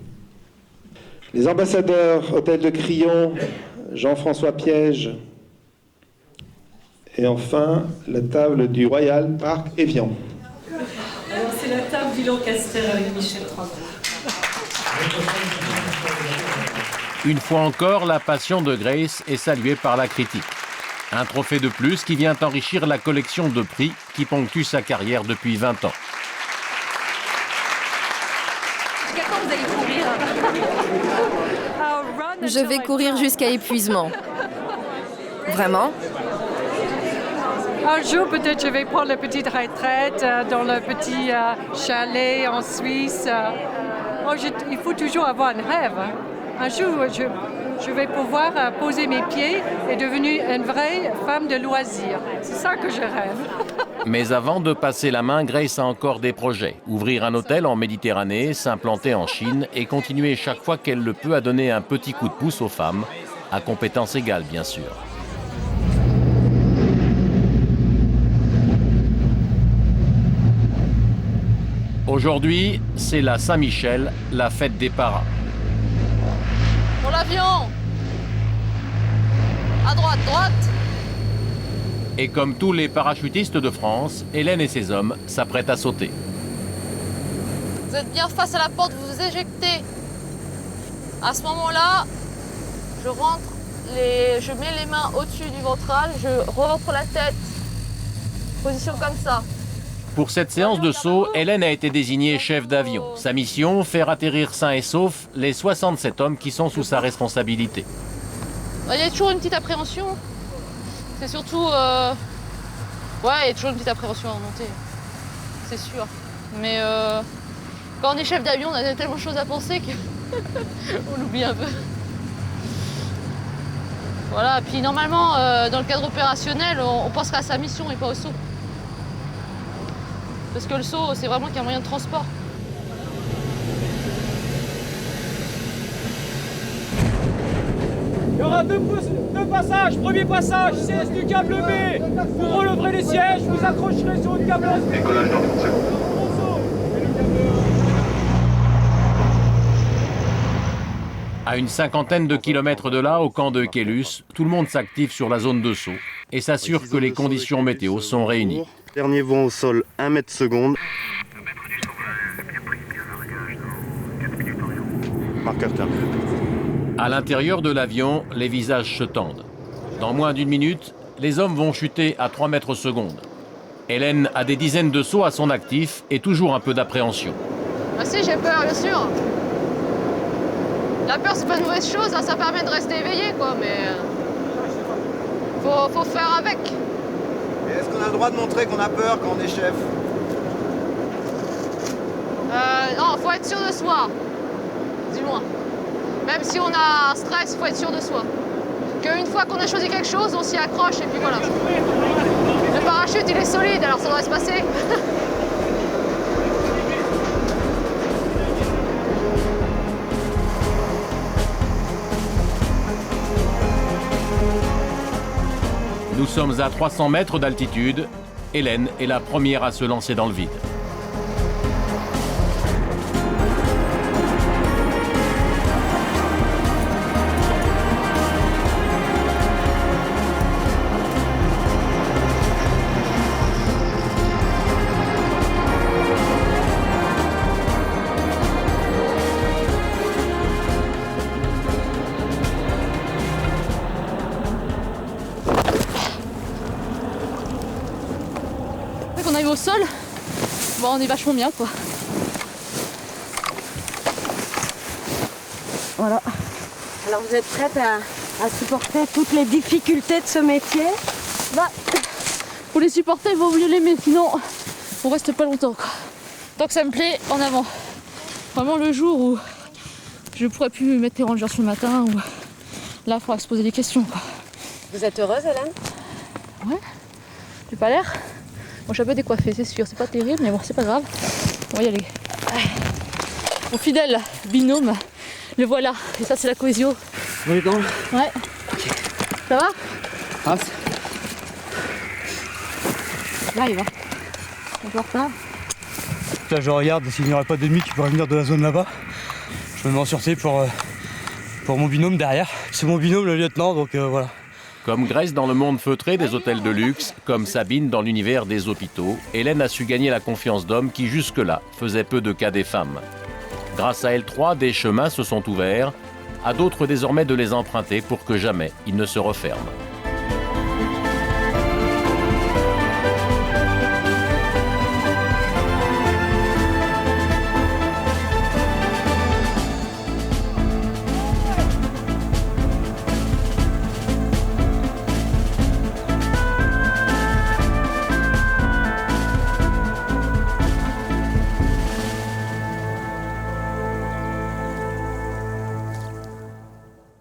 les ambassadeurs, hôtel de Crillon, Jean-François Piège, et enfin la table du Royal Parc Évian. Alors c'est la table du Lancaster avec Michel Troisgros. Une fois encore, la passion de Grace est saluée par la critique. Un trophée de plus qui vient enrichir la collection de prix qui ponctue sa carrière depuis 20 ans. Jusqu'à quand vous allez courir? Je vais courir jusqu'à épuisement. Vraiment? Un jour, peut-être, je vais prendre la petite retraite dans le petit chalet en Suisse. Il faut toujours avoir un rêve. Un jour, je vais pouvoir poser mes pieds et devenir une vraie femme de loisirs. C'est ça que je rêve. Mais avant de passer la main, Grace a encore des projets. Ouvrir un hôtel en Méditerranée, s'implanter en Chine et continuer chaque fois qu'elle le peut à donner un petit coup de pouce aux femmes, à compétences égales bien sûr. Aujourd'hui, c'est la Saint-Michel, la fête des paras. Pour l'avion! À droite, droite! Et comme tous les parachutistes de France, Hélène et ses hommes s'apprêtent à sauter. Vous êtes bien face à la porte, vous vous éjectez. À ce moment-là, je mets les mains au-dessus du ventral, je rentre la tête. Position comme ça. Pour cette séance de saut, Hélène a été désignée chef d'avion. Sa mission, faire atterrir sains et saufs les 67 hommes qui sont sous sa responsabilité. Il y a toujours une petite appréhension. C'est surtout... Ouais, il y a toujours une petite appréhension à remonter. C'est sûr. Mais quand on est chef d'avion, on a tellement de choses à penser qu'on oublie un peu. Voilà, puis normalement, dans le cadre opérationnel, on pensera à sa mission et pas au saut. Parce que le saut, c'est vraiment qu'un moyen de transport. Il y aura deux passages. Premier passage, CS du câble B. Vous releverez les sièges, vous accrocherez sur une câble A. À une cinquantaine de kilomètres de là, au camp de Kélus, tout le monde s'active sur la zone de saut et s'assure que les conditions météo sont réunies. Dernier vent au sol, 1 mètre seconde. Marqueur terminé. À l'intérieur de l'avion, les visages se tendent. Dans moins d'une minute, les hommes vont chuter à 3 mètres secondes. Hélène a des dizaines de sauts à son actif et toujours un peu d'appréhension. Ah si, j'ai peur, bien sûr. La peur, c'est pas une mauvaise chose, hein, ça permet de rester éveillé, quoi, mais... Faut faire avec. Et est-ce qu'on a le droit de montrer qu'on a peur quand on est chef? Non, faut être sûr de soi. Dis-moi. Même si on a un stress, faut être sûr de soi. Qu'une fois qu'on a choisi quelque chose, on s'y accroche et puis voilà. Le parachute, il est solide, alors ça devrait se passer. Nous sommes à 300 mètres d'altitude. Hélène est la première à se lancer dans le vide. On arrive au sol, bon, on est vachement bien quoi. Voilà. Alors vous êtes prête à supporter toutes les difficultés de ce métier? Bah, pour les supporter, il vaut mieux l'aimer, sinon on reste pas longtemps quoi. Tant que ça me plaît, en avant. Vraiment le jour où je pourrais plus mettre les rangers sur le matin, ou là il faudra se poser des questions quoi. Vous êtes heureuse, Hélène? Ouais, j'ai pas l'air. Bon, je suis un peu décoiffée, c'est sûr, c'est pas terrible, mais bon, c'est pas grave. On va y aller. Mon fidèle binôme, le voilà. Et ça, c'est la cohésion. On est dans. Ouais. Okay. Ça va? Passe. Là, il va. On peut en retard. Là, je regarde s'il n'y aurait pas d'ennemis qui pourraient venir de la zone là-bas. Je me mets en sûreté pour mon binôme derrière. C'est mon binôme, le lieutenant, donc voilà. Comme Grace dans le monde feutré des hôtels de luxe, comme Sabine dans l'univers des hôpitaux, Hélène a su gagner la confiance d'hommes qui jusque-là faisaient peu de cas des femmes. Grâce à elle trois, des chemins se sont ouverts à d'autres désormais de les emprunter pour que jamais ils ne se referment.